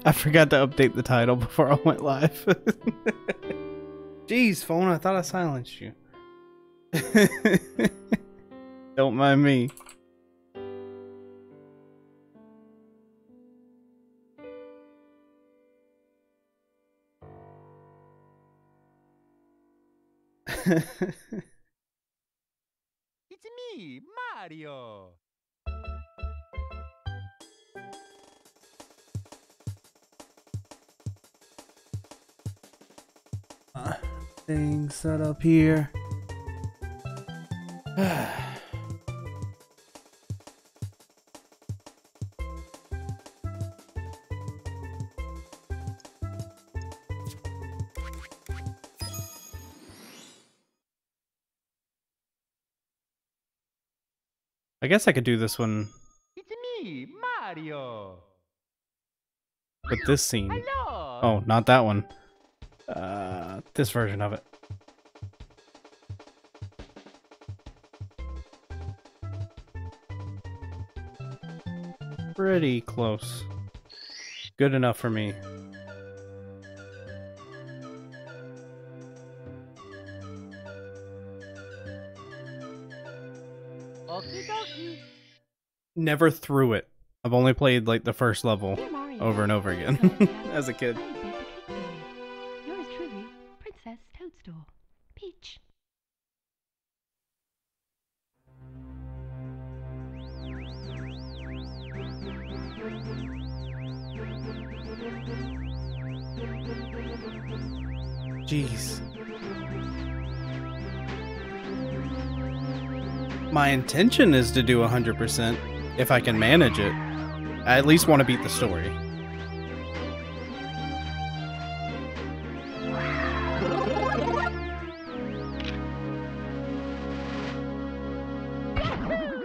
I forgot to update the title before I went live. Jeez, phone, I thought I silenced you. Don't mind me. It's me, Mario. Things set up here. I guess I could do this one It's me, Mario. with this scene. Hello. Oh, not that one. This version of it. Pretty close. Good enough for me. Okie dokie. Never through it. I've only played like the first level over and over again as a kid. Yours truly, Princess Toadstool. Peach. Jeez. My intention is to do 100% if I can manage it. I at least want to beat the story.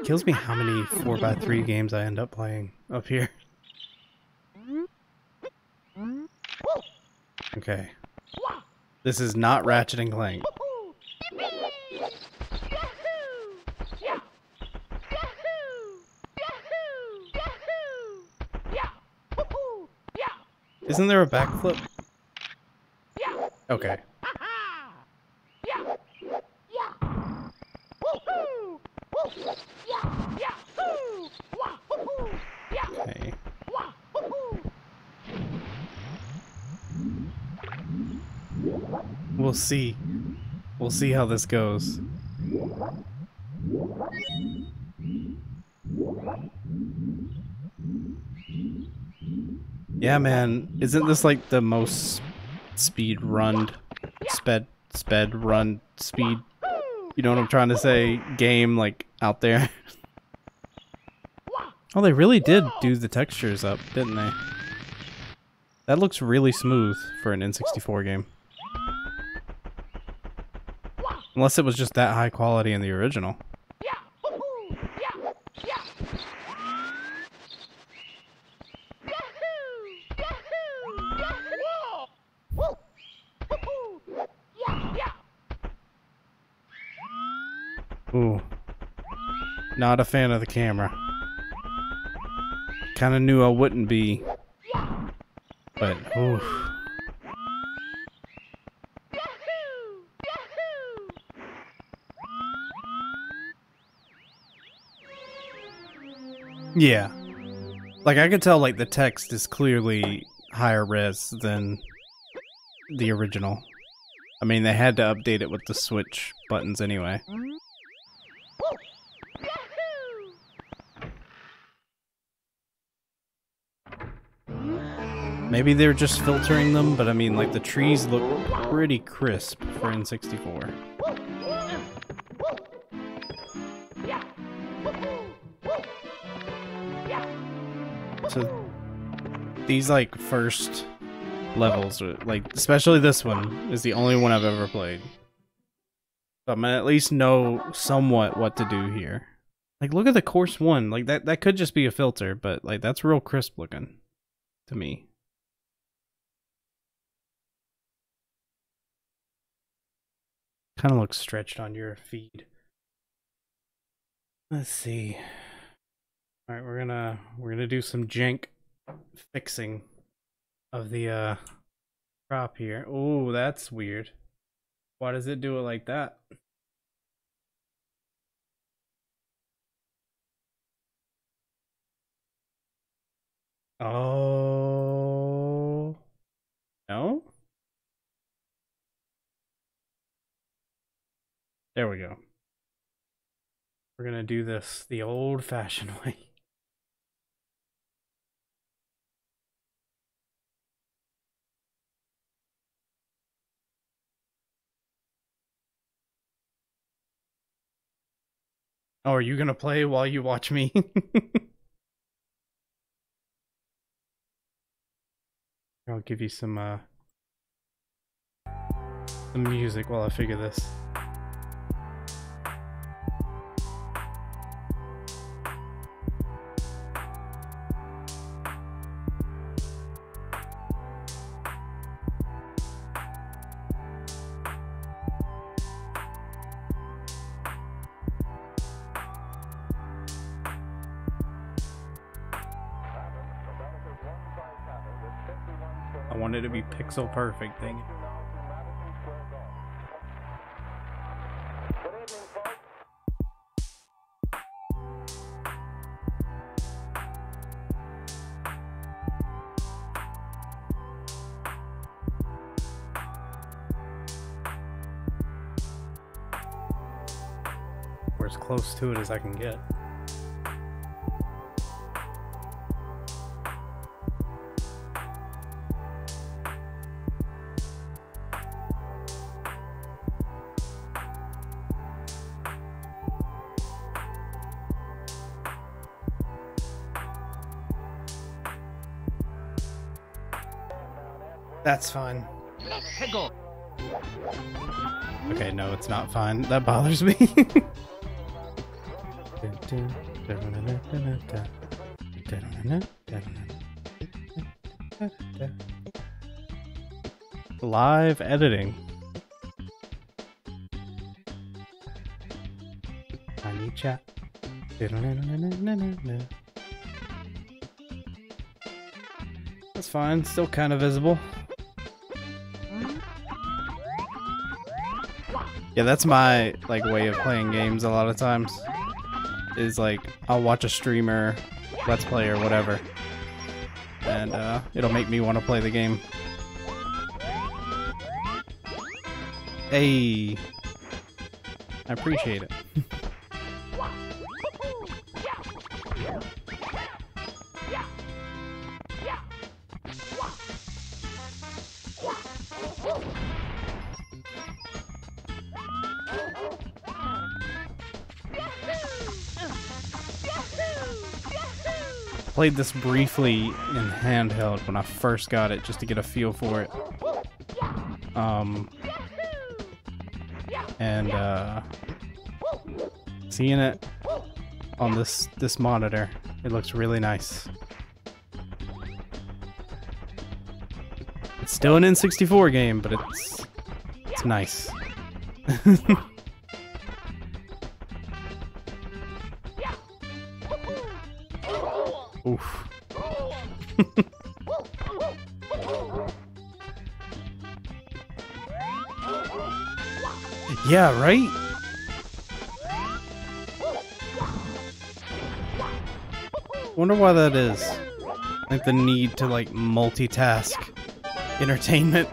Kills me how many 4x3 games I end up playing up here. Okay. This is not Ratchet and Clank. Isn't there a backflip? Okay. Okay. We'll see. We'll see how this goes. Yeah, man. Isn't this like the most speed run, sped run speed? You know what I'm trying to say? Game like out there. Oh, they really did do the textures up, didn't they? That looks really smooth for an N64 game. Unless it was just that high quality in the original. Ooh. Not a fan of the camera. Kinda knew I wouldn't be. But, ooh. Yeah. Like, I could tell, like, the text is clearly higher res than the original. I mean, they had to update it with the Switch buttons anyway. Maybe they're just filtering them, but I mean, like, the trees look pretty crisp for N64. So, these, like, first levels, like, especially this one, is the only one I've ever played. So I'm gonna at least know somewhat what to do here. Like, look at the course one. Like, that could just be a filter, but, like, that's real crisp looking to me. Kind of looks stretched on your feed. Let's see. All right, we're gonna do some jank fixing. of the crop here. Oh, that's weird. Why does it do it like that? Oh. No? There we go. We're gonna do this the old-fashioned way. Oh, are you gonna play while you watch me? I'll give you some music while I figure this. I wanted to be pixel perfect, thing. We're as close to it as I can get. That's fine. Okay, no, it's not fine. That bothers me. Live editing. Tiny chat. That's fine. Still kind of visible. Yeah, that's my like way of playing games a lot of times. Is like I'll watch a streamer, let's play or whatever, and it'll make me want to play the game. Hey, I appreciate it. Played this briefly in handheld when I first got it, just to get a feel for it. Seeing it on this monitor, it looks really nice. It's still an N64 game, but it's nice. Oof. Yeah, right? Wonder why that is. Like the need to like multitask entertainment.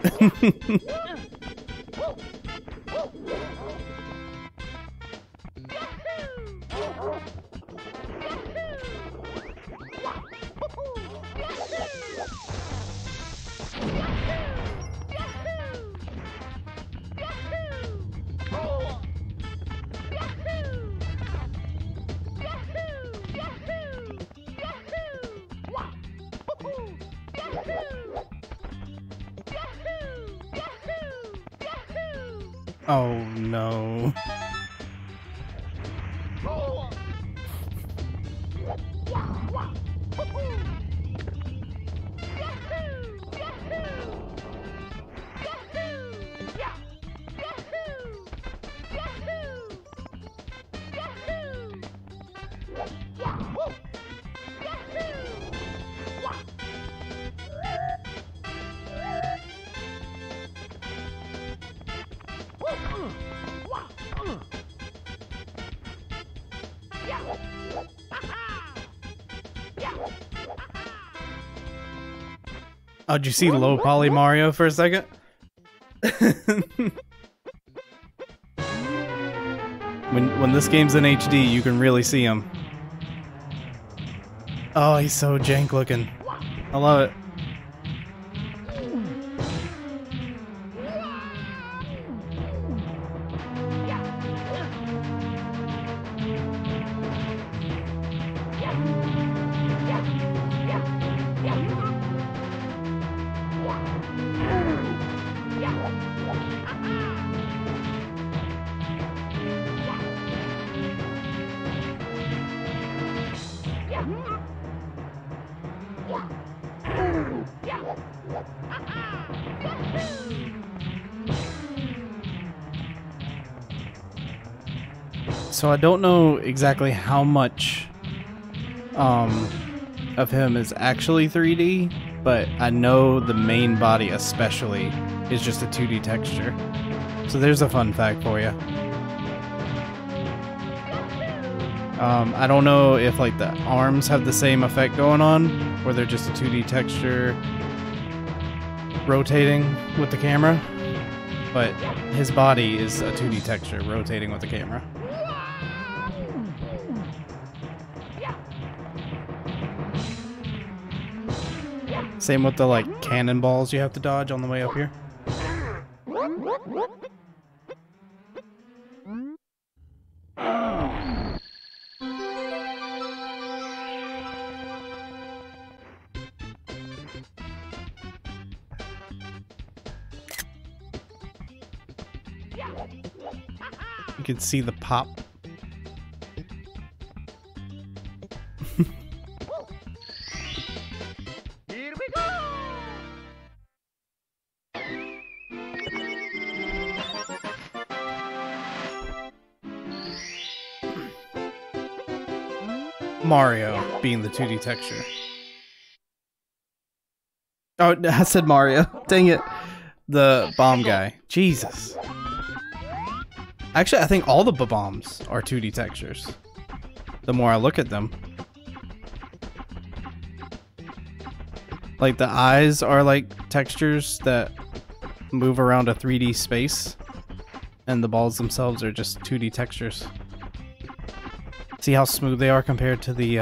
Oh no. Oh, did you see low poly Mario for a second? when this game's in HD, you can really see him. Oh, he's so jank looking. I love it. So I don't know exactly how much of him is actually 3D, but I know the main body especially is just a 2D texture. So there's a fun fact for you. I don't know if like the arms have the same effect going on, where they're just a 2D texture rotating with the camera, but his body is a 2D texture rotating with the camera. Same with the like cannonballs you have to dodge on the way up here. You can see the pop. Here we go! Mario being the 2D texture. Oh, I said Mario. Dang it. The bomb guy. Jesus. Actually, I think all the bombs are 2D textures. The more I look at them. Like the eyes are like textures that move around a 3D space. And the balls themselves are just 2D textures. See how smooth they are compared to the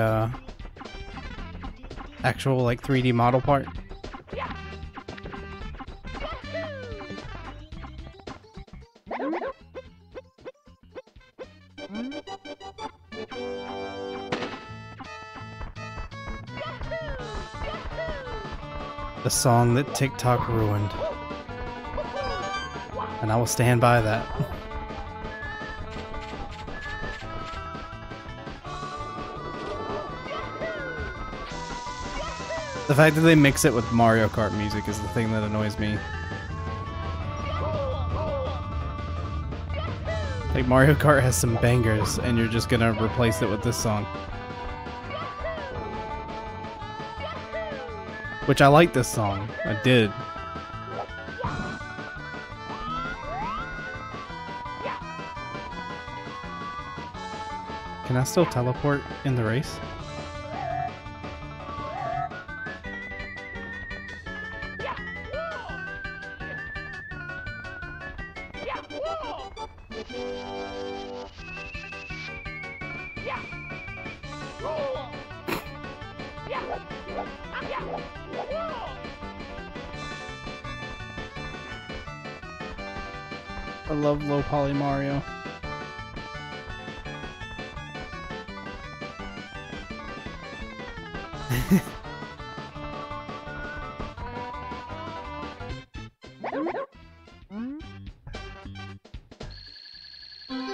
actual like 3D model part? The song that TikTok ruined. And I will stand by that. The fact that they mix it with Mario Kart music is the thing that annoys me. Like Mario Kart has some bangers and you're just gonna replace it with this song. Which I like this song. I did. Can I still teleport in the race? I love low poly Mario.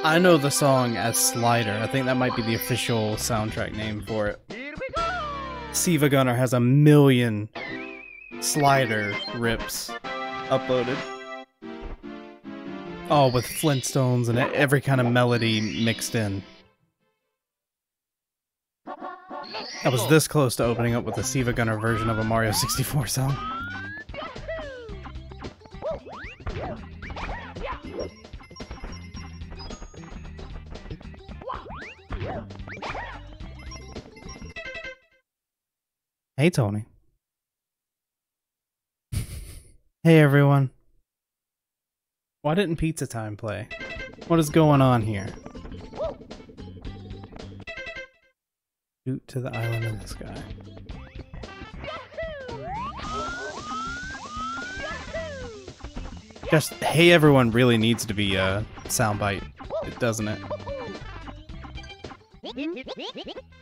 I know the song as Slider. I think that might be the official soundtrack name for it. Here we go! Siva Gunner has a million Slider rips uploaded. Oh, with Flintstones and every kind of melody mixed in. I was this close to opening up with a Siva Gunner version of a Mario 64 song. Hey, Tony. Hey everyone. Why didn't Pizza Time play? What is going on here? Shoot to the island in the sky. Just hey everyone really needs to be a soundbite, doesn't it?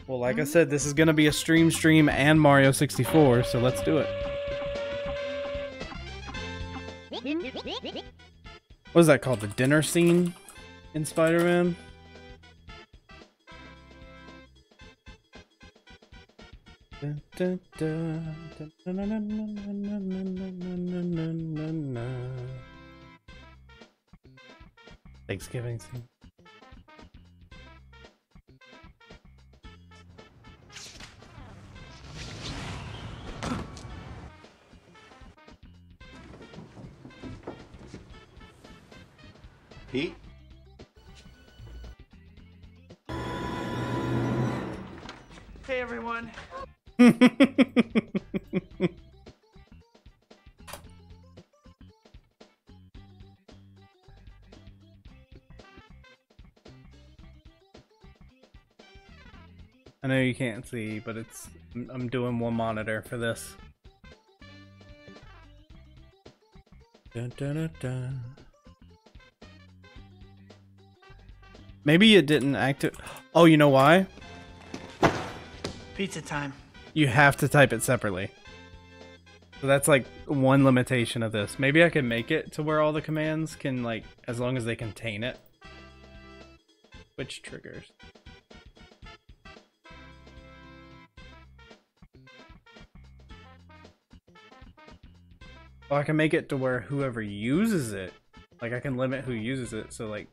Well, like I said, this is gonna be a stream and Mario 64, so let's do it. What is that called? The dinner scene in Spider-Man? Thanksgiving scene. Pete? Hey everyone. I know you can't see, but I'm doing one monitor for this. Dun, dun, dun, dun. Maybe it didn't active. Oh, you know why? Pizza time. You have to type it separately. So that's like one limitation of this. Maybe I can make it to where all the commands can, like, as long as they contain it. Which triggers? Well, I can make it to where whoever uses it, like I can limit who uses it, so like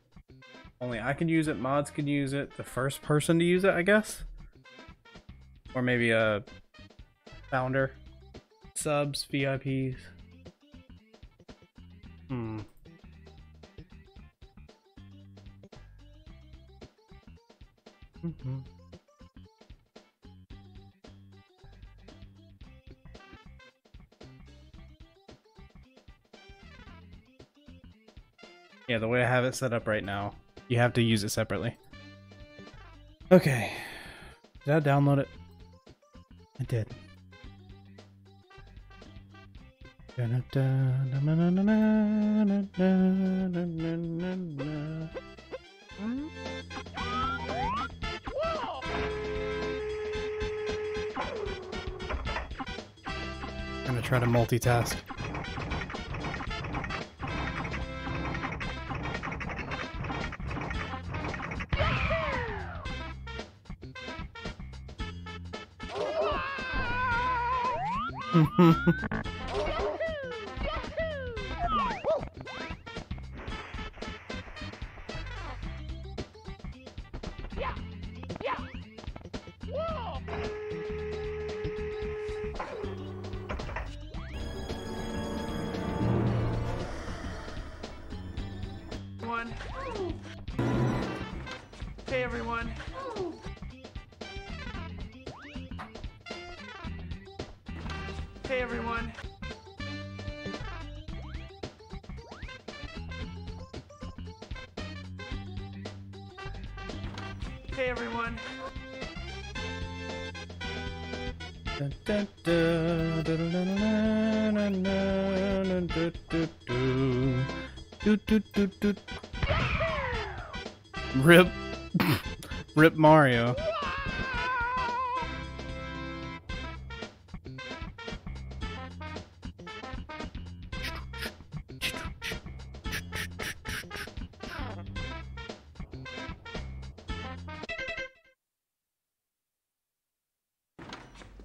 only I can use it, mods can use it, the first person to use it, I guess? Or maybe a founder, subs, VIPs. Yeah, the way I have it set up right now, you have to use it separately. Okay. Did I download it? I did. I'm gonna try to multitask. Hey everyone. Hey everyone. Hey everyone. Rip. Rip Mario.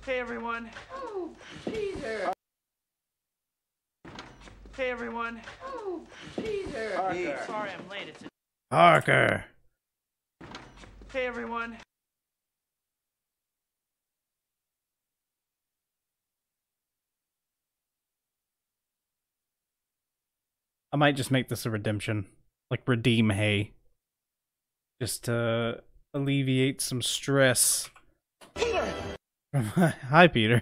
Hey everyone. Oh, Peter. Hey everyone. Oh, Peter. Hey, sorry I'm late. It's Parker. Hey everyone. I might just make this a redemption. Like redeem hay. Just to alleviate some stress. Peter. Hi, Peter.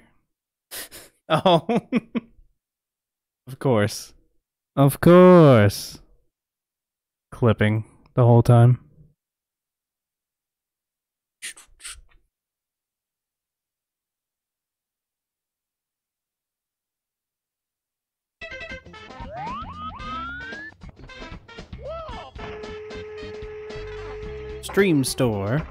Oh. Of course. Of course. Clipping the whole time. Stream store.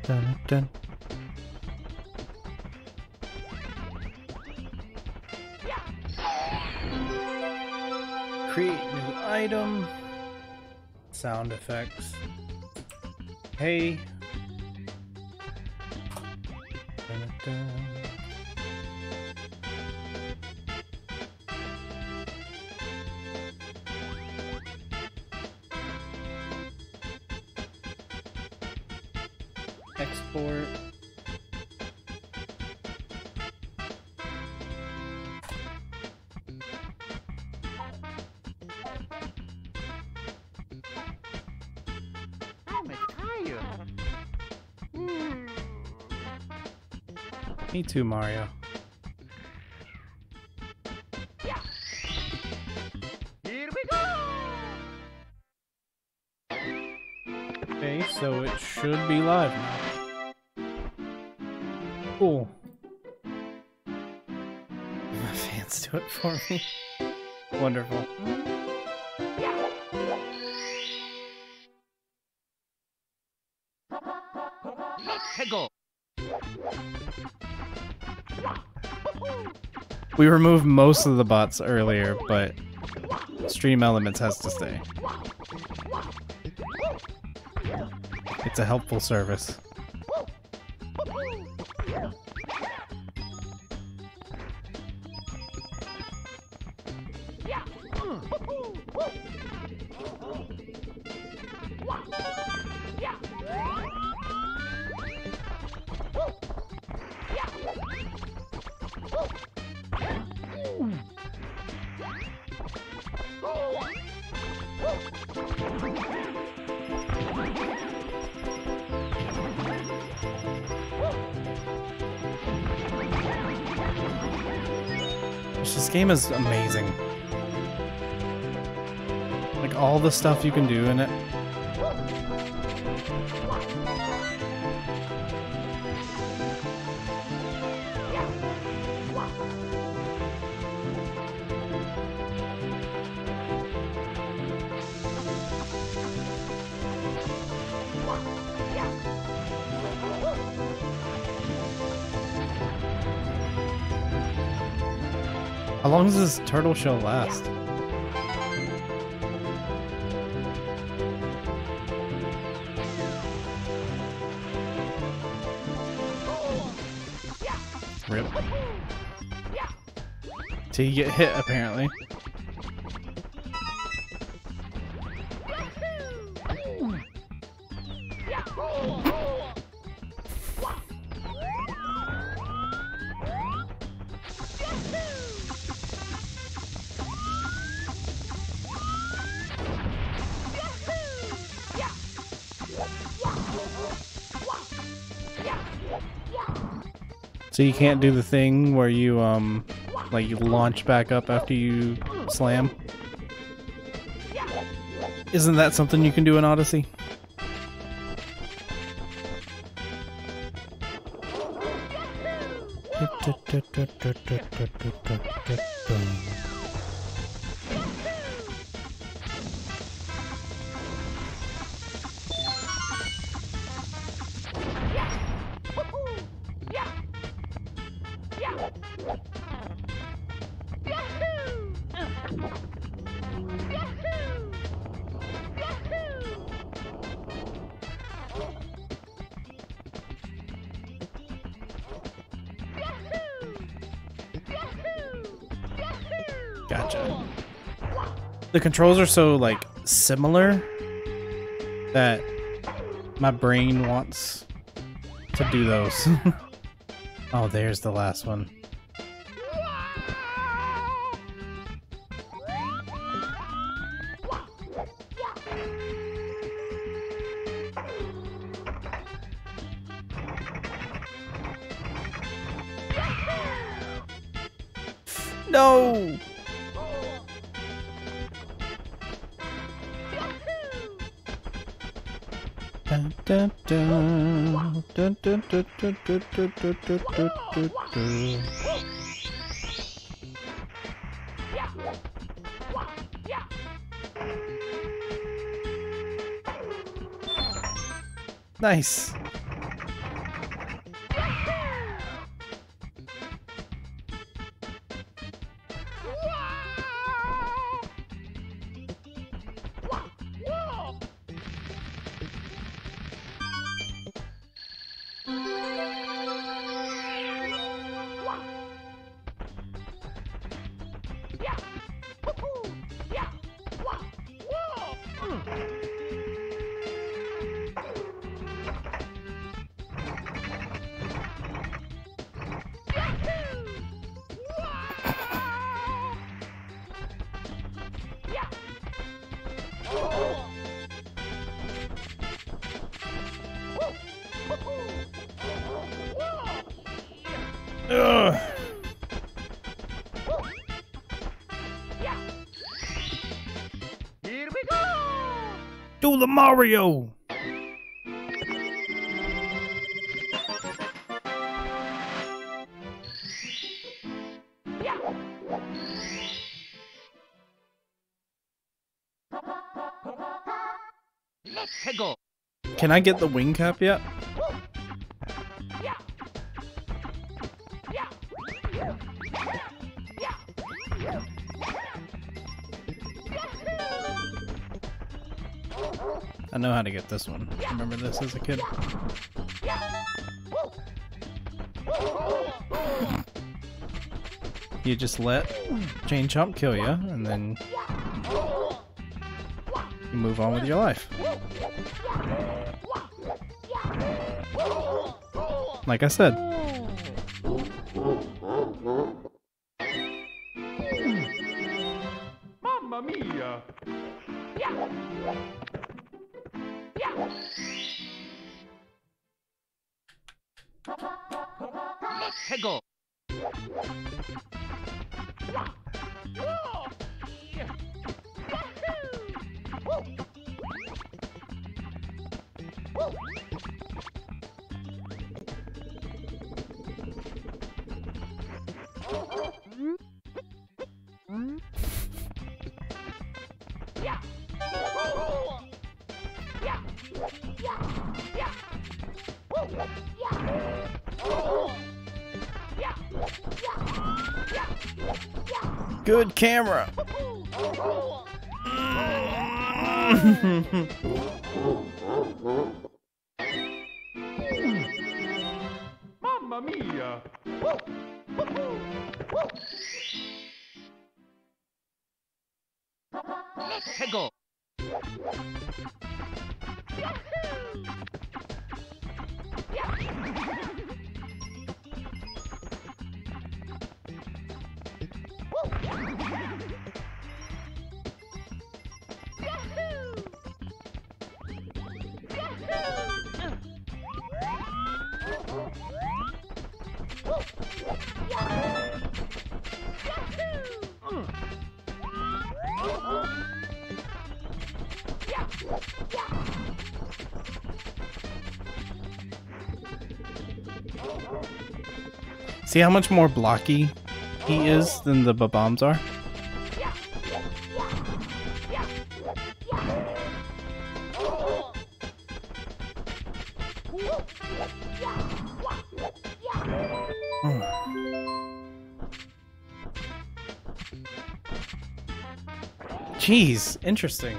Dun, dun. Create new item. Sound effects. Hey. Dun, dun. Export. I'm tired. Me too, Mario. Here we go. Okay, so it should be live now. Cool. My fans do it for me. Wonderful. Let's go. We removed most of the bots earlier, but Stream Elements has to stay. It's a helpful service. This game is amazing. Like all the stuff you can do in it. How long does this turtle shell last? Rip. Till you get hit, apparently. So you can't do the thing where you like you launch back up after you slam? Isn't that something you can do in Odyssey? Gotcha. The controls are so like similar that my brain wants to do those. Oh, there's the last one. No! Dun, dun, dun. Dun, dun, dun, dun, dun, dun, dun, dun, dun, dun. Nice. Ugh. Here we go! Do the Mario! Let's go! Can I get the wing cap yet? I know how to get this one. Remember this as a kid? You just let chain chomp kill you, and then you move on with your life. Like I said. Mamma mia! Let's go! Good camera. Mamma mia! Let's go! See how much more blocky he is than the bombs are? Jeez, interesting.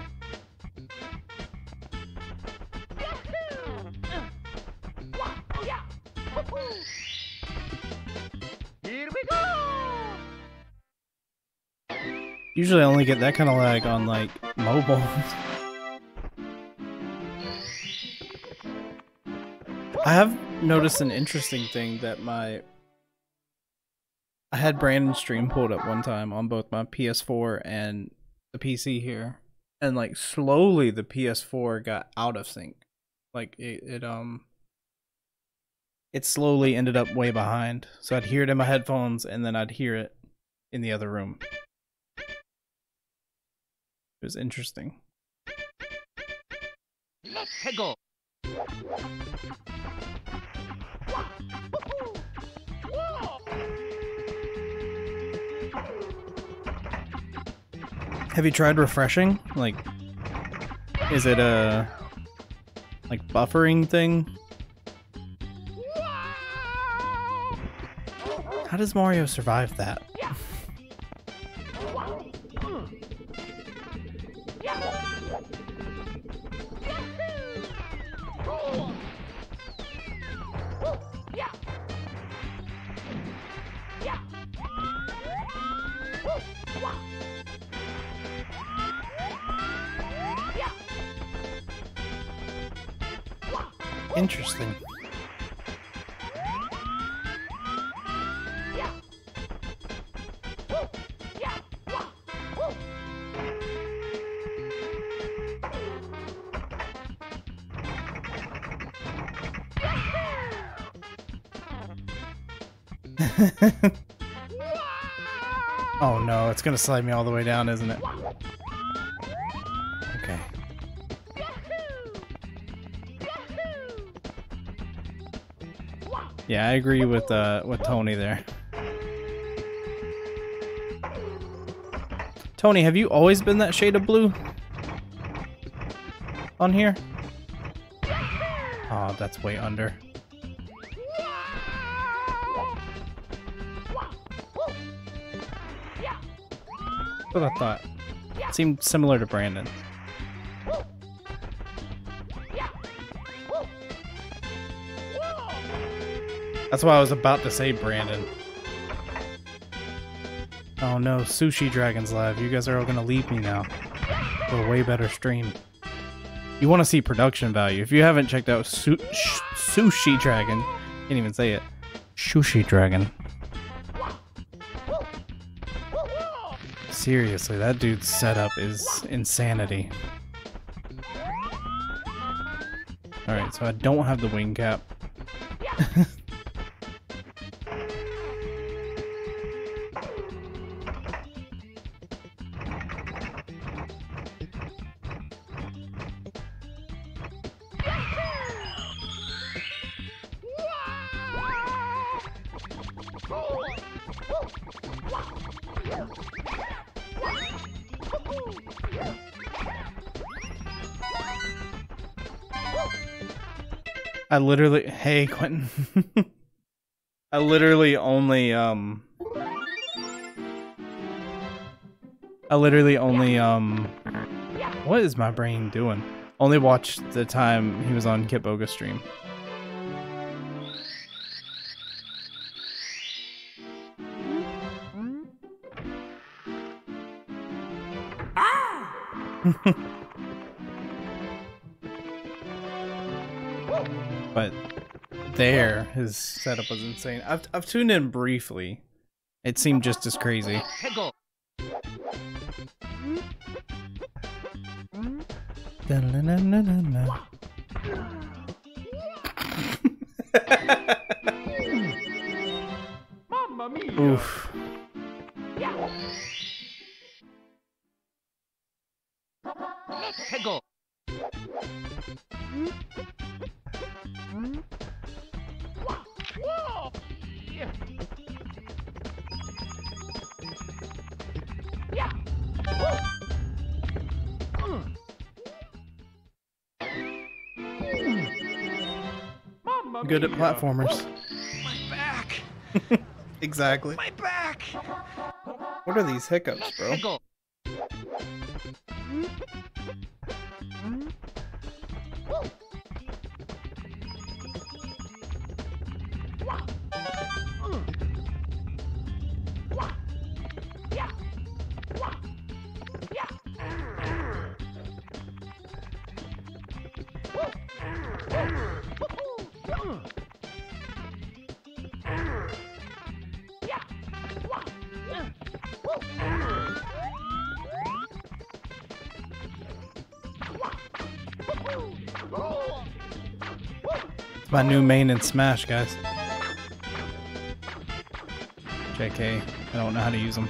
Here we go! Usually I only get that kind of lag on, like, mobile. I have noticed an interesting thing that I had Brandon's stream pulled up one time on both my PS4 and the PC here. And, like, slowly the PS4 got out of sync. Like, it slowly ended up way behind. So I'd hear it in my headphones, and then I'd hear it in the other room. It was interesting. Let's go. Have you tried refreshing? Like, is it a like buffering thing? How does Mario survive that? Interesting. Oh no, it's gonna slide me all the way down, isn't it? Okay. Yeah, I agree with Tony there. Tony, have you always been that shade of blue? On here? Oh, that's way under. That's what I thought. It seemed similar to Brandon. That's why I was about to say Brandon. Oh no, Sushi Dragon's live. You guys are all gonna leave me now. For a way better stream. You want to see production value. If you haven't checked out Sushi Dragon, can't even say it. Sushi Dragon. Seriously, that dude's setup is insanity. Alright, so I don't have the wing cap. I literally, hey Quentin, I literally only what is my brain doing? Only watched the time he was on Kip Boga stream. But there, his setup was insane. I've tuned in briefly. It seemed just as crazy. Mamma mia. Oof. Let's go. Good at platformers. My back! Exactly. My back! What are these hiccups, bro? Go. It's my new main in Smash, guys. JK, I don't know how to use them.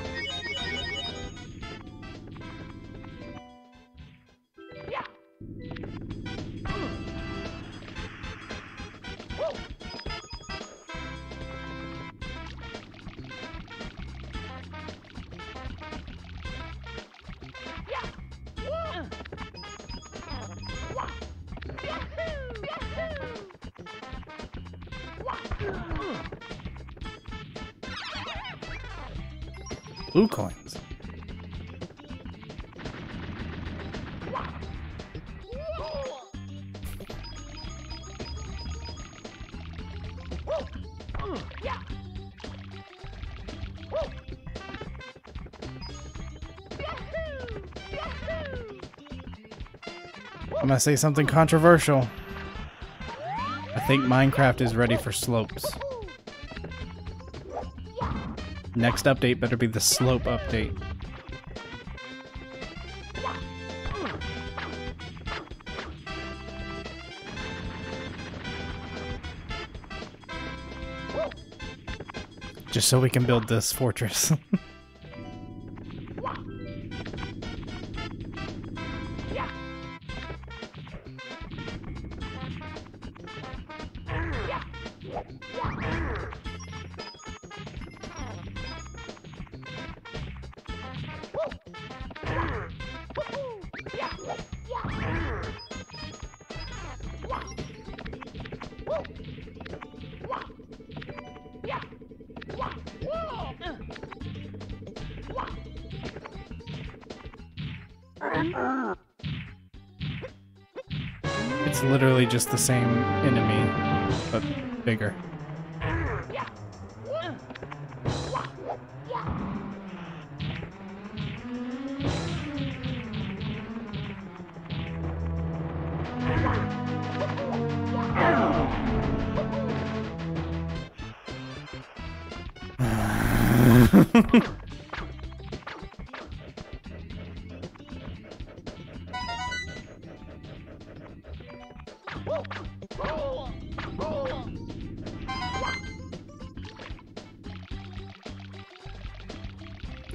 Blue coins. I'm gonna say something controversial. I think Minecraft is ready for slopes. Next update better be the slope update. Just so we can build this fortress. It's literally just the same enemy, but bigger.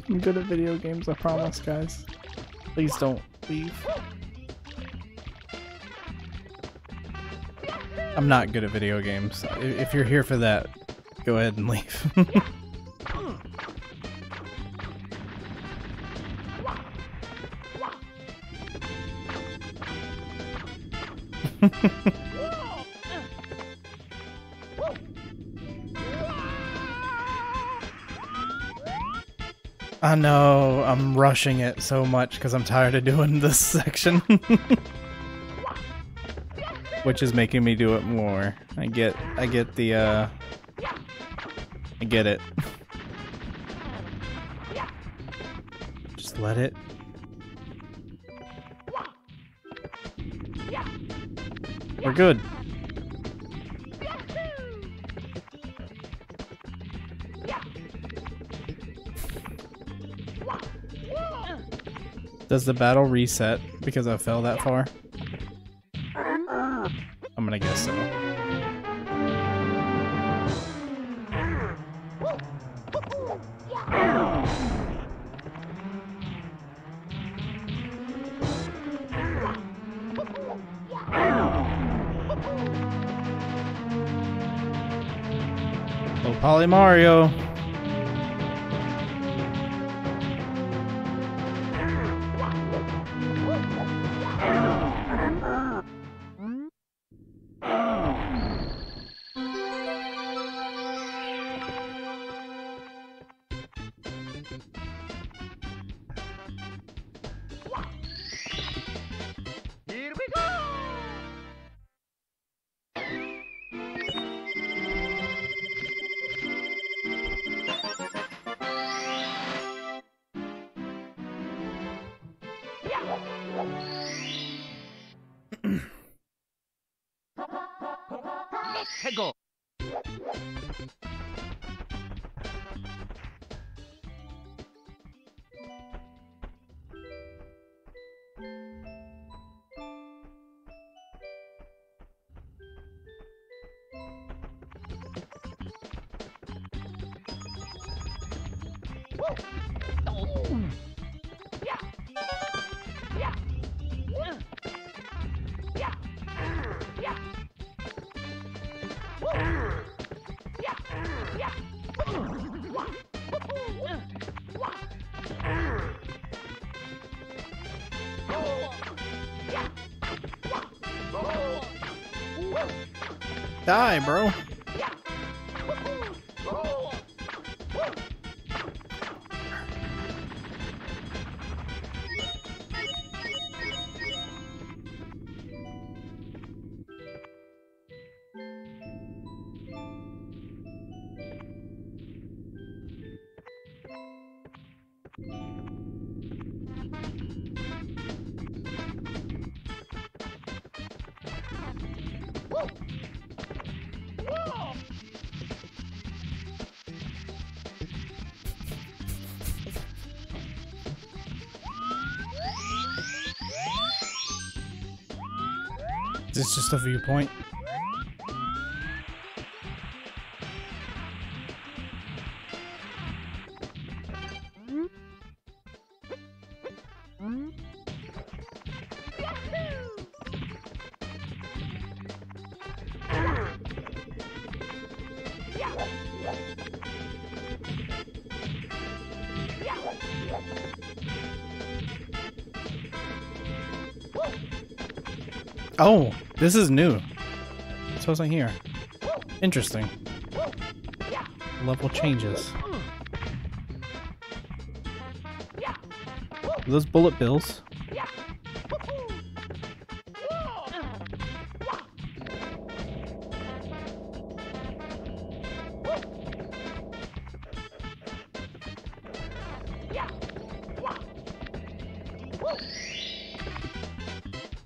I'm good at video games, I promise, guys. Please don't leave. I'm not good at video games. If you're here for that, go ahead and leave. I know, I'm rushing it so much because I'm tired of doing this section. Which is making me do it more. I get it. Just let it. We're good. Does the battle reset because I fell that far? I'm gonna guess so. Oh, Poly Mario. Here we go! Let's go! Die, bro. Is this just a viewpoint? Oh, this is new. This wasn't here. Interesting. Level changes. Are those bullet bills?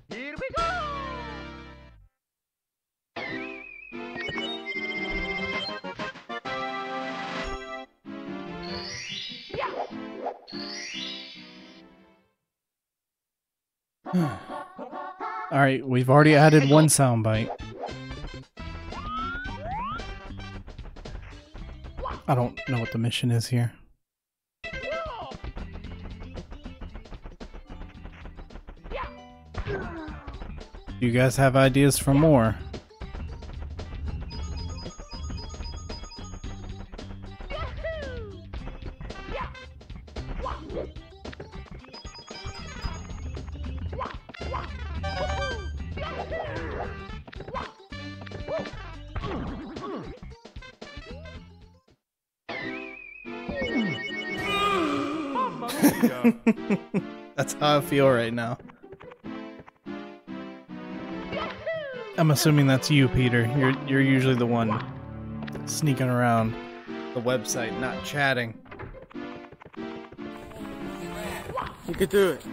Here we go! Alright, we've already added one soundbite. I don't know what the mission is here. Do you guys have ideas for more? That's how I feel right now. I'm assuming that's you, Peter. You're usually the one sneaking around the website, not chatting. You could do it.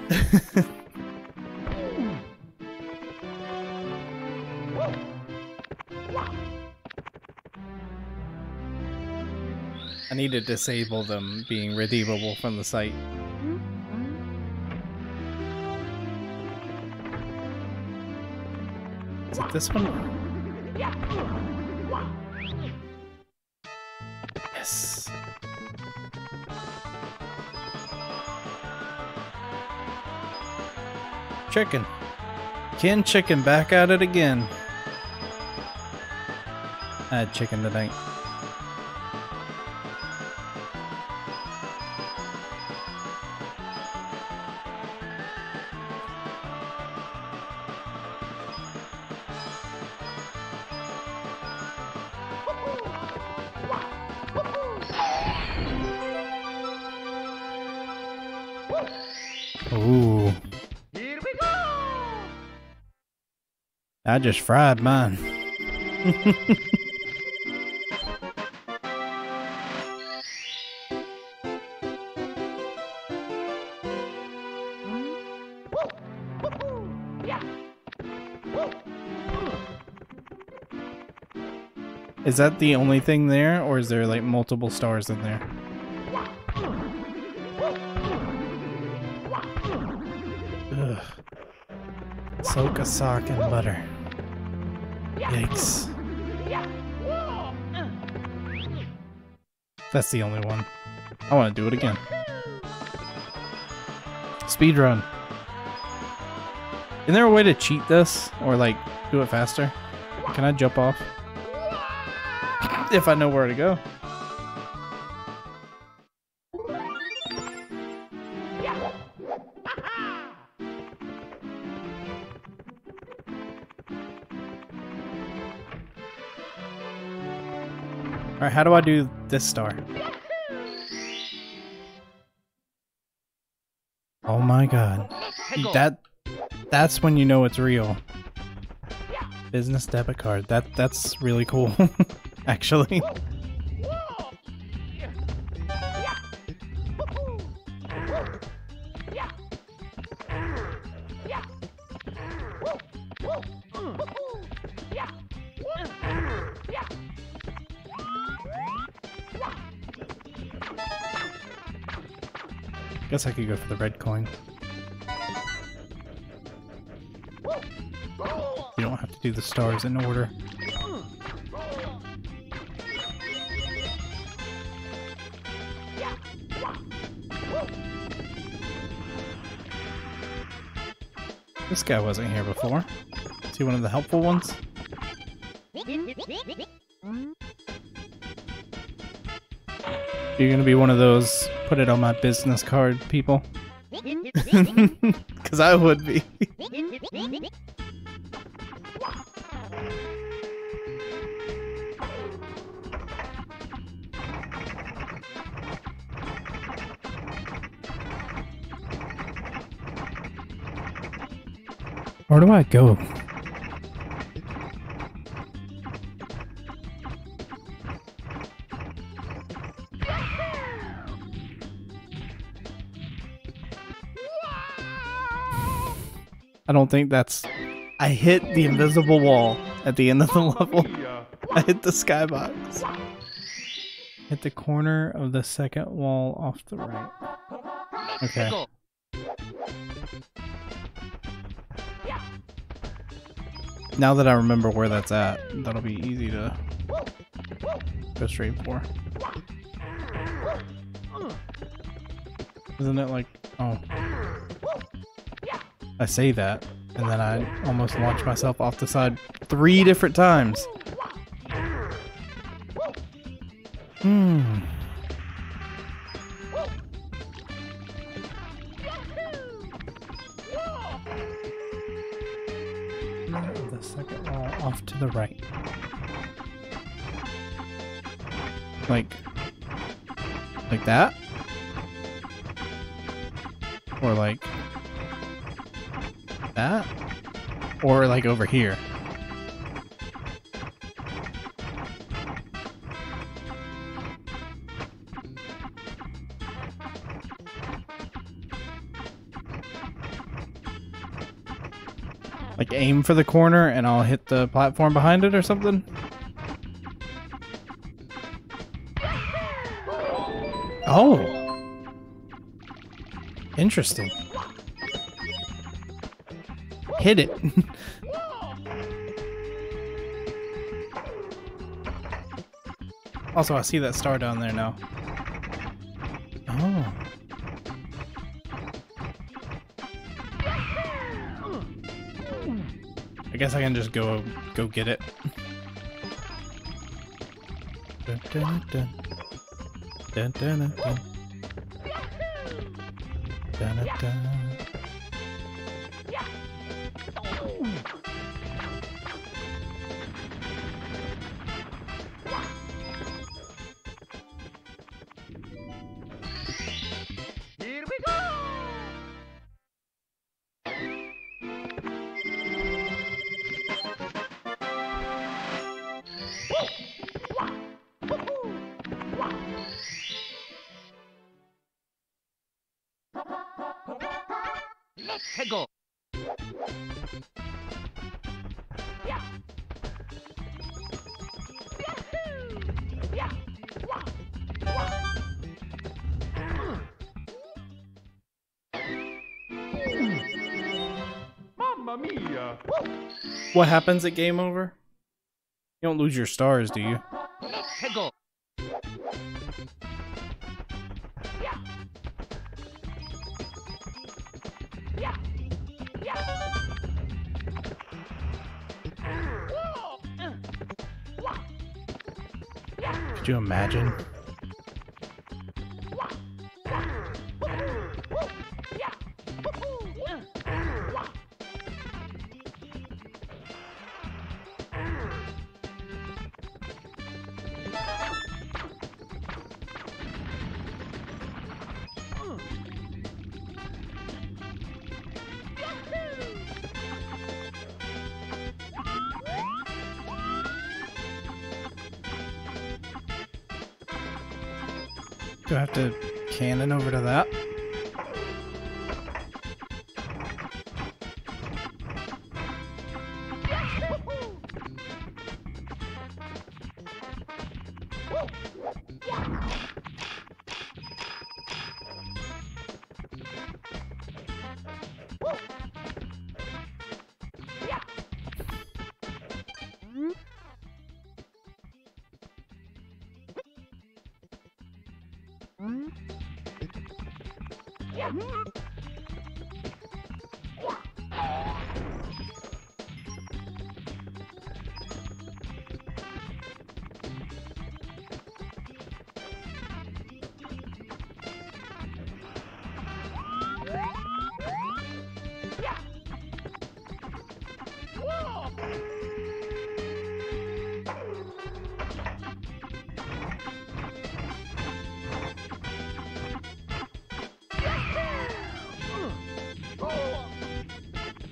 I need to disable them being redeemable from the site. Is it this one? Yes. Chicken. Ken Chicken back at it again. I had chicken tonight. Ooh. Here we go! I just fried mine. Is that the only thing there, or is there like multiple stars in there? Ugh. Soak a sock in butter. Yikes. That's the only one. I want to do it again. Speedrun. Isn't there a way to cheat this? Or like, do it faster? Can I jump off? If I know where to go. Alright, how do I do this star? Oh my god. That's when you know it's real. Business debit card. That's really cool. Actually. Guess I could go for the red coin. You don't have to do the stars in order. This guy wasn't here before. Is he one of the helpful ones? You're gonna be one of those put it on my business card people? Because I would be. Where do I go? I don't think that's... I hit the invisible wall at the end of the level. I hit the skybox. Hit the corner of the second wall off the right. Okay. Now that I remember where that's at, that'll be easy to go straight for. Isn't it like... Oh. I say that, and then I almost launched myself off the side 3 different times. The second wall off to the right. Like that? Or like that? Or like over here? Like aim for the corner and I'll hit the platform behind it or something? Oh! Interesting. Hit it. Also, I see that star down there now. Oh. I guess I can just go get it. Dun, dun, dun. Dun, dun, dun, dun. Dun, dun, dun. Here we go! Let's go! Mamma mia! What happens at game over? You don't lose your stars, do you? Let's go! Could you imagine? Do I have to cannon over to that?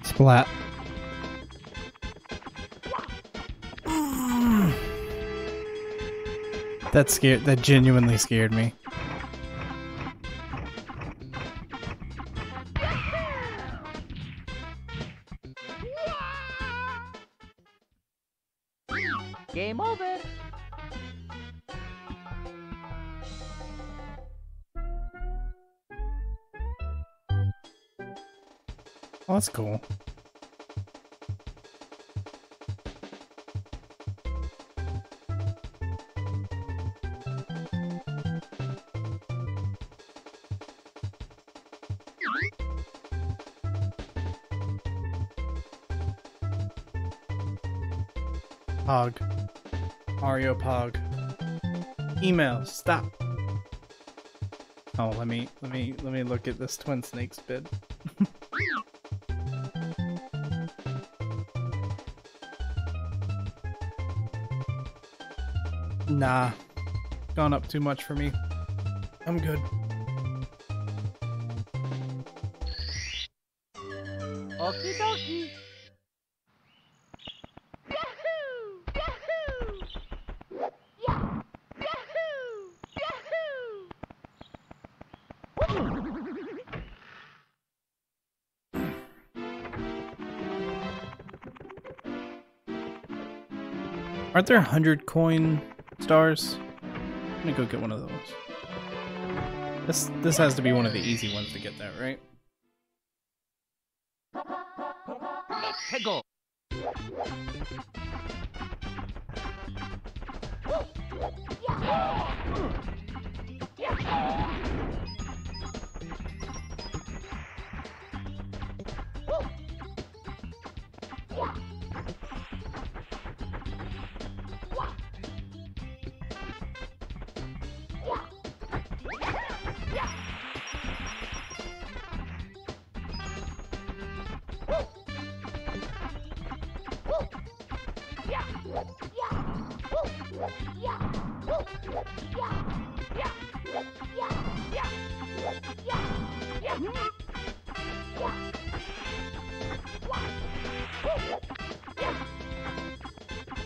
Splat. That genuinely scared me. Game over. Oh, that's cool. Pog. Mario Pog. Email. Stop. Oh, let me look at this Twin Snakes bid. Nah. Gone up too much for me. I'm good. Okie dokie. Aren't there 100 coin stars? Let me go get one of those. This has to be one of the easy ones to get that, right? Let's go.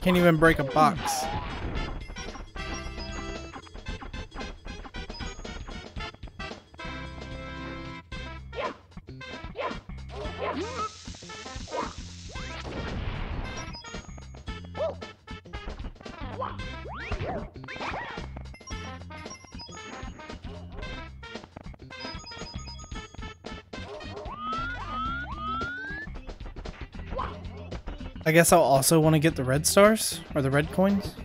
Can't even break a box. I guess I'll also want to get the red stars or the red coins.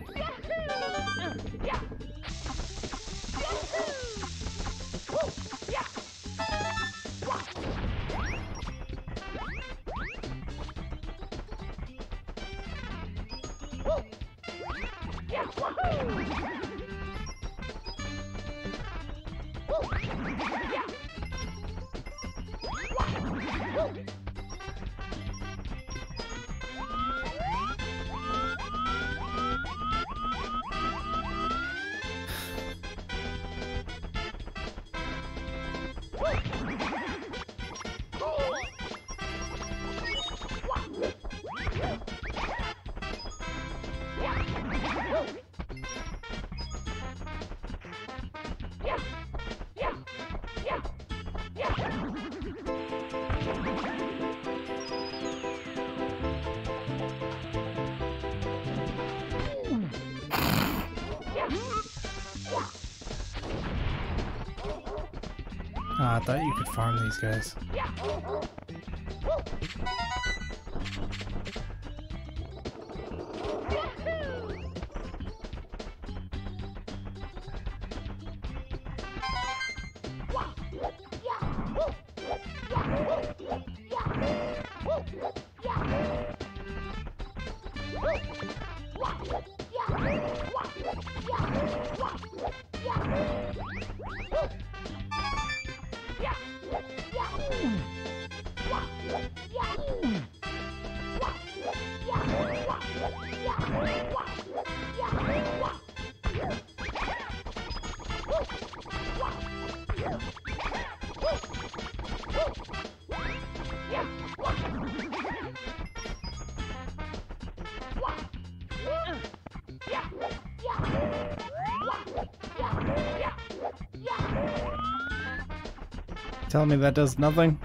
I thought you could farm these guys. Tell me that does nothing?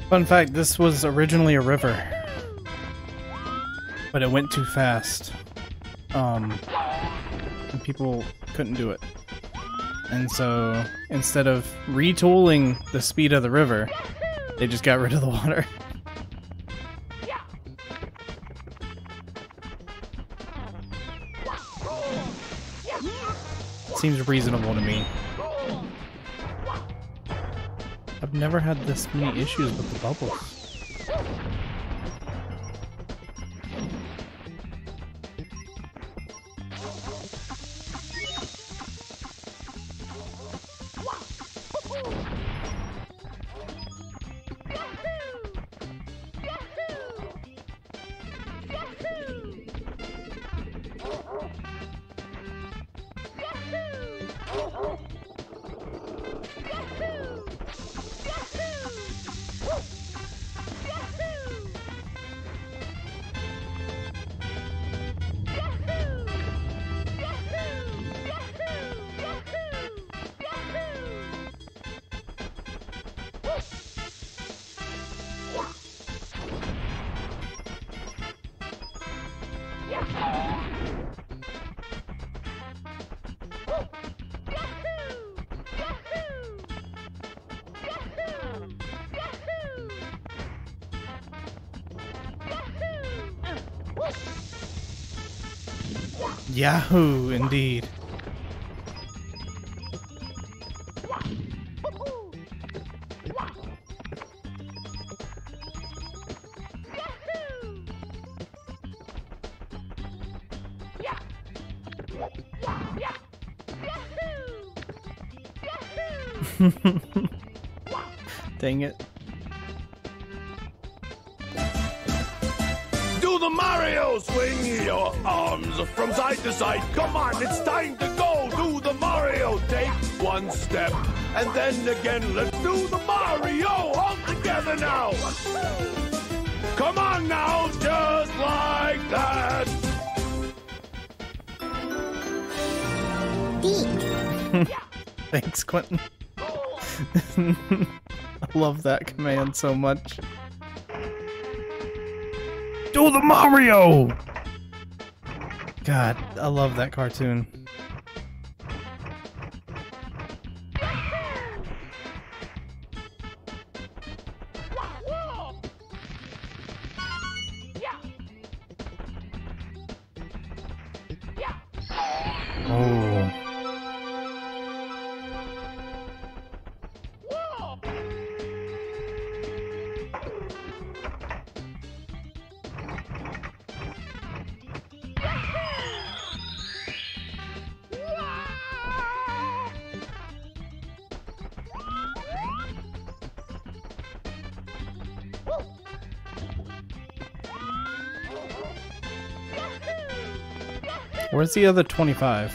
Fun fact, this was originally a river, but it went too fast. And people couldn't do it. And so, instead of retooling the speed of the river, they just got rid of the water. Seems reasonable to me. I've never had this many issues with the bubbles. Yahoo, indeed. Dang it. Do the Mario! Swing your arms from side to side. Come on, it's time to go. Do the Mario. Take one step and then again. Let's do the Mario all together now. Come on now, just like that. Thanks, Quentin. I love that command so much. Do the Mario! God, I love that cartoon. Oh. Where's the other 25?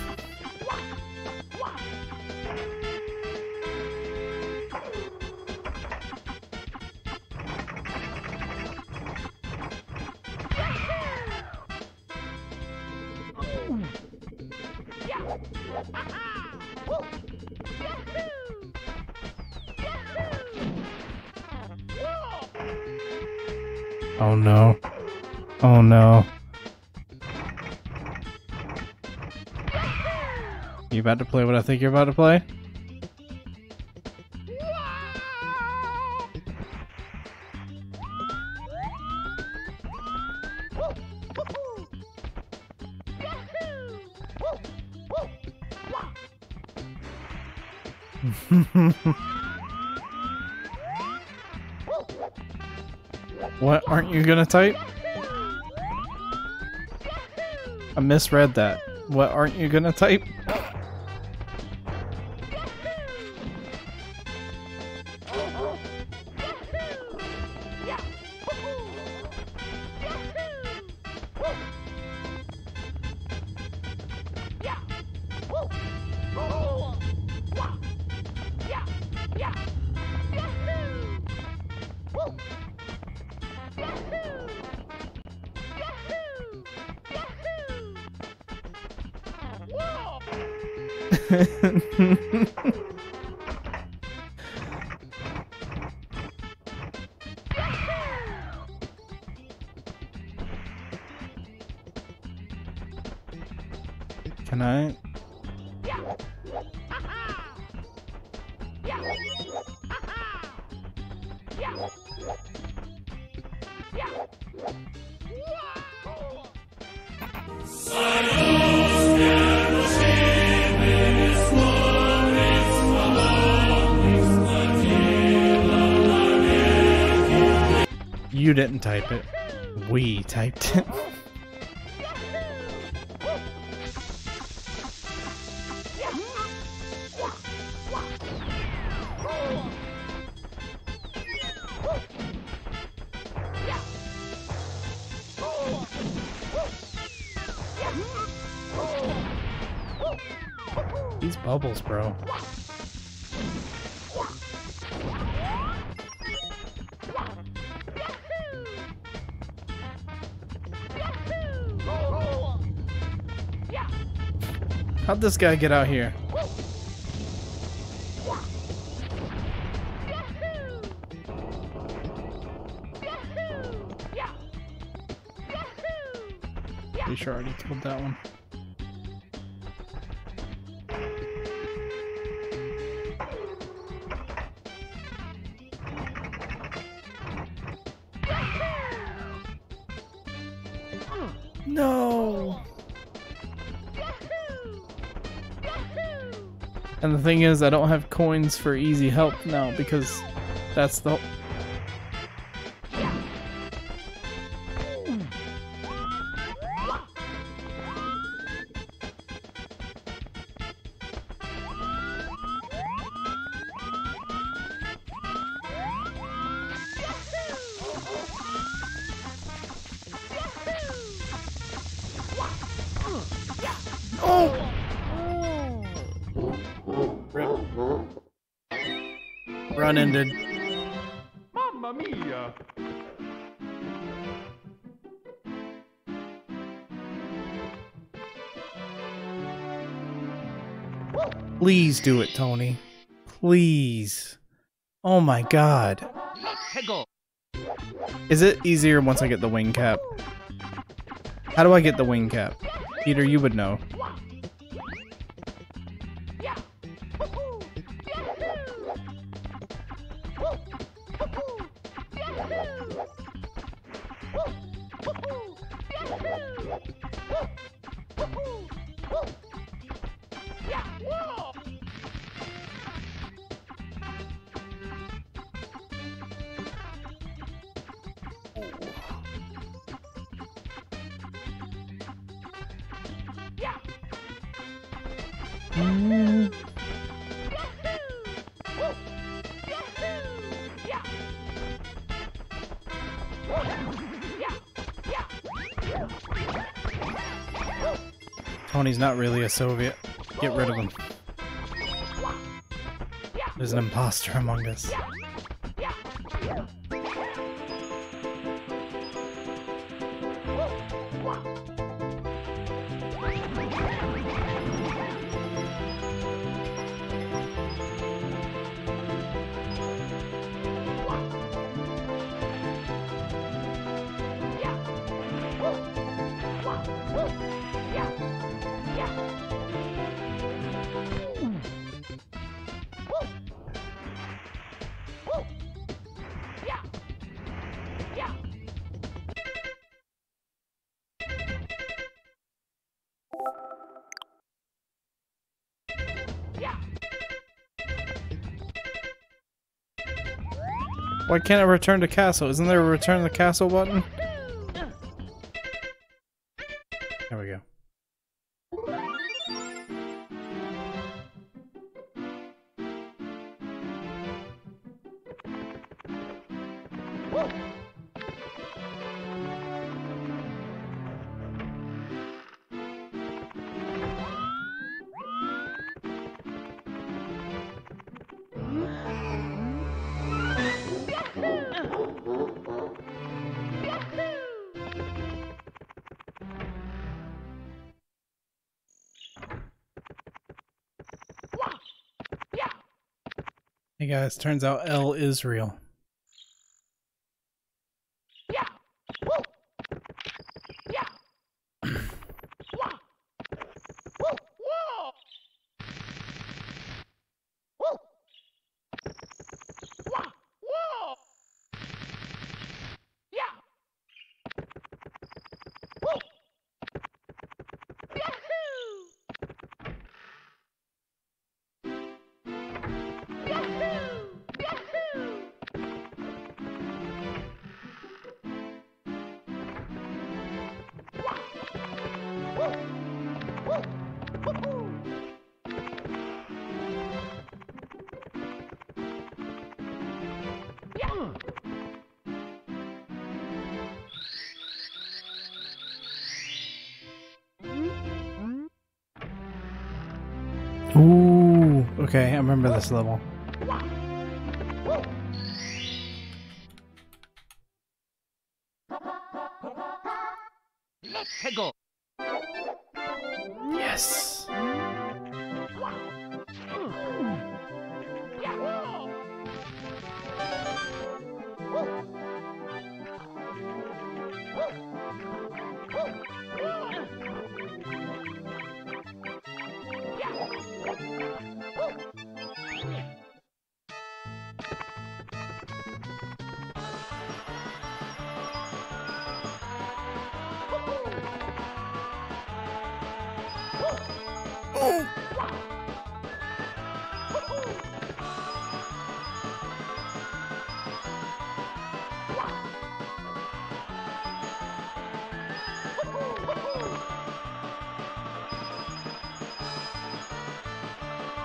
Oh no. Oh no. You about to play what I think you're about to play? What aren't you gonna type? I misread that. What aren't you gonna type? Can I? You didn't type it. We typed it. These bubbles, bro. How'd this guy get out here? Pretty sure I already killed that one. No! And the thing is, I don't have coins for easy help now because that's the... Oh! Rip. Run ended. Mamma mia! Please do it, Tony. Please. Oh my god. Peggle. Is it easier once I get the wing cap? How do I get the wing cap? Peter, you would know. Tony's not really a Soviet. Get rid of him. There's an imposter among us. Why can't I return to castle? Isn't there a return to castle button? There we go. Hey guys, turns out L is real. Ooh, okay, I remember this level. Let's go. Yes.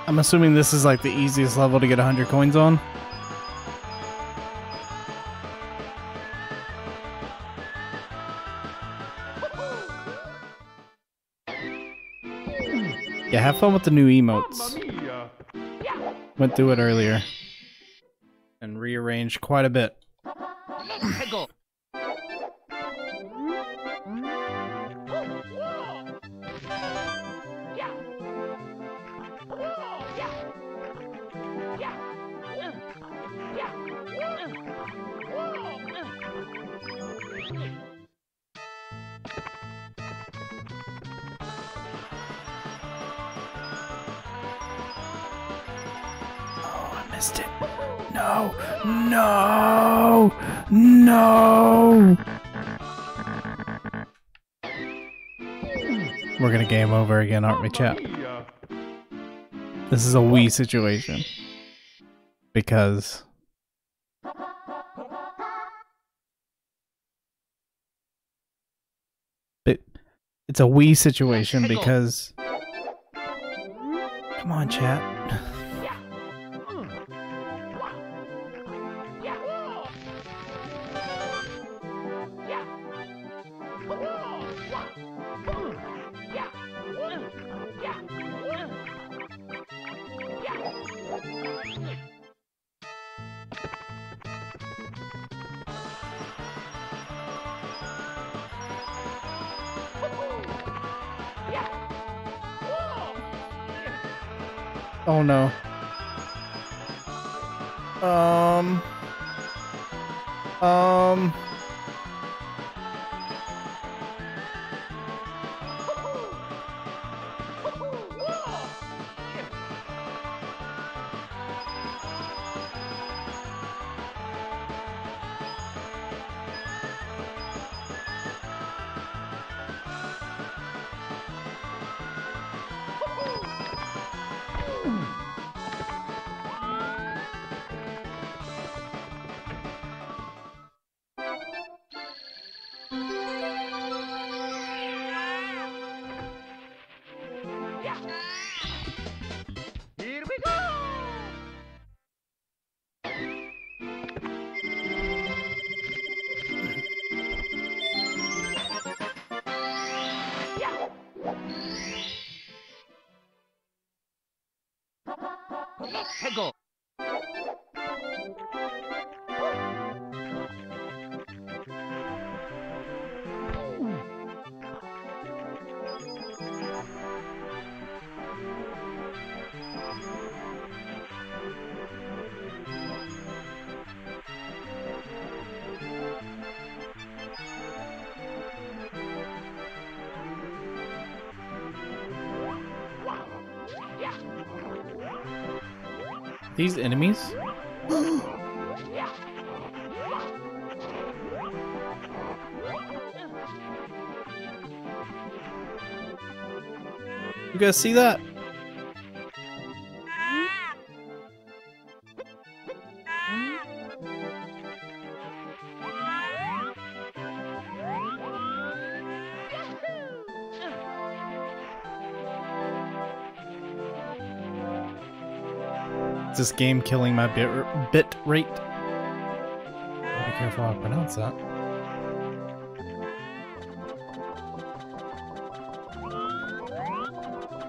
I'm assuming this is like the easiest level to get 100 coins on. Yeah, have fun with the new emotes. Went through it earlier and rearranged quite a bit. Let's go. Oh, I missed it. No, no, no. We're gonna game over again, aren't we, chat? This is a Wii situation. Because it's a Wii situation because come on, chat. Oh no. these enemies? You guys see that? Is this game killing my bit rate? Be careful how I pronounce that.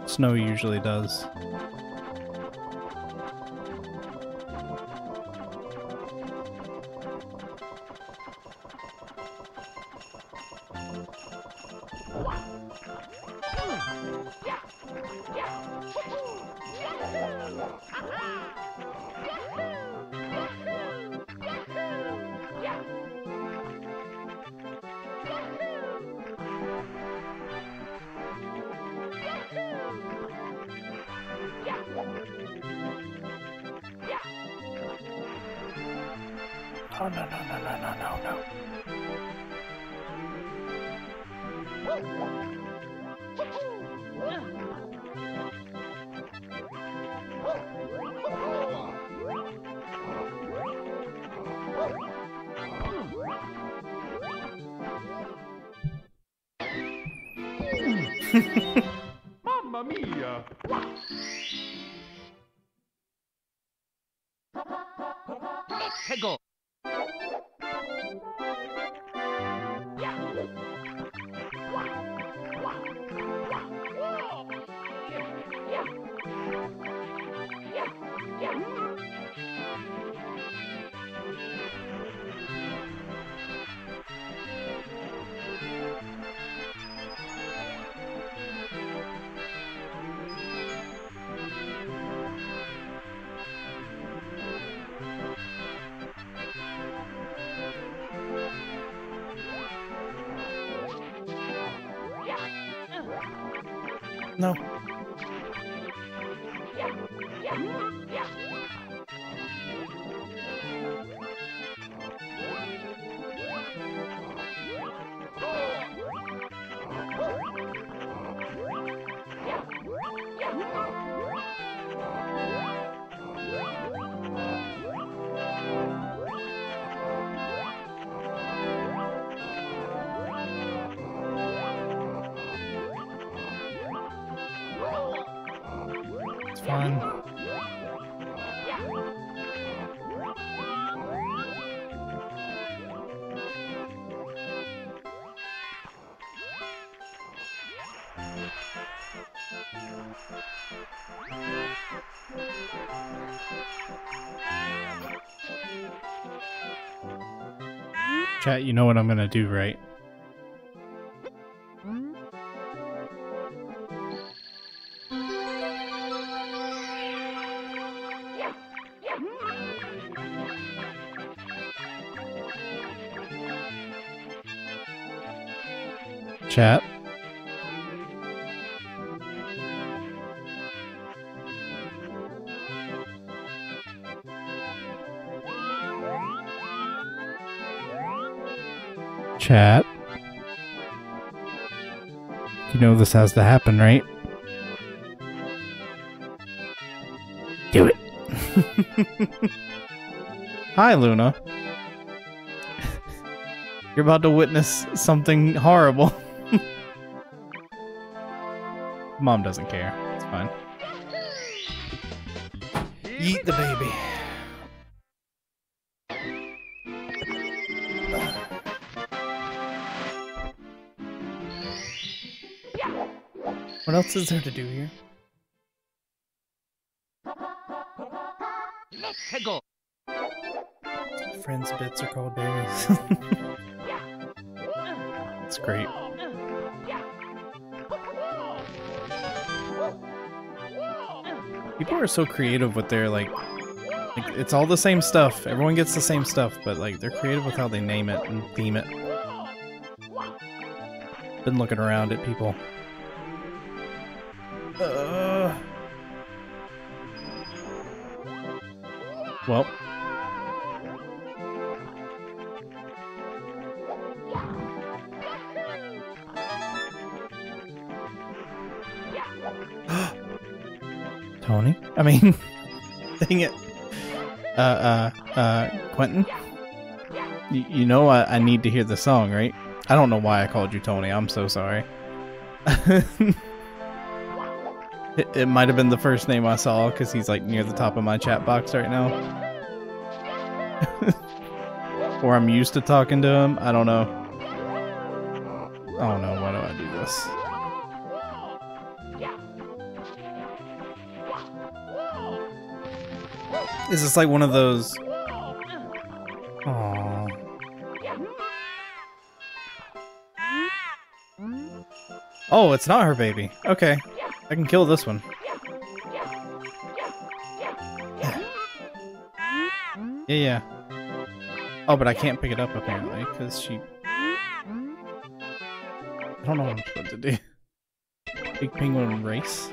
Snow usually does. Oh, no. Mamma mia! Hegel. No. It's fine. Chat, you know what I'm gonna do, right? Chat. Chat. You know this has to happen, right? Do it. Hi, Luna. You're about to witness something horrible. Mom doesn't care. It's fine. Eat the baby. What else is there to do here? Hegel. Friends' bits are called babies. It's great. People are so creative with their like it's all the same stuff. Everyone gets the same stuff, but like they're creative with how they name it and theme it. Been looking around at people. Well. Tony? I mean, dang it. Quentin? You know I need to hear the song, right? I don't know why I called you Tony. I'm so sorry. It might have been the first name I saw because he's like near the top of my chat box right now. Or I'm used to talking to him. I don't know. Oh no, why do I do this? Is this like one of those? Aww. Oh, it's not her baby. Okay. I can kill this one. Yeah. Oh, but I can't pick it up apparently, because she... I don't know what I'm supposed to do. Big penguin race?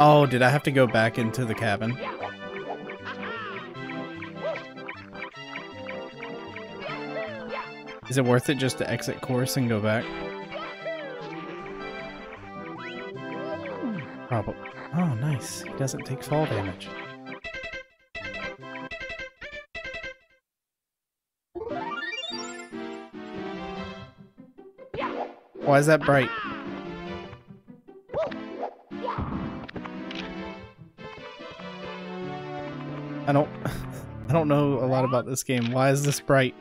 Oh, did I have to go back into the cabin? Is it worth it just to exit course and go back? Probably. Oh, nice. He doesn't take fall damage. Why is that bright? I don't know a lot about this game. Why is this bright?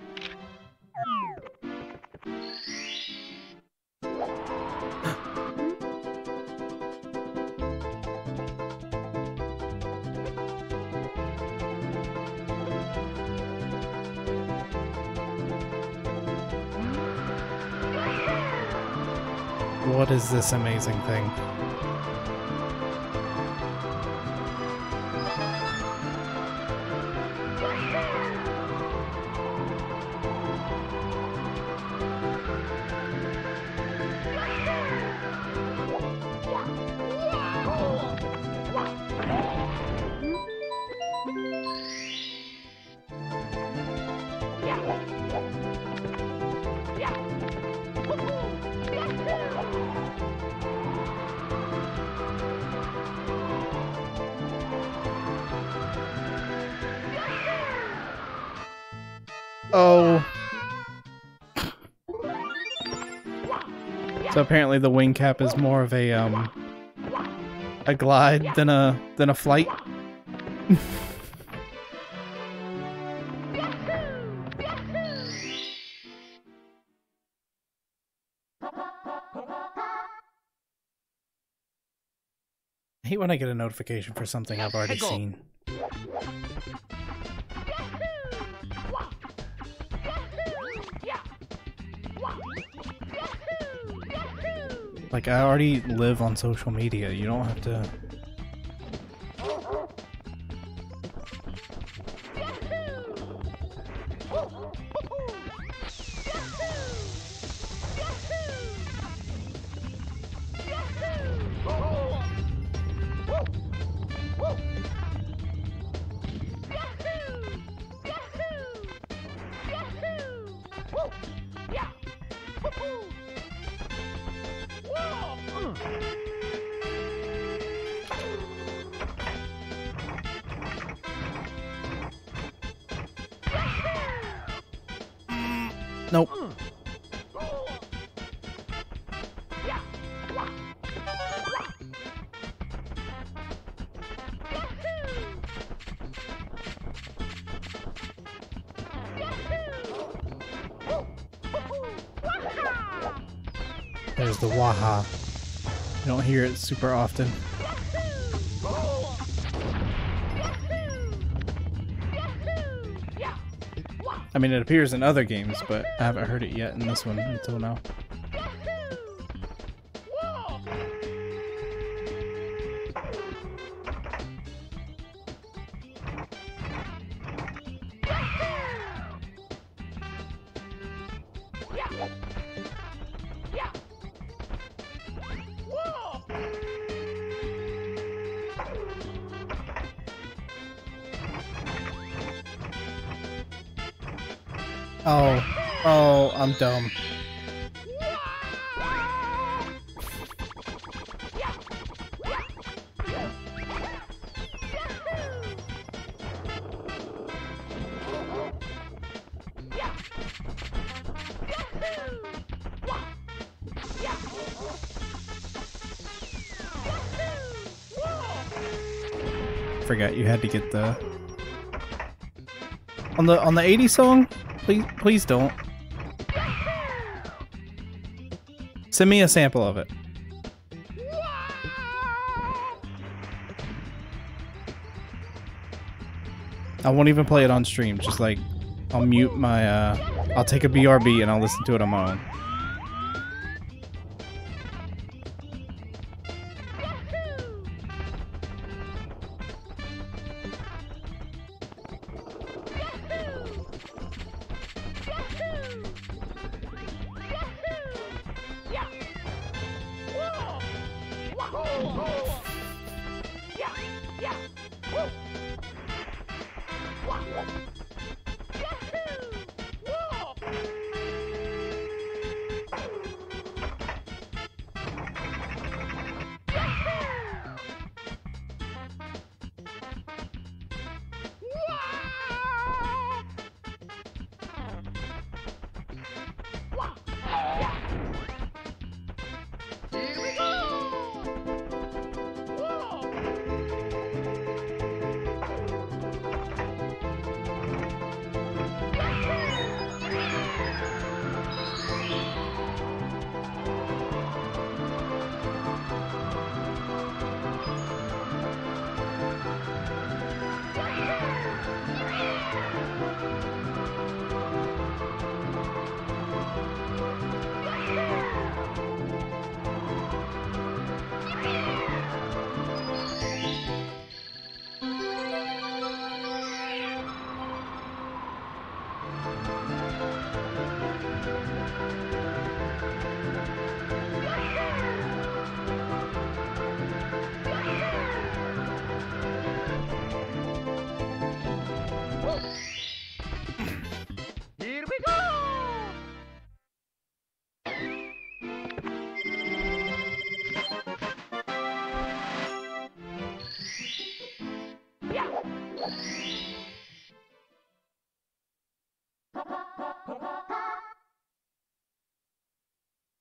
What is this amazing thing? Oh. So apparently the wing cap is more of a glide than a flight. I hate when I get a notification for something I've already seen. Like, I already live on social media, you don't have to... Nope. There's the waha. You don't hear it super often. I mean, it appears in other games, but I haven't heard it yet in this one until now. Oh. Oh, I'm dumb. Forgot you had to get the on the 80s song. Please don't send me a sample of it. I won't even play it on stream. Just like I'll mute my I'll take a BRB and I'll listen to it on my own.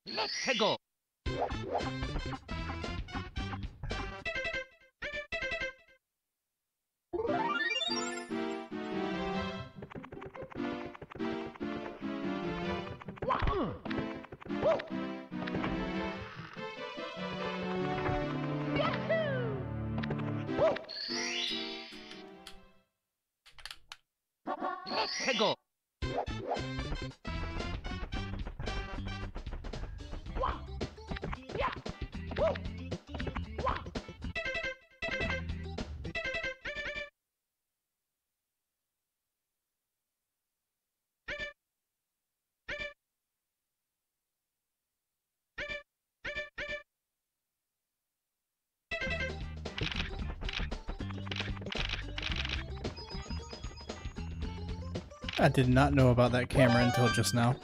Let's go. Let's go. I did not know about that camera until just now.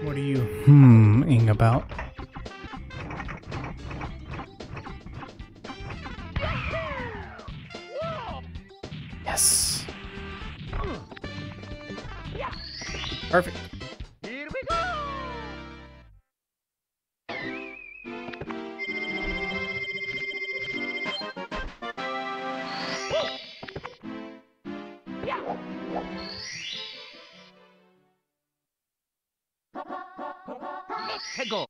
What are you ing about? Yes. Perfect. Here we go! Let's go!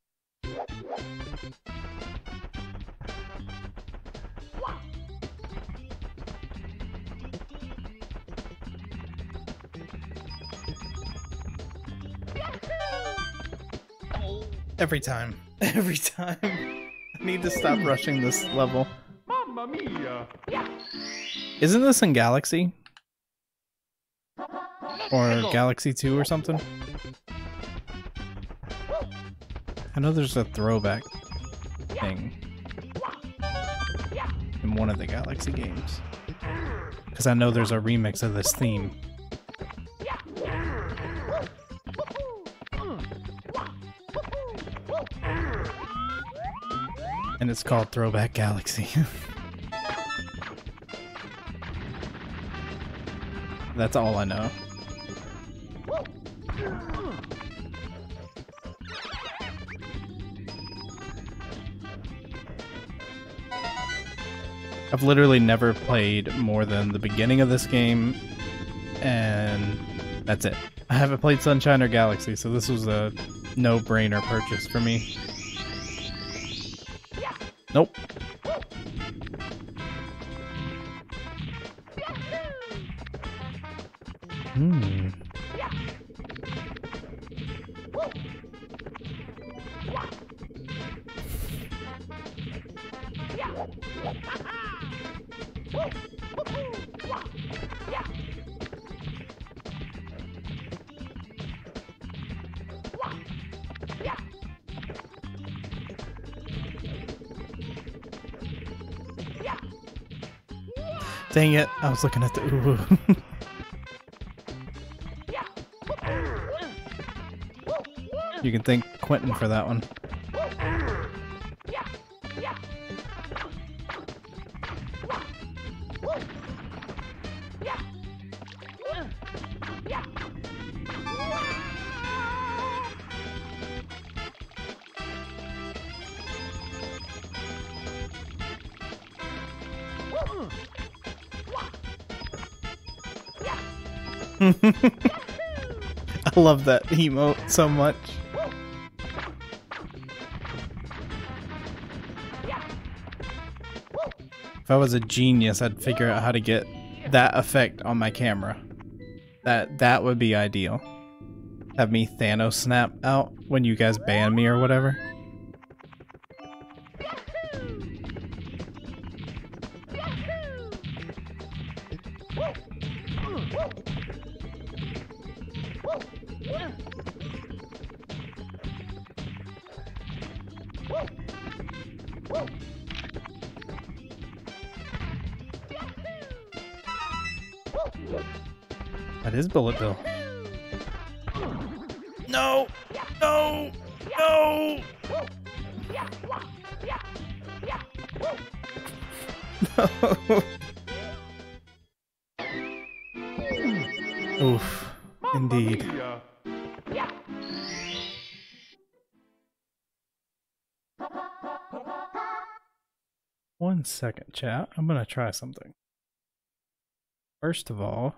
Every time. Every time. I need to stop rushing this level. Mamma mia! Isn't this in Galaxy? Or Let's go. Galaxy 2 or something? I know there's a throwback thing in one of the Galaxy games. Because I know there's a remix of this theme. And it's called Throwback Galaxy. That's all I know. I've literally never played more than the beginning of this game, and that's it. I haven't played Sunshine or Galaxy, so this was a no-brainer purchase for me. Nope. Hmm. Dang it, I was looking at the ooh. You can thank Quentin for that one. I love that emote so much. If I was a genius, I'd figure out how to get that effect on my camera. That would be ideal. Have me Thanos snap out when you guys ban me or whatever. That is Bullet Bill. No! No! No! No! Oof. Indeed. One second, chat. I'm gonna try something. First of all,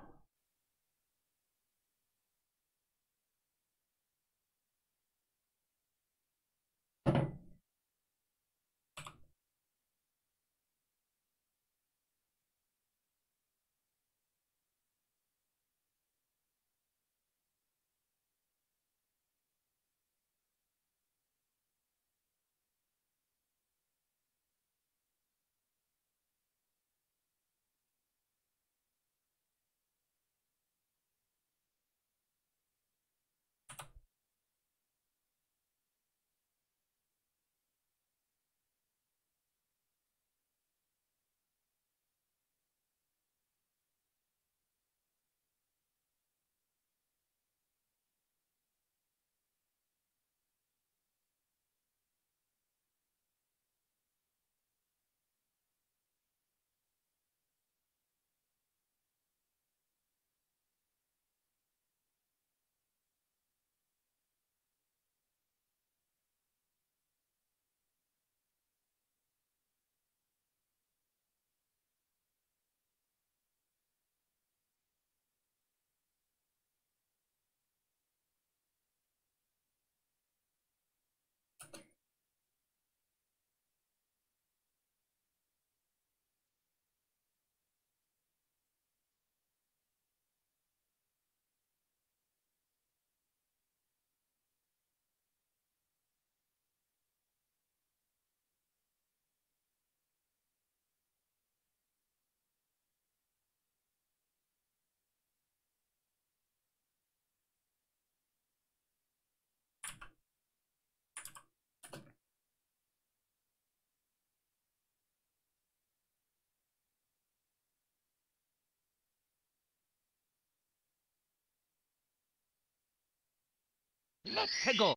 Let's go.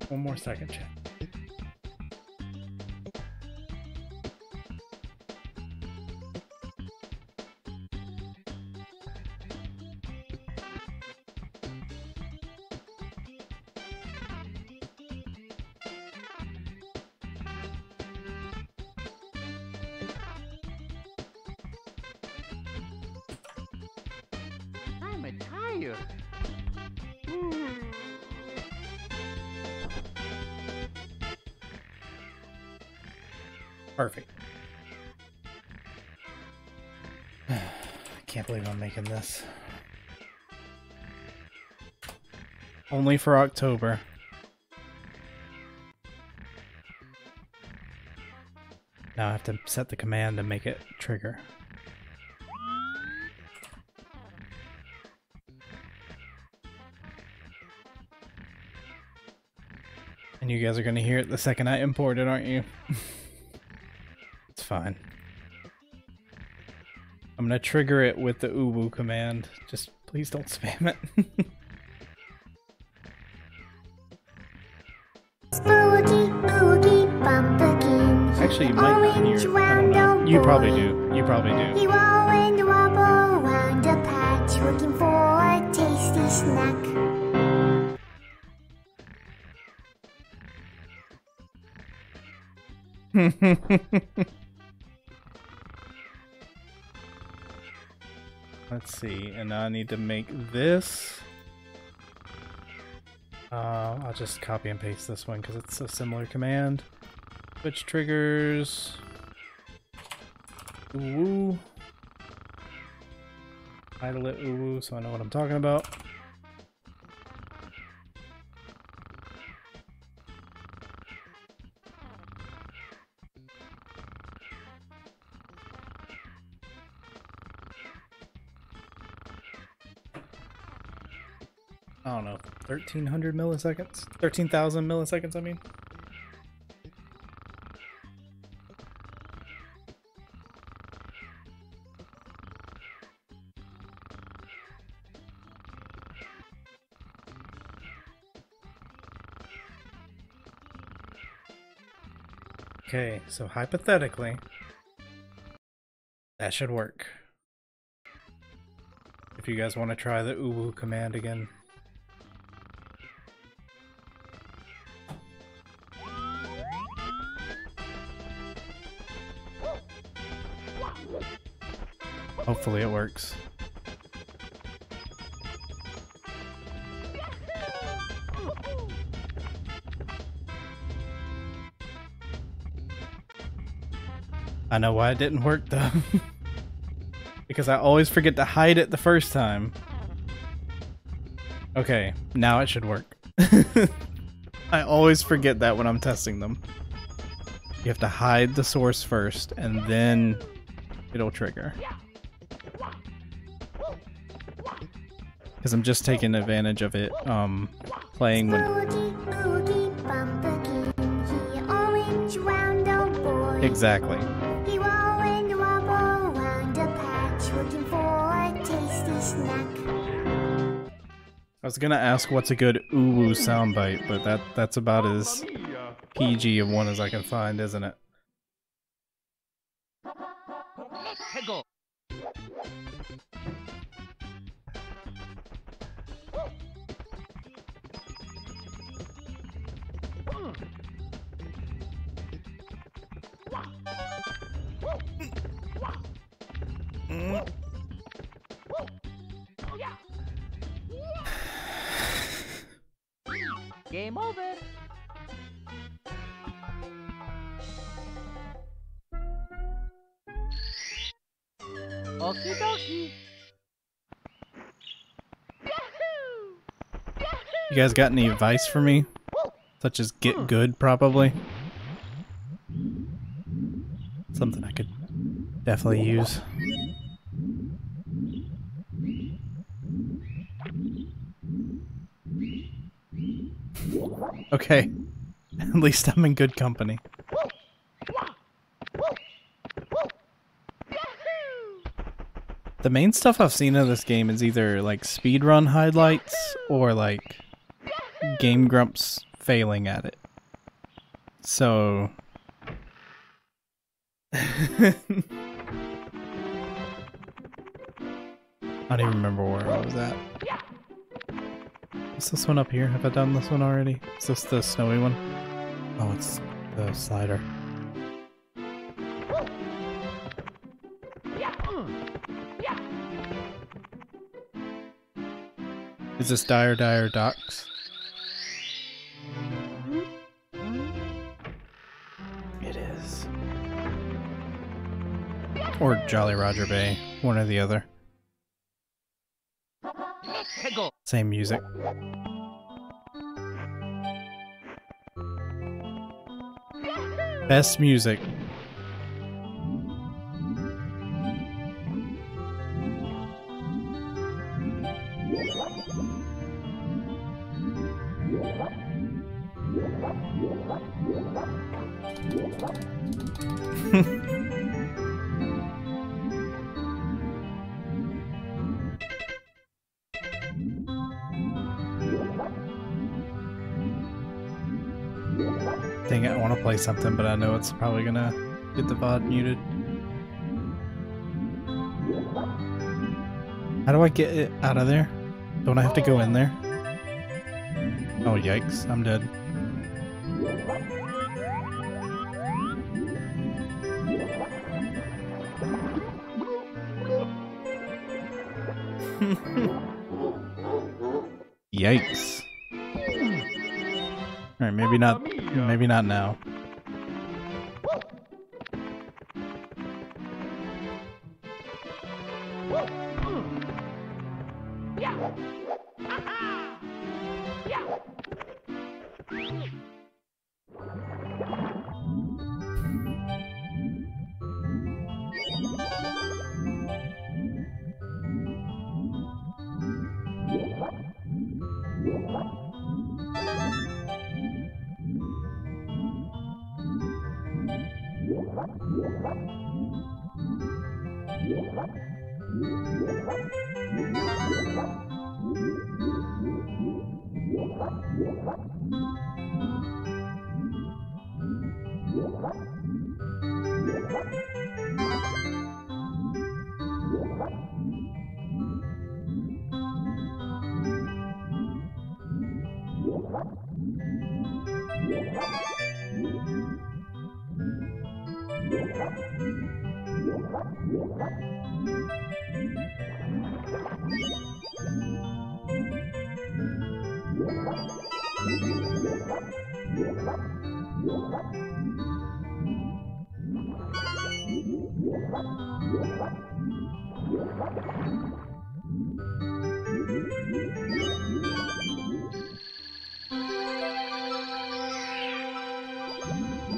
One more second, chat. I'm tired. Perfect. I can't believe I'm making this. Only for October. Now I have to set the command to make it trigger. And you guys are going to hear it the second I import it, aren't you? It's fine. I'm going to trigger it with the uwu command. Just please don't spam it. Actually, you might not hear it. I don't know. You probably do. You probably do. He went and wobble around the patch looking for a tasty snack. Let's see, and now I need to make this. I'll just copy and paste this one because it's a similar command. Switch triggers. Uwu. Title it uwu so I know what I'm talking about. I don't know, 1300 milliseconds? 13,000 milliseconds, I mean. Okay, so hypothetically, that should work. If you guys want to try the uwu command again. Hopefully it works. I know why it didn't work though. Because I always forget to hide it the first time. Okay, now it should work. I always forget that when I'm testing them. You have to hide the source first and then it'll trigger. Because I'm just taking advantage of it playing when... Exactly. He went and wobble around the patch looking for a tasty snack. I was gonna ask what's a good uwu soundbite, but that's about as PG of one as I can find, isn't it? Let's go. Game over. Okie dokie. You guys got any advice for me? Such as get good, probably? Something I could definitely use. Okay. At least I'm in good company. The main stuff I've seen of this game is either like speedrun highlights or like Game Grumps failing at it. So I don't even remember where I was at. Is this one up here? Have I done this one already? Is this the snowy one? Oh, it's the slider. Is this Dire Docks? It is. Or Jolly Roger Bay, one or the other. Same music. Best music. Dang it, I want to play something, but I know it's probably gonna get the VOD muted. How do I get it out of there? Don't I have to go in there? Oh yikes, I'm dead. Yikes. Alright, maybe not now.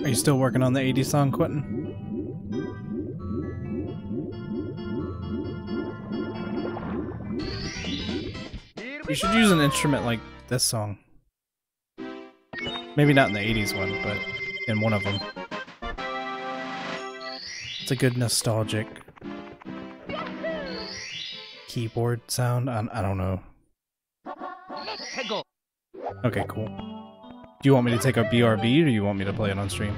Are you still working on the 80s song, Quentin? You should use an instrument like this song. Maybe not in the 80s one, but in one of them. It's a good nostalgic keyboard sound. I don't know. Okay, cool. Do you want me to take a BRB or do you want me to play it on stream?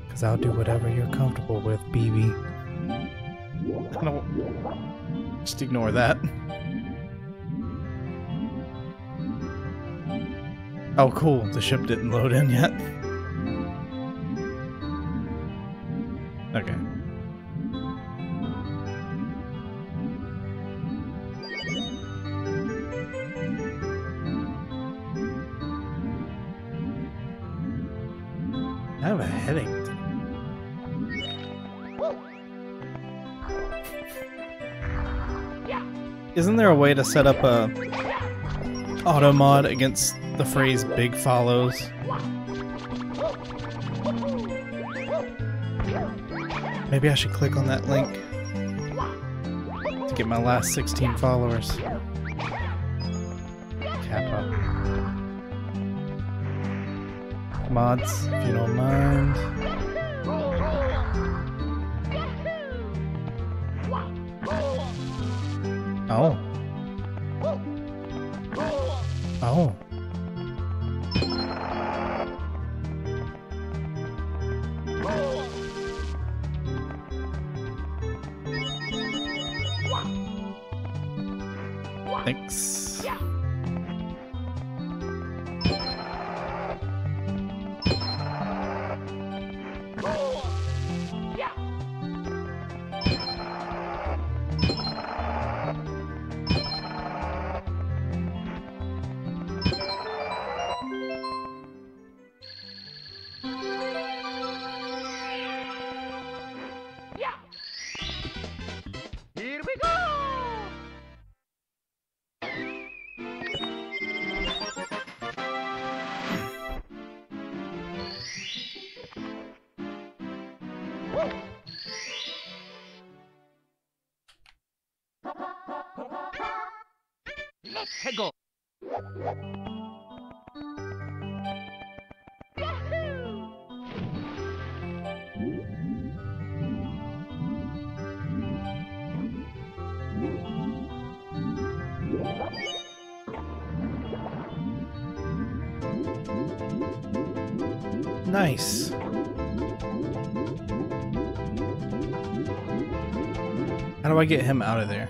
Because I'll do whatever you're comfortable with, BB. I don't... Just ignore that. Oh, cool. The ship didn't load in yet. Okay. I have a headache. Isn't there a way to set up a auto mod against the phrase big follows? Maybe I should click on that link to get my last 16 followers. Kappa. mods, if you don't mind. Oh. Oh. Thanks. Here we go! Let's go! Nice. How do I get him out of there?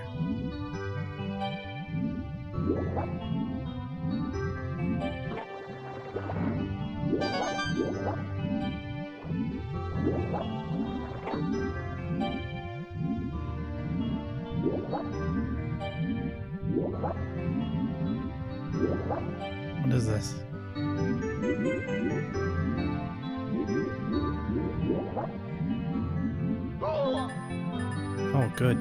What is this? Oh, good.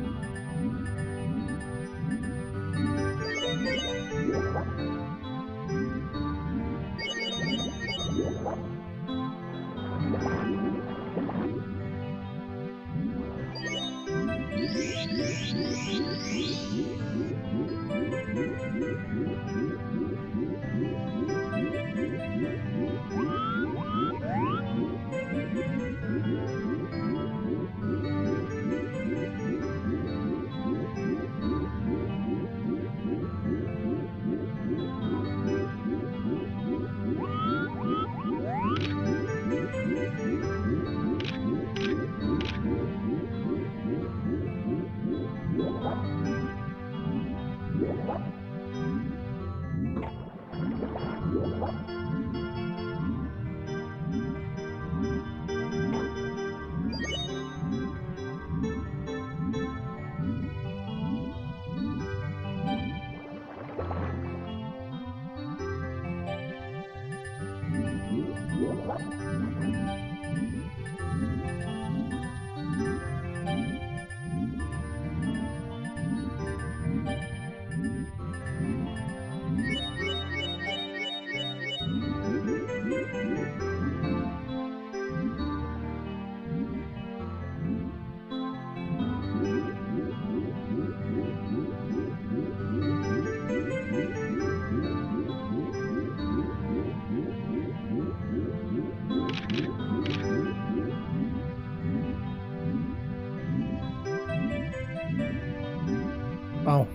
Oh.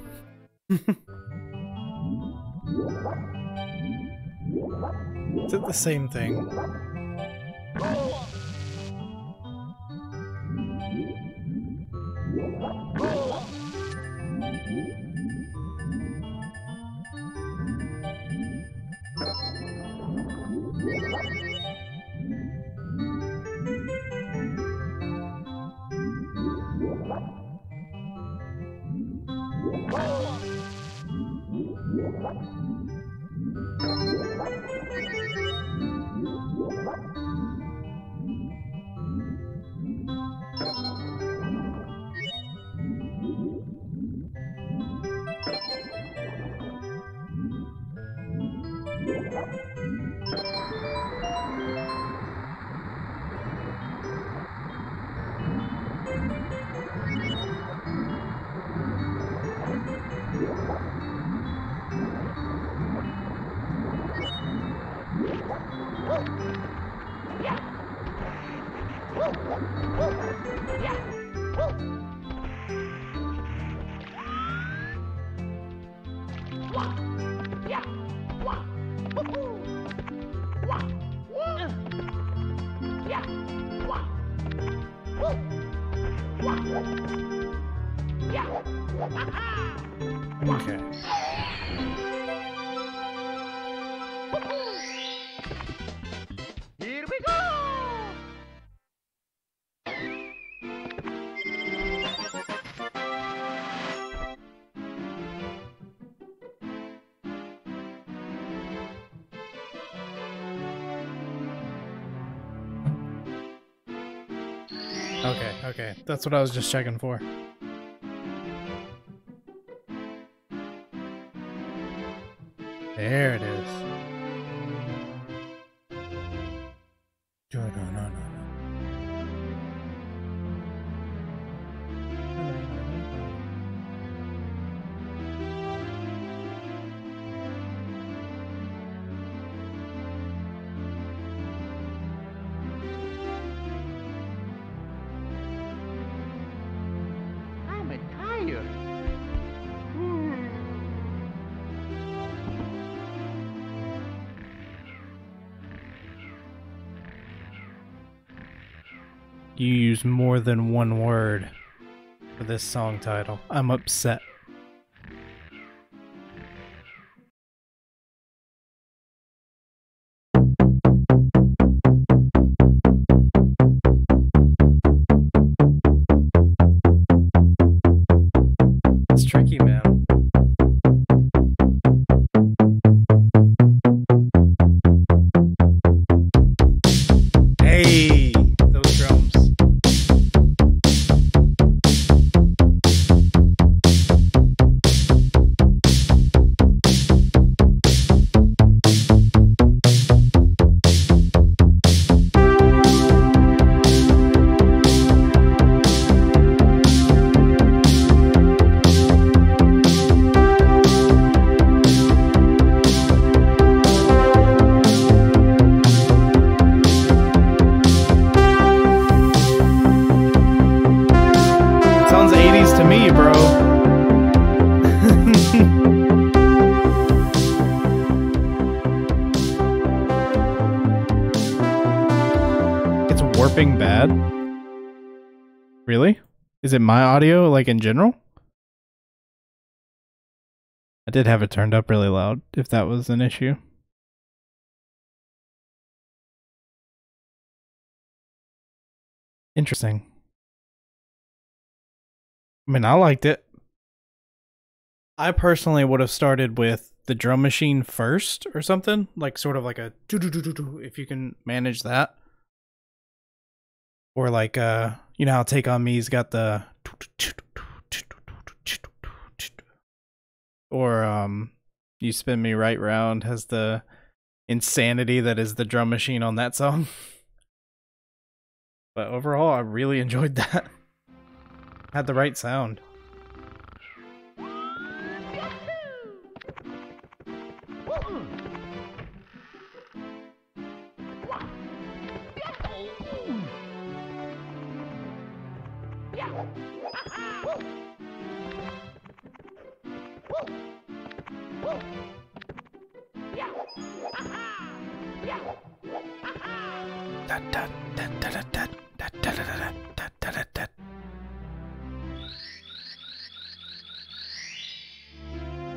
Is it the same thing? Okay. Here we go! Okay, okay. That's what I was just checking for. There it is. I'm tired. You use more than one word for this song title. I'm upset. It's tricky, man. Hey, those drums. Sounds 80s to me, bro. It's warping bad? Really? Is it my audio, like in general? I did have it turned up really loud, if that was an issue. Interesting. I mean, I liked it. I personally would have started with the drum machine first or something, like sort of like a do-do-do-do-do, if you can manage that. Or like you know how Take On Me's got the or You Spin Me Right Round has the insanity that is the drum machine on that song. But overall, I really enjoyed that. Had the right sound.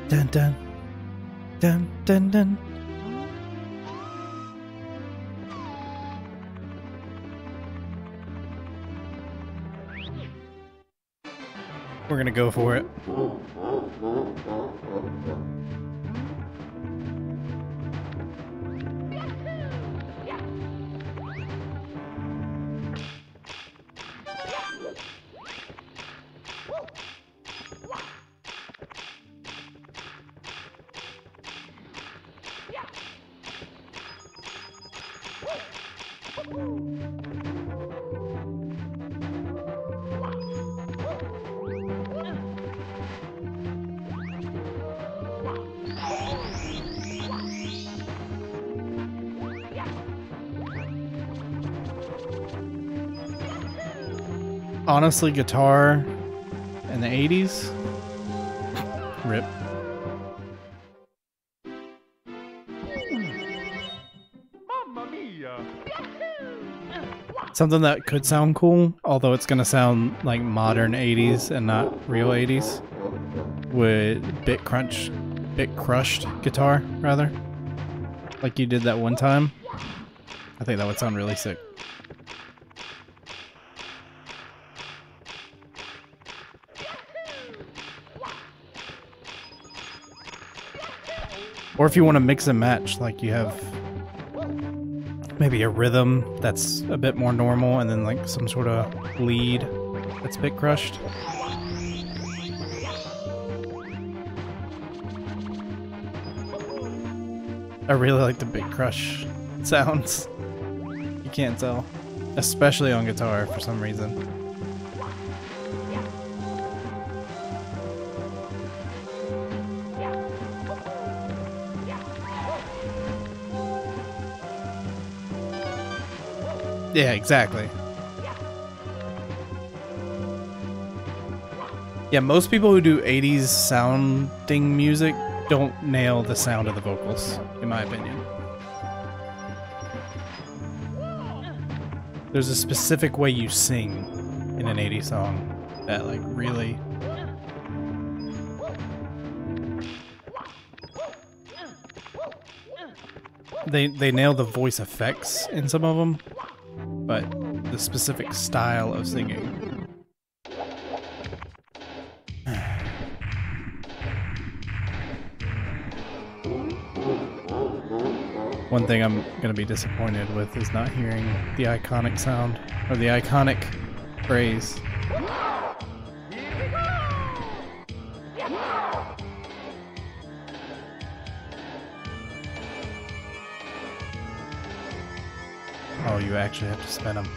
Dun dun dun dun dun. We're gonna go for it. Honestly, guitar in the 80s, rip. Something that could sound cool, although it's gonna sound like modern 80s and not real 80s, with bit crushed guitar, rather. Like you did that one time. I think that would sound really sick. Or if you want to mix and match, like you have maybe a rhythm that's a bit more normal and then like some sort of lead that's bit crushed. I really like the bit crush sounds. You can't tell. Especially on guitar for some reason. Yeah, exactly. Yeah, most people who do 80s sounding music don't nail the sound of the vocals, in my opinion. There's a specific way you sing in an 80s song that like really... They nail the voice effects in some of them, but the specific style of singing. One thing I'm gonna be disappointed with is not hearing the iconic sound, or the iconic phrase. Oh, you actually have to spin them.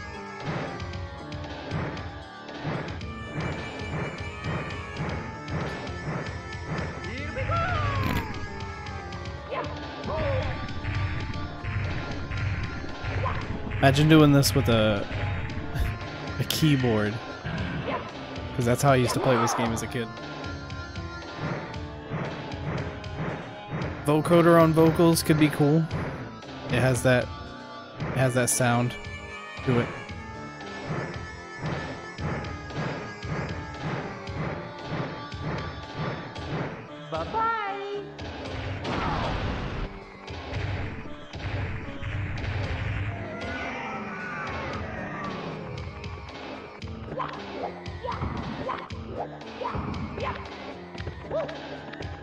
Imagine doing this with a keyboard, because that's how I used to play this game as a kid. Vocoder on vocals could be cool. It has that sound to it. Bye-bye.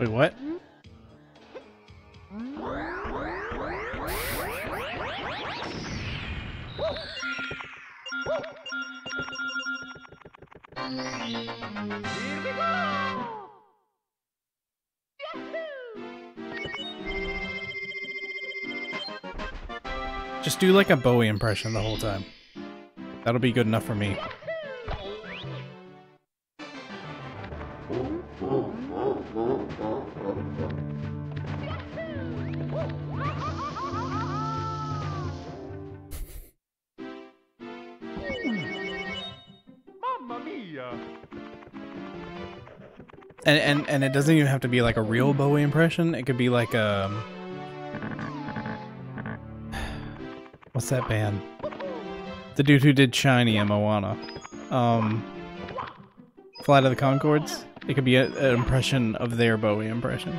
Wait, what? Just do like a Bowie impression the whole time. That'll be good enough for me. Mamma mia! And it doesn't even have to be like a real Bowie impression. It could be like what's that band? The dude who did Shiny and Moana. Flight of the Conchords. It could be an impression of their Bowie impression.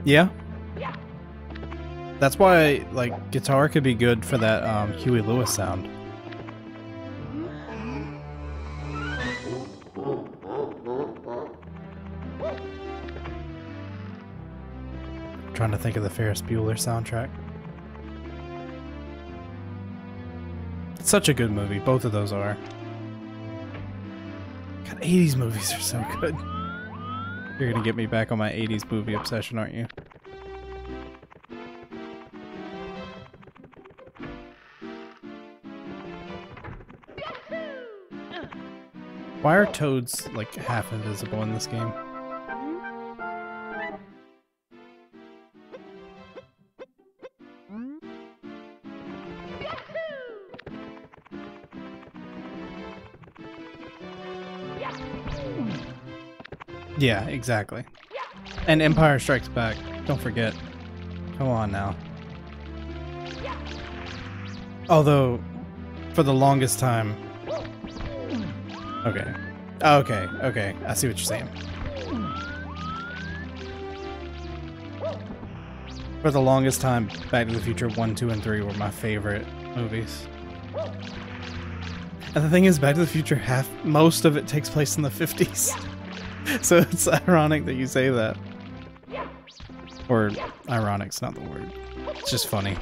Yeah? That's why, like, guitar could be good for that Huey Lewis sound. I'm trying to think of the Ferris Bueller soundtrack. It's such a good movie, both of those are. God, 80s movies are so good. You're gonna get me back on my 80s movie obsession, aren't you? Why are toads, like, half invisible in this game? Yeah, exactly. And Empire Strikes Back Don't forget. Come on now. Although, for the longest time... Okay. Okay. I see what you're saying. For the longest time, Back to the Future 1, 2, and 3 were my favorite movies. And the thing is, Back to the Future, most of it takes place in the 50s. So it's ironic that you say that. Or, ironic's not the word. It's just funny.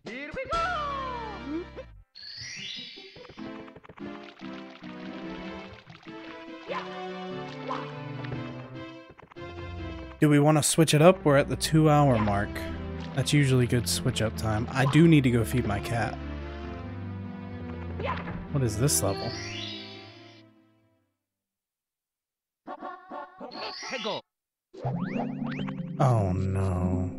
Here we go! Do we want to switch it up? We're at the 2-hour mark. That's usually good switch up time. I do need to go feed my cat. What is this level? Peggle. Oh no.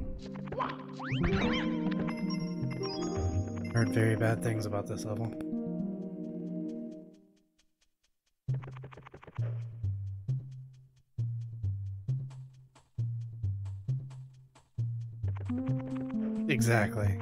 Heard very bad things about this level. Exactly.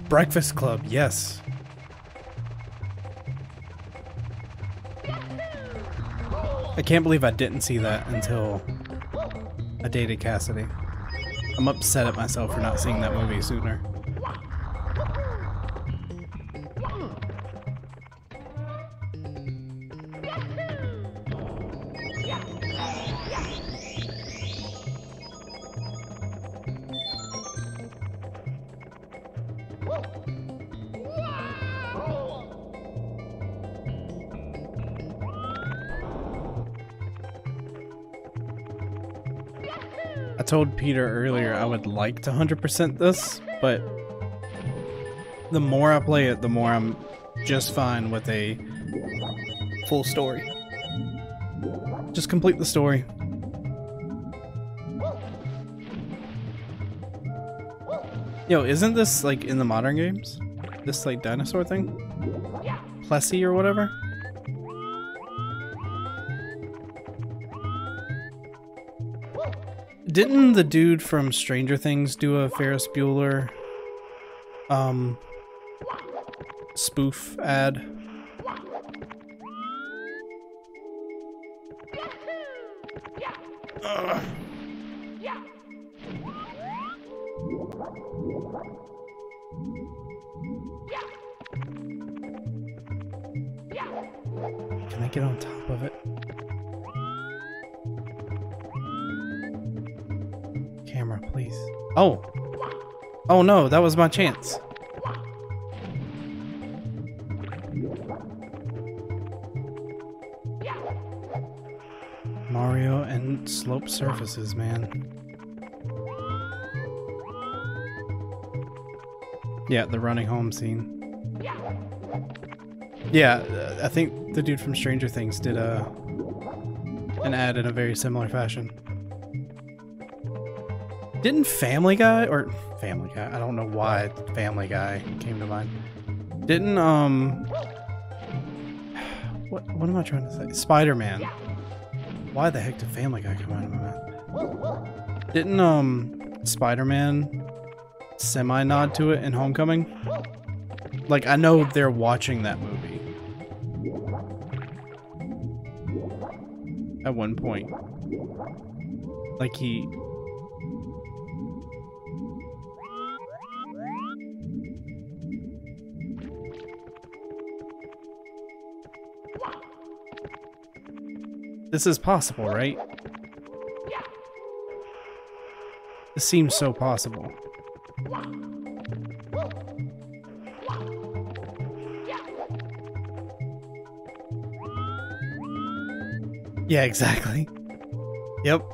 Breakfast Club, yes. I can't believe I didn't see that until I dated Cassidy. I'm upset at myself for not seeing that movie sooner. I told Peter earlier I would like to 100% this, but the more I play it, the more I'm just fine with a full story. Just complete the story. Yo, isn't this like in the modern games? This like dinosaur thing? Plessy or whatever? Didn't the dude from Stranger Things do a Ferris Bueller spoof ad? Ugh. Can I get on top of it? Camera, please. Oh! Oh no, that was my chance. Mario and slope surfaces, man. Yeah, the running home scene. Yeah, I think the dude from Stranger Things did an ad in a very similar fashion. Didn't Family Guy, I don't know why Family Guy came to mind. Didn't, what am I trying to say? Spider-Man. Why the heck did Family Guy come out of my mouth? Didn't, Spider-Man semi-nod to it in Homecoming? Like, I know they're watching that movie. At one point. Like, he... This is possible, right? This seems so possible. Yeah, exactly. Yep.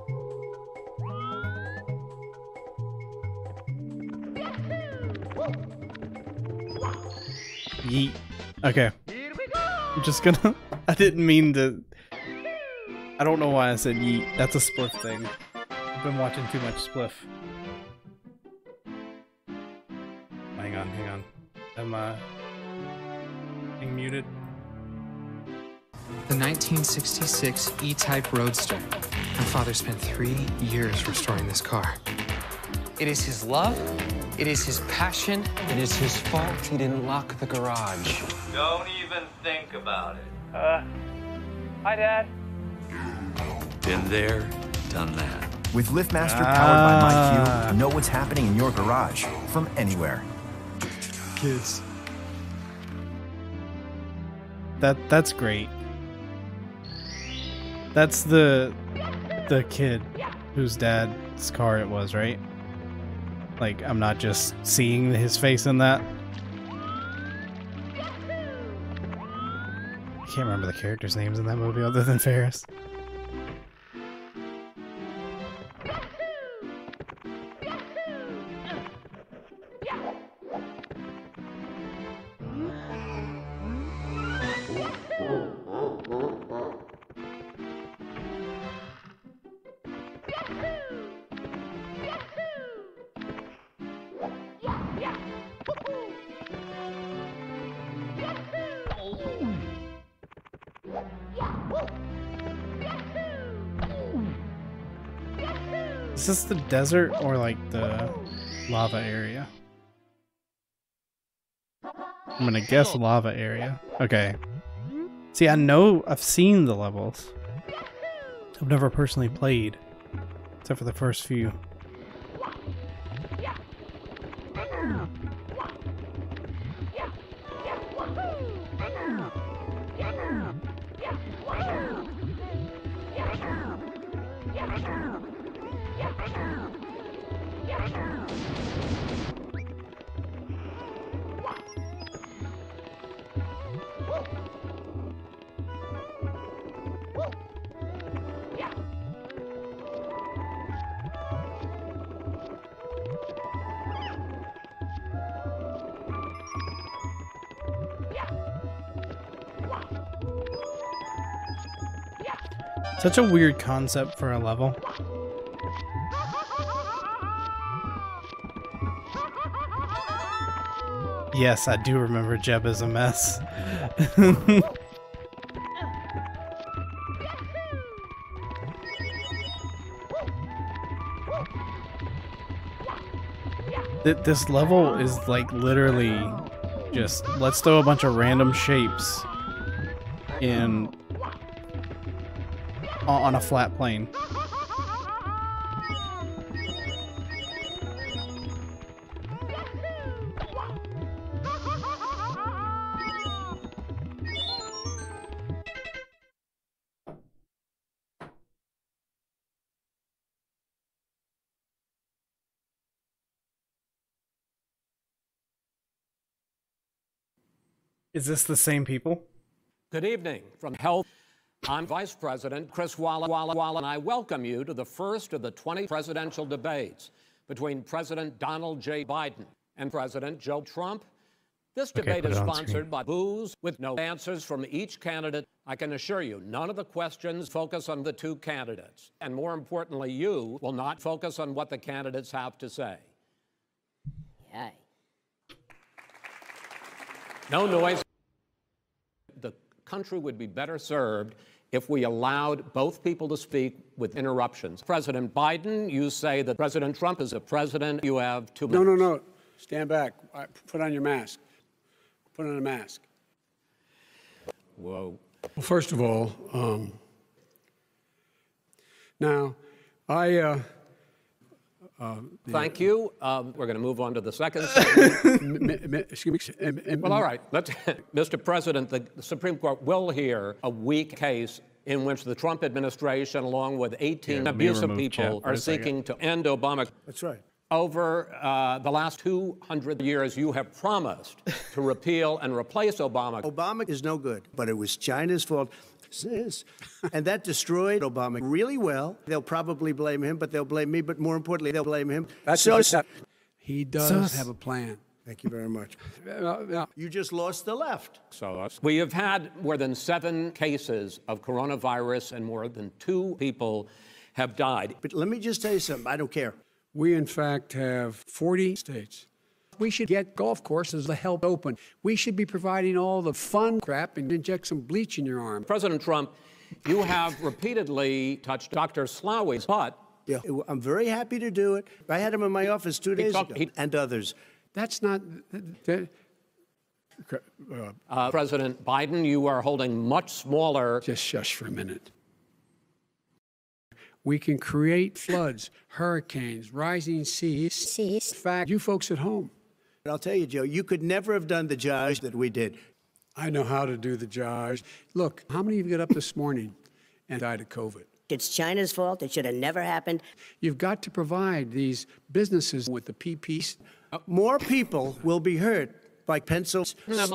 Yeet. Okay. Here we go! I'm just gonna... I didn't mean to... I don't know why I said yeet. That's a Spliff thing. I've been watching too much Spliff. Hang on. Am being muted? The 1966 E-Type Roadster. My father spent 3 years restoring this car. It is his love, it is his passion, it is his fault he didn't lock the garage. Don't even think about it. Hi, Dad. Been there, done that. With LiftMaster powered by MyQ, know what's happening in your garage from anywhere. Kids. That's great. That's the kid whose dad's car it was, right? Like, I'm not just seeing his face in that. I can't remember the characters' names in that movie other than Ferris. Is this the desert or like the lava area? I'm gonna guess lava area. Okay. See, I know I've seen the levels. I've never personally played, except for the first few. Such a weird concept for a level. Yes, I do remember Jeb as a mess. This level is like literally just let's throw a bunch of random shapes in on a flat plane. Is this the same people? Good evening from Health. I'm Vice President Chris Walla, and I welcome you to the first of the 20 presidential debates between President Donald J. Biden and President Joe Trump. This debate is sponsored by Booze with no answers from each candidate. I can assure you, none of the questions focus on the two candidates. And more importantly, you will not focus on what the candidates have to say. Yay. No noise. The country would be better served if we allowed both people to speak with interruptions. President Biden, you say that President Trump is a president. You have 2 minutes. No. Stand back. Put on your mask. Put on a mask. Whoa. Well, first of all, now, thank you. We're going to move on to the second segment. Excuse me. Well, all right. Mr. President, the Supreme Court will hear a weak case in which the Trump administration, along with 18 abusive people, are seeking to end Obama. That's right. Over the last 200 years, you have promised to repeal and replace Obama. Obama is no good, but it was China's fault. And that destroyed Obama really well. They'll probably blame him, but they'll blame me. But more importantly, they'll blame him. He does have a plan. Thank you very much. You just lost the left. So we have had more than 7 cases of coronavirus and more than 2 people have died. But let me just tell you something. I don't care. We, in fact, have 40 states. We should get golf courses to help open. We should be providing all the fun crap and inject some bleach in your arm. President Trump, you have repeatedly touched Dr. Slowey's butt. Yeah, I'm very happy to do it. I had him in my office 2 days ago, and others. That's not... President Biden, you are holding much smaller... Just shush for a minute. We can create floods, hurricanes, rising seas. In fact, you folks at home. I'll tell you, Joe, you could never have done the job that we did. I know how to do the job. Look, how many of you got up this morning and died of COVID? It's China's fault. It should have never happened. You've got to provide these businesses with the PPs. More people will be hurt by pencils. He shows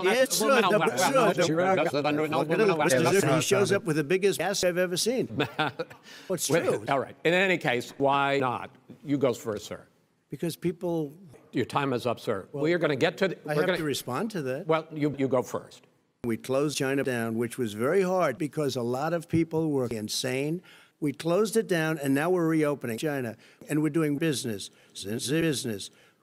up with the biggest ass I've ever seen. What's true? All right. In any case, why not? You go first, sir. Because people... Your time is up, sir. Well, we are going to get to... I have to respond to that. Well, you go first. We closed China down, which was very hard because a lot of people were insane. We closed it down, and now we're reopening China, and we're doing business.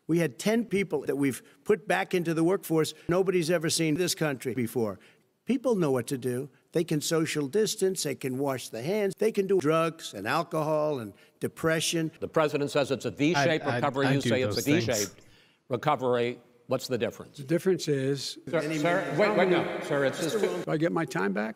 We had 10 people that we've put back into the workforce. Nobody's ever seen this country before. People know what to do. They can social distance. They can wash their hands. They can do drugs and alcohol and depression. The president says it's a V-shaped recovery. You say it's a D-shaped recovery. What's the difference? The difference is... Sir, wait, no. Sir, it's just... Do I get my time back?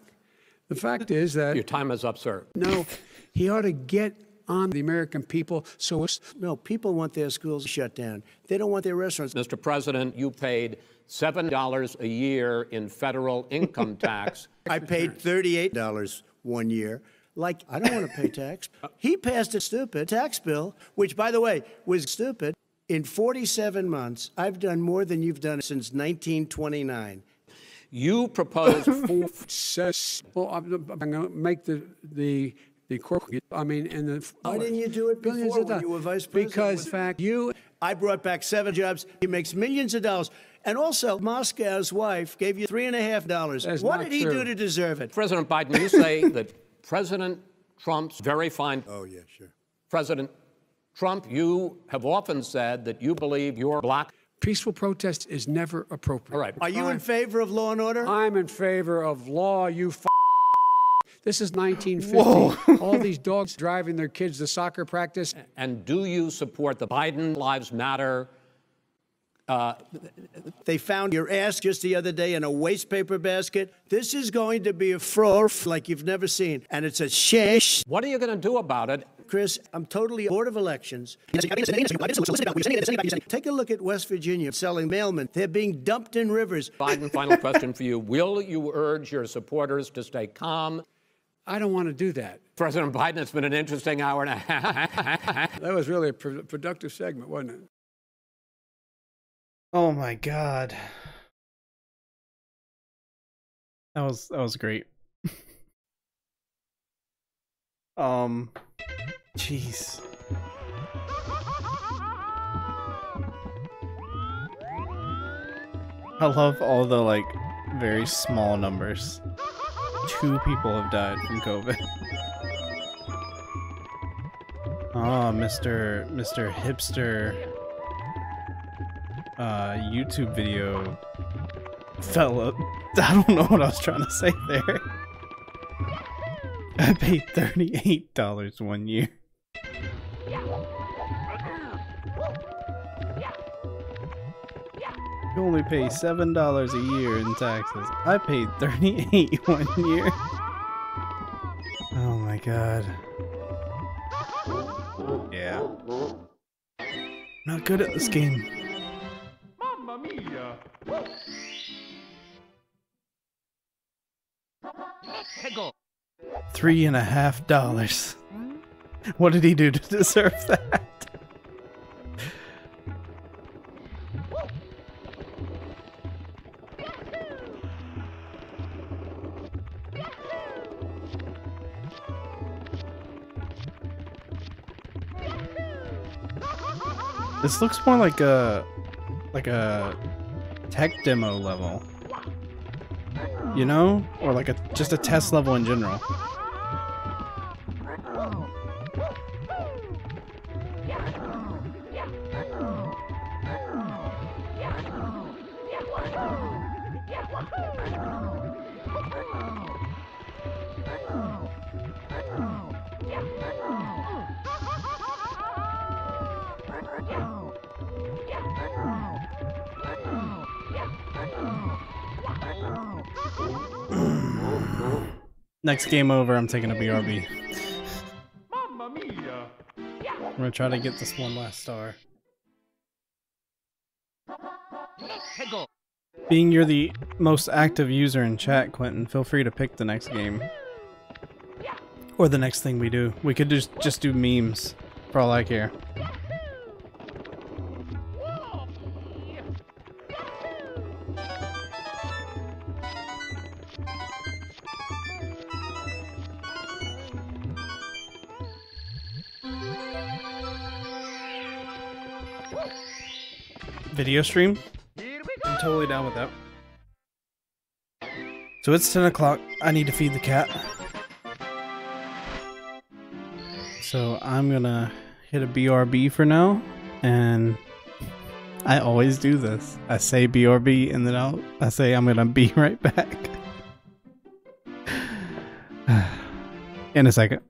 The fact is that... Your time is up, sir. No, he ought to get on the American people. So it's... No, people want their schools shut down. They don't want their restaurants. Mr. President, you paid $7 a year in federal income tax. I paid $38 one year. Like, I don't want to pay tax. He passed a stupid tax bill, which, by the way, was stupid. In 47 months, I've done more than you've done since 1929. You proposed... Well, I'm going to make the corporate, I mean, and the... Why didn't you do it before when you were vice president? Because, in fact, I brought back 7 jobs. He makes millions of dollars. And also, Moscow's wife gave you $3.50. What did he do to deserve it? President Biden, you say that President Trump's very fine... Oh, yeah, sure. President Trump, you have often said that you believe you're black. Peaceful protest is never appropriate. All right. Are you in favor of law and order? I'm in favor of law, you This is 1950. All these dogs driving their kids to soccer practice. And do you support the Biden Lives Matter? They found your ass just the other day in a waste paper basket. This is going to be a fraud like you've never seen. And it's a shame. What are you going to do about it? Chris, I'm totally Board of Elections. Take a look at West Virginia selling mailmen. They're being dumped in rivers. Biden, final question for you. Will you urge your supporters to stay calm? I don't want to do that. President Biden, it's been an interesting hour and a half. That was really a productive segment, wasn't it? Oh my God. That was great. Jeez. I love all the like very small numbers. 2 people have died from COVID. Oh, Mr. Hipster YouTube video fella. I don't know what I was trying to say there. I paid $38 one year. You only pay $7 a year in taxes. I paid $38 one year. Oh my God. Yeah. Not good at this game. Mamma mia! $3.50. What did he do to deserve that? This looks more like a like a tech demo level, you know, or like just a test level in general. Next game over, I'm taking a BRB. Mamma mia! I'm gonna try to get this one last star. Being you're the most active user in chat, Quentin, feel free to pick the next game. Or the next thing we do. We could just do memes, for all I care. Video stream? I'm totally down with that. So it's 10 o'clock. I need to feed the cat. So I'm gonna hit a BRB for now. And I always do this. I say BRB and then I say I'm gonna be right back. In a second.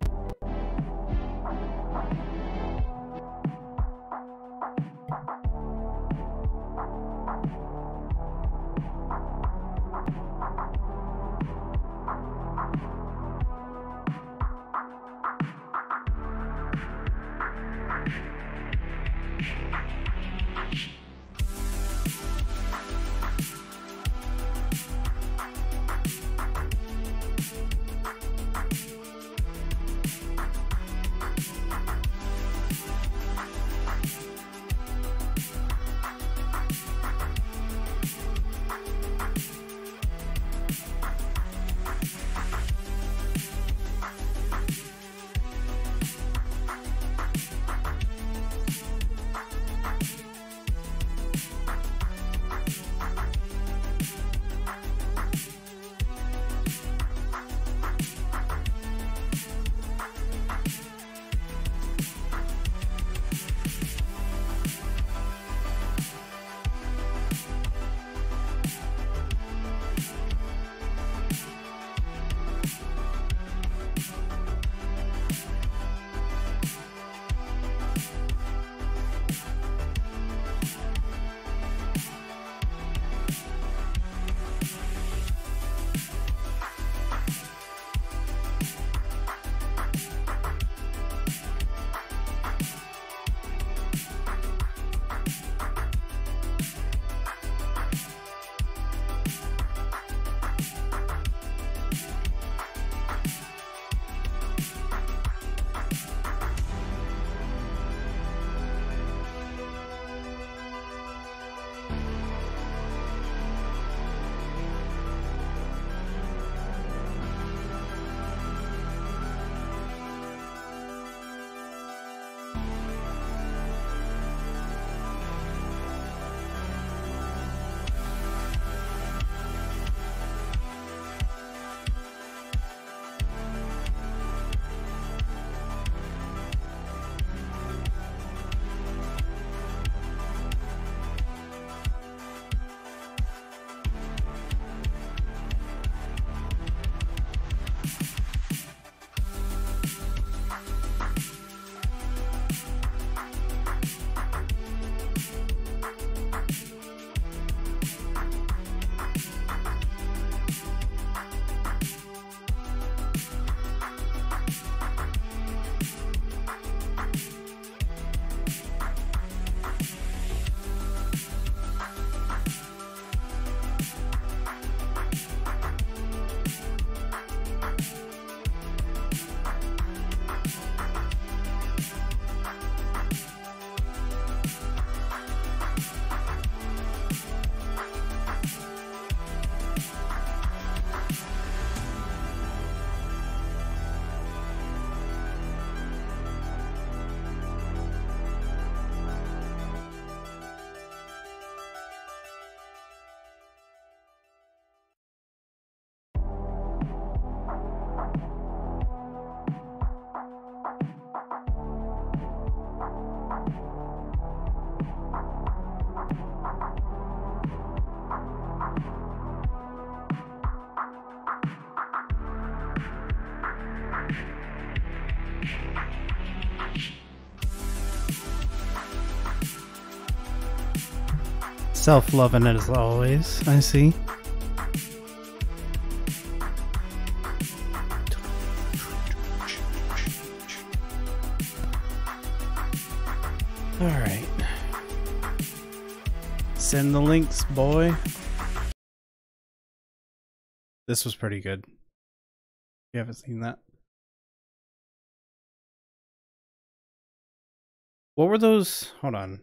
Self-loving it as always, I see. Alright. Send the links, boy. This was pretty good. You haven't seen that? What were those? Hold on.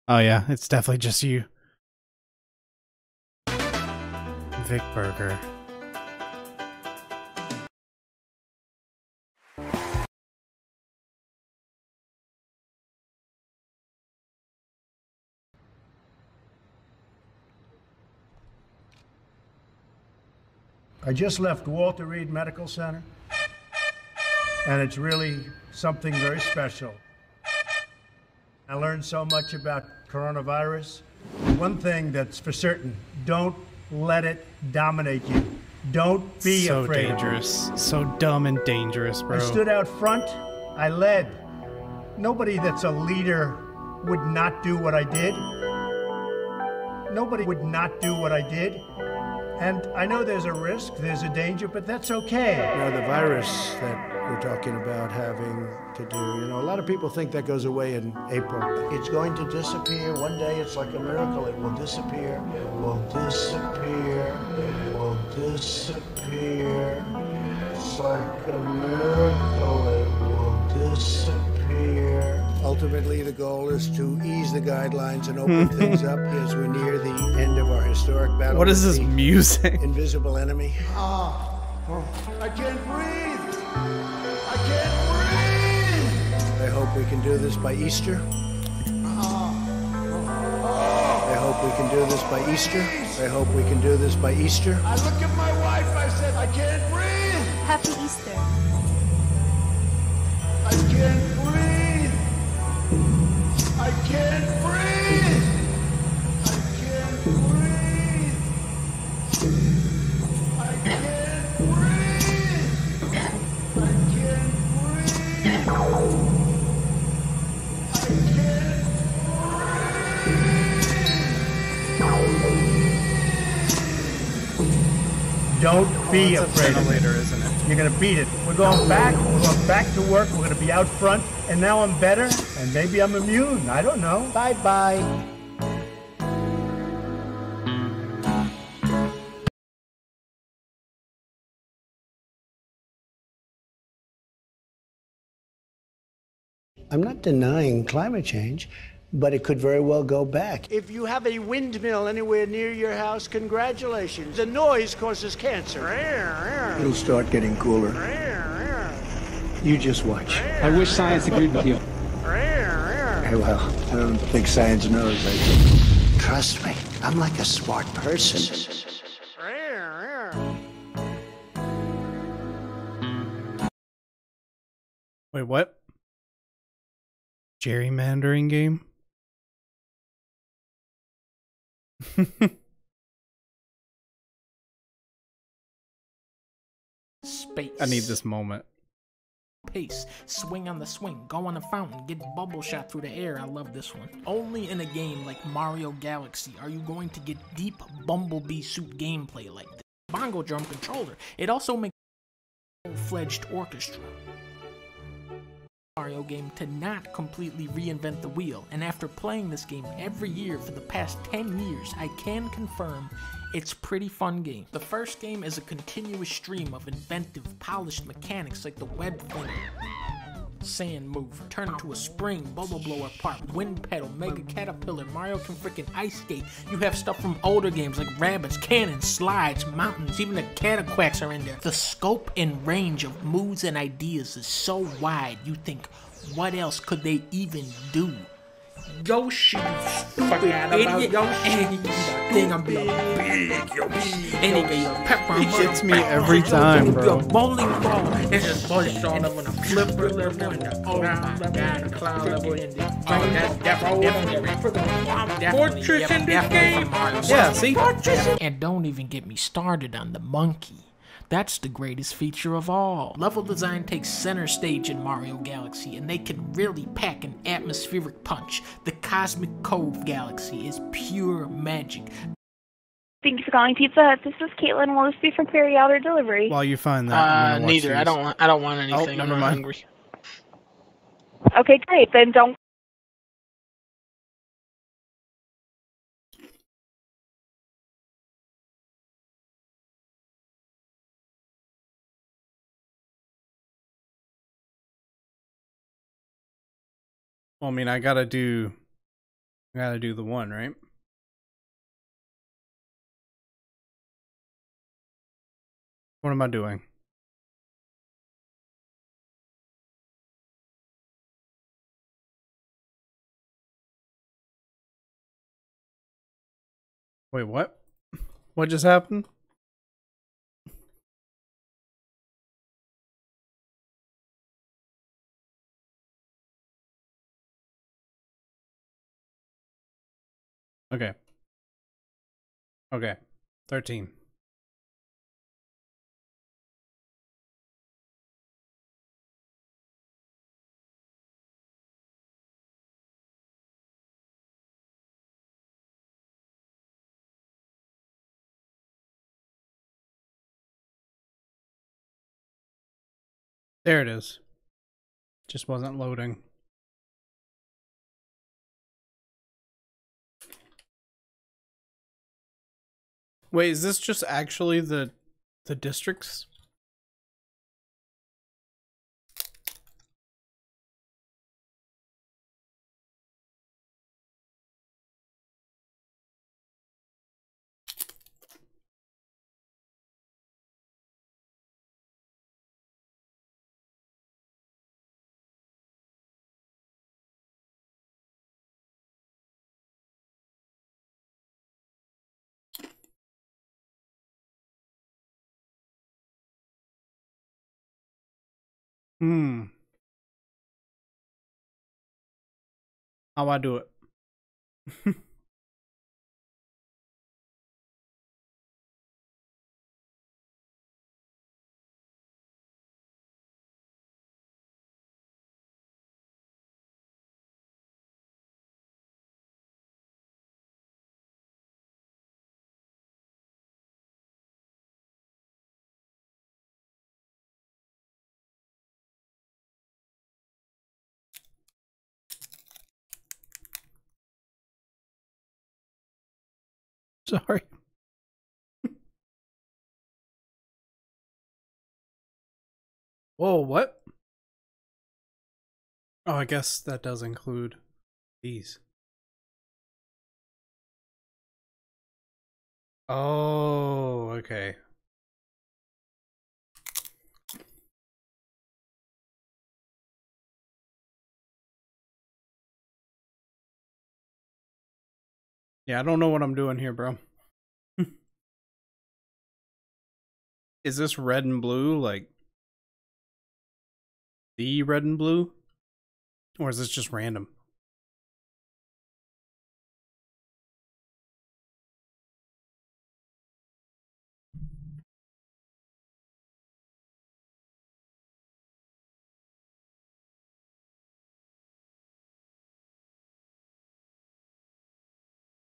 Oh yeah, it's definitely just you. Vic Burger. I just left Walter Reed Medical Center, and it's really something very special. I learned so much about coronavirus. One thing that's for certain, don't let it dominate you. Don't be afraid. So dangerous. So dumb and dangerous, bro. I stood out front. I led. Nobody that's a leader would not do what I did. Nobody would not do what I did. And I know there's a risk, there's a danger, but that's okay. Now, the virus that we're talking about having to do, you know, a lot of people think that goes away in April. It's going to disappear. One day it's like a miracle. It will disappear. It will disappear. It will disappear. It's like a miracle. It will disappear. Ultimately, the goal is to ease the guidelines and open things up as we near the end of our historic battle. What is this music? Invisible enemy. I can't breathe. I can't breathe. I hope we can do this by Easter. I hope we can do this by Easter. I hope we can do this by Easter. I look at my wife. I said, I can't breathe. Happy Easter. I can't breathe. I can't breathe! I can't breathe! I can't breathe! I can't breathe! Don't be afraid of it. Isn't it? You're gonna beat it. We're going back to work, we're gonna be out front, and now I'm better, and maybe I'm immune, I don't know. Bye-bye. I'm not denying climate change, but it could very well go back. If you have a windmill anywhere near your house, congratulations. The noise causes cancer. It'll start getting cooler. You just watch. I wish science agreed with you. Well, I don't think science knows. Trust me, I'm like a smart person. Wait, what? Gerrymandering game? Space. I need this moment. Pace, swing on the swing, go on a fountain, get bubble shot through the air. I love this one. Only in a game like Mario Galaxy are you going to get deep Bumblebee suit gameplay like this. Bongo drum controller. It also makes a full-fledged orchestra. Mario game to not completely reinvent the wheel, and after playing this game every year for the past 10 years, I can confirm it's a pretty fun game. The first game is a continuous stream of inventive, polished mechanics like the web flinger, sand move, turn into a spring, bubble blower part, wind pedal, mega caterpillar, Mario can frickin' ice skate. You have stuff from older games like rabbits, cannons, slides, mountains, even the cataquacks are in there. The scope and range of moves and ideas is so wide, you think, what else could they even do? Yoshi, stupid idiot. Yoshi, thing I'm big Yoshi. And he got pepper. He gets me every time, bro. Bowling ball. It's just push on them on a flipper level and the ground level and the cloud level and the that's definitely Fortress in this game. Yeah, see? And don't even get me started on the monkey. That's the greatest feature of all. Level design takes center stage in Mario Galaxy, and they can really pack an atmospheric punch. The Cosmic Cove Galaxy is pure magic. Thank you for calling Pizza Hut. This is Caitlin. Will this be for carry out or delivery? While you find that, I'm gonna watch Neither. these. I don't want anything. never I'm not mind. hungry. Okay, great. Then don't. Well, I mean, I gotta do the one, right? What am I doing? Wait, what? What just happened? Okay. Okay. 13. There it is. Just wasn't loading. Wait, is this just actually the districts? How I do it? Sorry. Whoa, what? Oh, I guess that does include these. Oh, okay. Yeah, I don't know what I'm doing here, bro. Is this red and blue, like the red and blue? Or is this just random?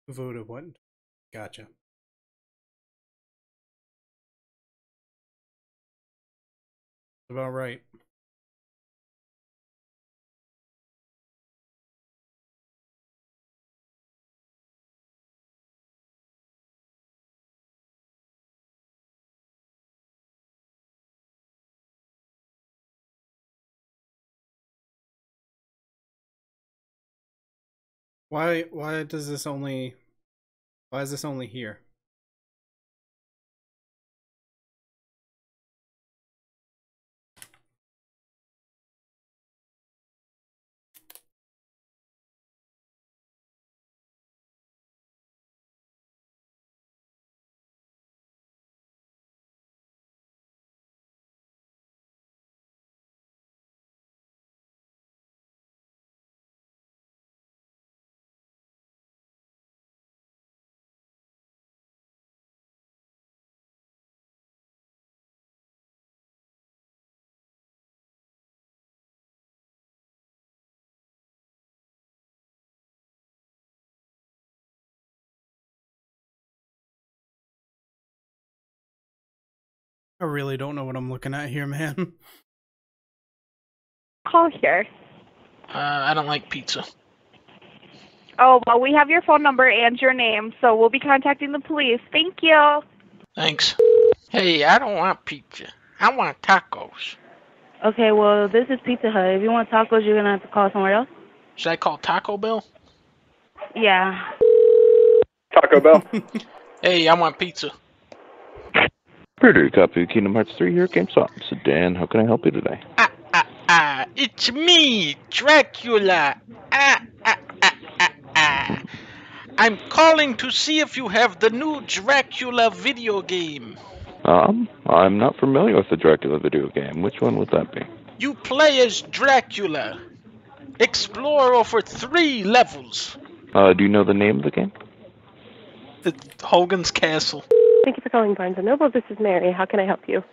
Who voted what? Gotcha. About right. Why does this only why is this only here? I really don't know what I'm looking at here, man. Call here. I don't like pizza. Oh, well, we have your phone number and your name, so we'll be contacting the police. Thank you. Thanks. Hey, I don't want pizza. I want tacos. Okay, well, this is Pizza Hut. If you want tacos, you're going to have to call somewhere else. Should I call Taco Bell? Yeah. Taco Bell. Hey, I want pizza. Pretty copy, Kingdom Hearts 3 here at GameStop. So Dan, how can I help you today? It's me, Dracula. I'm calling to see if you have the new Dracula video game. I'm not familiar with the Dracula video game. Which one would that be? You play as Dracula. Explore over 3 levels. Do you know the name of the game? It's Hogan's Castle. Thank you for calling Barnes & Noble. This is Mary. How can I help you?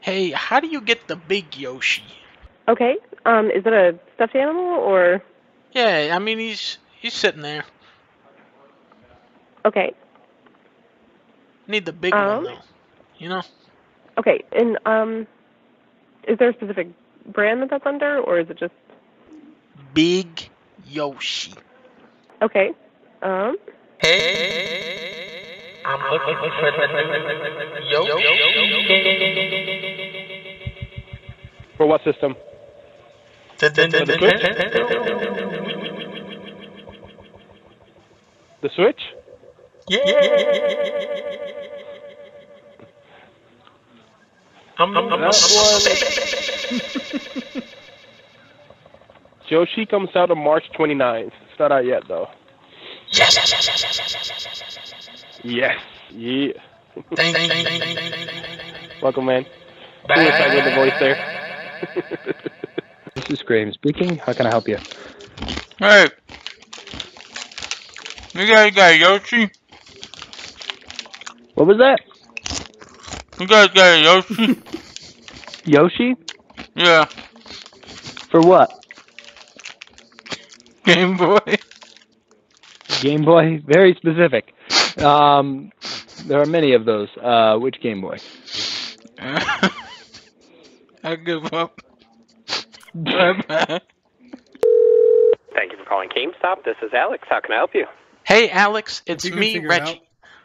Hey, how do you get the big Yoshi? Okay. Is it a stuffed animal or? Yeah, I mean he's sitting there. Okay. Need the big one though. You know? Okay. And is there a specific brand that's under, or is it just Big Yoshi? Okay. Hey, I'm looking for the Yoshi. For what system? The Switch? The Switch? I'm Yoshi comes out on March 29th. It's not out yet, though. Yes. Yes. Yeah. Thank. Welcome, man. Bye. Who was that with the voice there? This is Graham speaking. How can I help you? Hey, you guys got Yoshi? What was that? You guys got a Yoshi? Yoshi? Yeah. For what? Game Boy. Game Boy? Very specific. There are many of those. Which Game Boy? I give up. Bye-bye. Thank you for calling GameStop. This is Alex. How can I help you? Hey, Alex, it's You can me, figure it Reggie. out.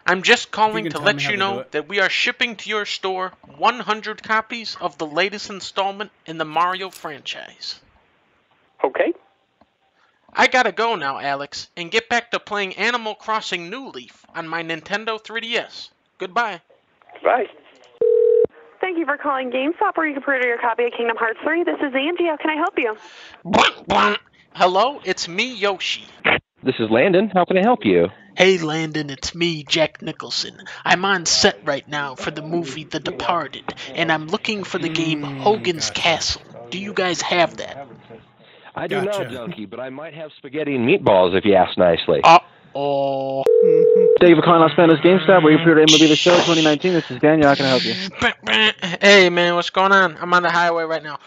I'm just calling can to tell me let how you to do know it. that we are shipping to your store 100 copies of the latest installment in the Mario franchise. Okay. I gotta go now, Alex, and get back to playing Animal Crossing New Leaf on my Nintendo 3DS. Goodbye. Bye. Thank you for calling GameStop, where you can pre-order your copy of Kingdom Hearts 3. This is Angie. How can I help you? Hello, it's me, Yoshi. This is Landon. How can I help you? Hey, Landon, it's me, Jack Nicholson. I'm on set right now for the movie The Departed, and I'm looking for the game Hogan's Castle. Do you guys have that? I do not, Junkie, but I might have spaghetti and meatballs if you ask nicely. Uh-oh. Thank you for calling Los Panos GameStop, where you pre-order MLB The Show 2019. This is Daniel. How can I help you? Hey, man, what's going on? I'm on the highway right now.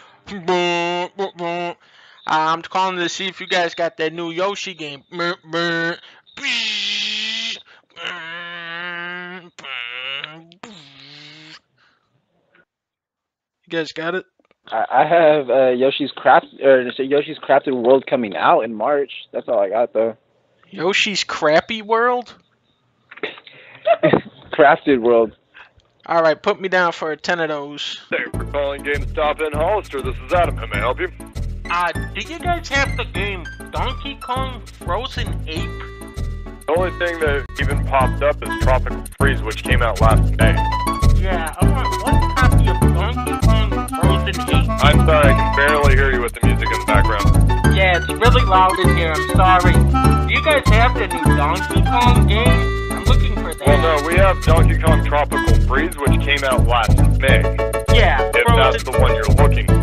I'm calling to see if you guys got that new Yoshi game. You guys got it? I have Yoshi's Crafted World coming out in March. That's all I got, though. Yoshi's Crappy World? Crafted World. All right, put me down for 10 of those. Thank you for calling GameStop in Hollister. This is Adam. How may I help you? Do you guys have the game Donkey Kong Frozen Ape? The only thing that even popped up is Tropical Freeze, which came out last May. Yeah, I want one copy of Donkey Kong Frozen Ape. I'm sorry, I can barely hear you with the music in the background. Yeah, it's really loud in here, I'm sorry. Do you guys have the new Donkey Kong game? I'm looking for that. Well, no, we have Donkey Kong Tropical Freeze, which came out last May. Yeah, if that's the one you're looking for.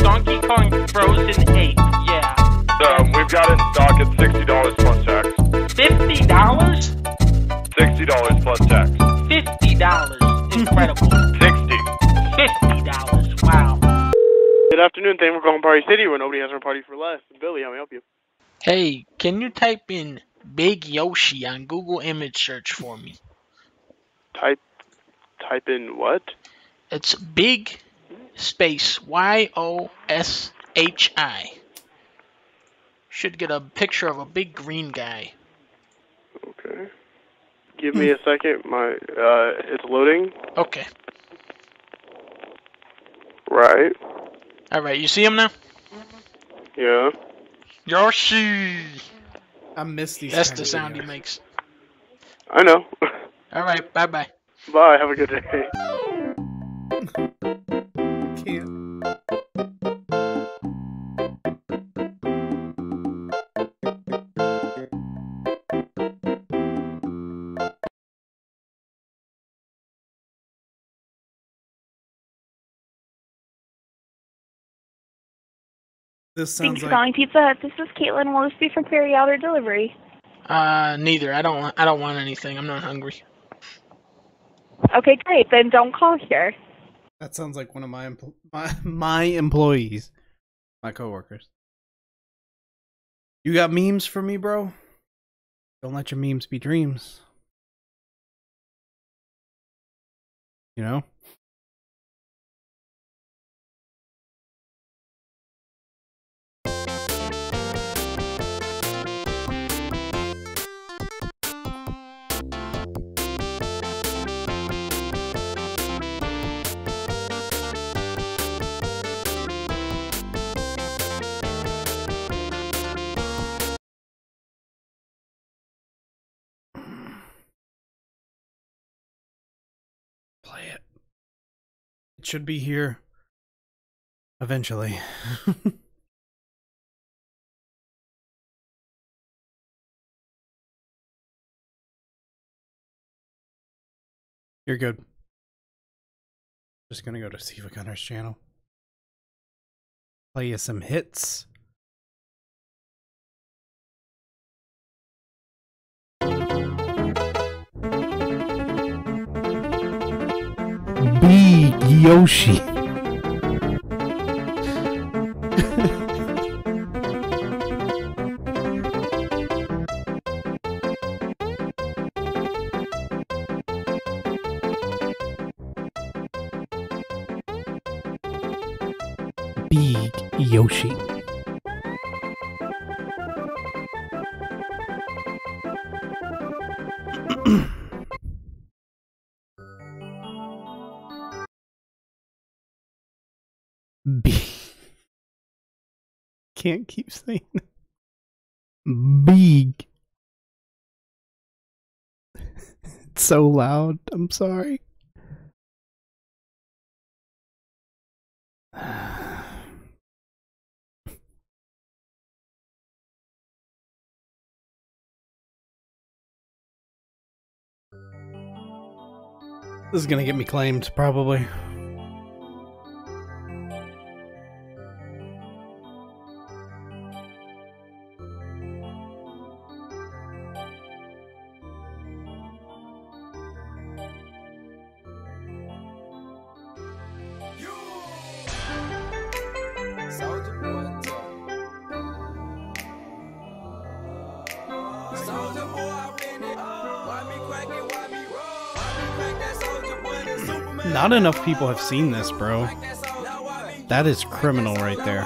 Donkey Kong Frozen Ape, yeah. We've got it in stock at $60 plus tax. $50? $60 plus tax. $50. Incredible. $50. Wow. Good afternoon. Thank you for calling Party City, where nobody has our party for less. Billy, how may I help you? Hey, can you type in Big Yoshi on Google image search for me? Type in what? It's big space YOSHI. Should get a picture of a big green guy. Okay. Give me a second. It's loading. Okay. Right. All right, you see him now? Yeah. Yoshi. I miss these. That's the sound he makes. I know. All right, bye-bye. Bye. Have a good day. Can't. This Thanks sounds for like calling Pizza Hut. This is Caitlin. Will this be for carry out or delivery? Neither. I don't want anything. I'm not hungry. Okay, great. Then don't call here. that sounds like one of my employees, my coworkers. You got memes for me, bro? Don't let your memes be dreams. You know? Play it. It should be here eventually. You're good. Just gonna go to Siva Gunner's channel. Play you some hits. Big Yoshi. Big Yoshi. Big. Can't keep saying that. Big. It's so loud. I'm sorry. This is gonna get me claimed, probably. Not enough people have seen this, bro. That is criminal right there.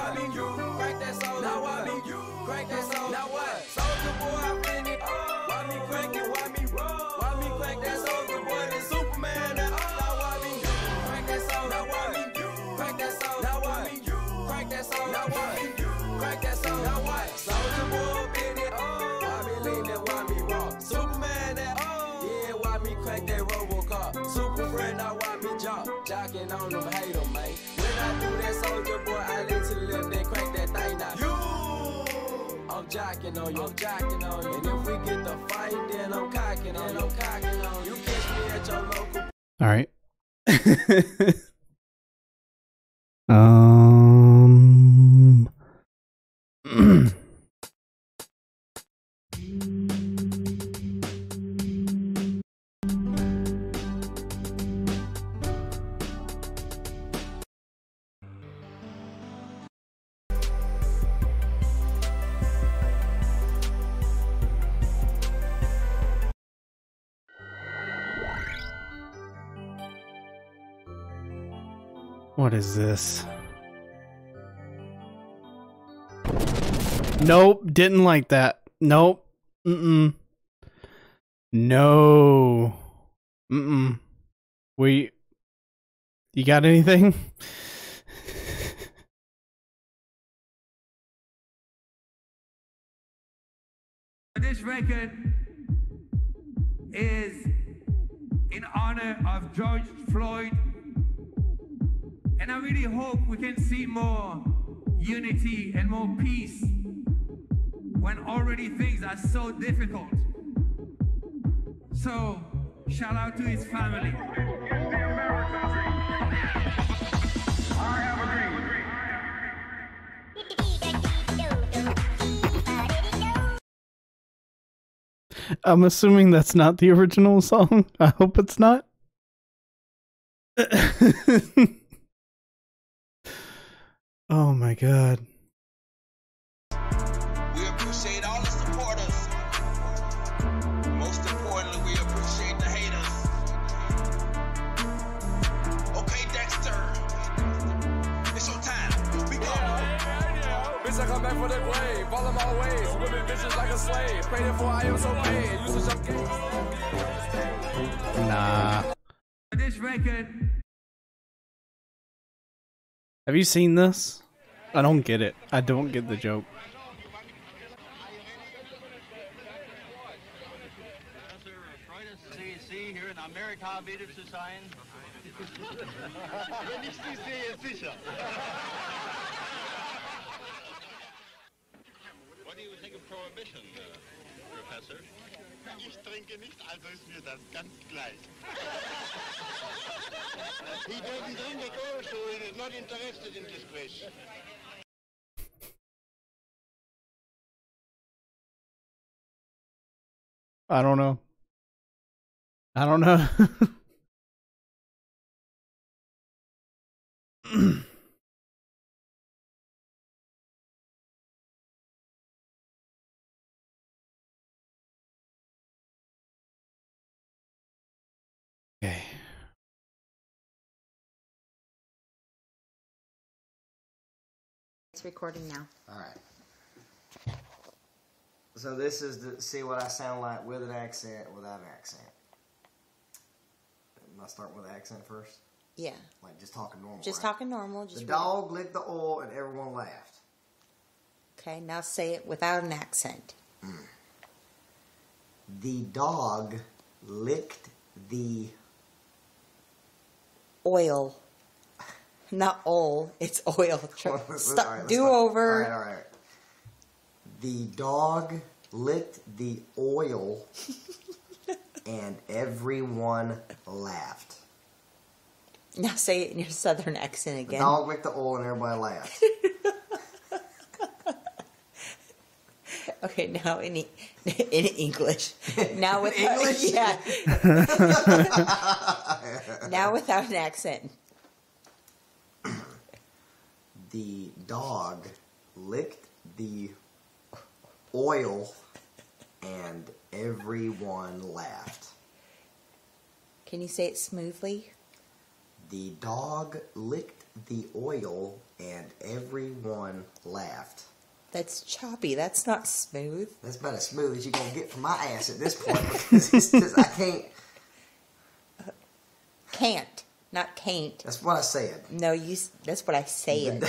All right. What is this? Nope, didn't like that. Nope. Mm-mm. No. Mm-mm. You got anything? This record is in honor of George Floyd, and I really hope we can see more unity and more peace when already things are so difficult. So, shout out to his family. I'm assuming that's not the original song. I hope it's not. Oh my god. We appreciate all the supporters. Most importantly, we appreciate the haters. Okay, Dexter. It's your time. We go. Bitch, I come back for the grave. Follow my ways. Women bitches like a slave. Paid for I am so paid. You such a Nah. This record. Have you seen this? I don't get it. I don't get the joke. CEC here in Amerika wieder zu sein. Wenn ich Sie sehe, sicher. What do you think of prohibition, Professor? Ich trinke nicht, also ist mir das ganz gleich. He doesn't drink at all, so he is not interested in this question. I don't know. I don't know. Okay. It's recording now. Alright. So this is to see what I sound like with an accent, without an accent. Am I starting with an accent first? Yeah. Like just talking normal. Just right? talking normal. Just the dog licked the oil and everyone laughed. Okay, now say it without an accent. The dog licked the oil. Not oil, it's oil. Stop. All right, Do over. All right. The dog licked the oil and everyone laughed. Now say it in your southern accent again. The dog licked the oil and everybody laughed. Okay, now in English. Now with English? Yeah. Now without an accent. The dog licked the oil and everyone laughed. Can you say it smoothly? The dog licked the oil and everyone laughed. That's choppy. That's not smooth. That's about as smooth as you're going to get from my ass at this point because it's just, I can't. Can't. Not can't. That's what I said. No, that's what I said.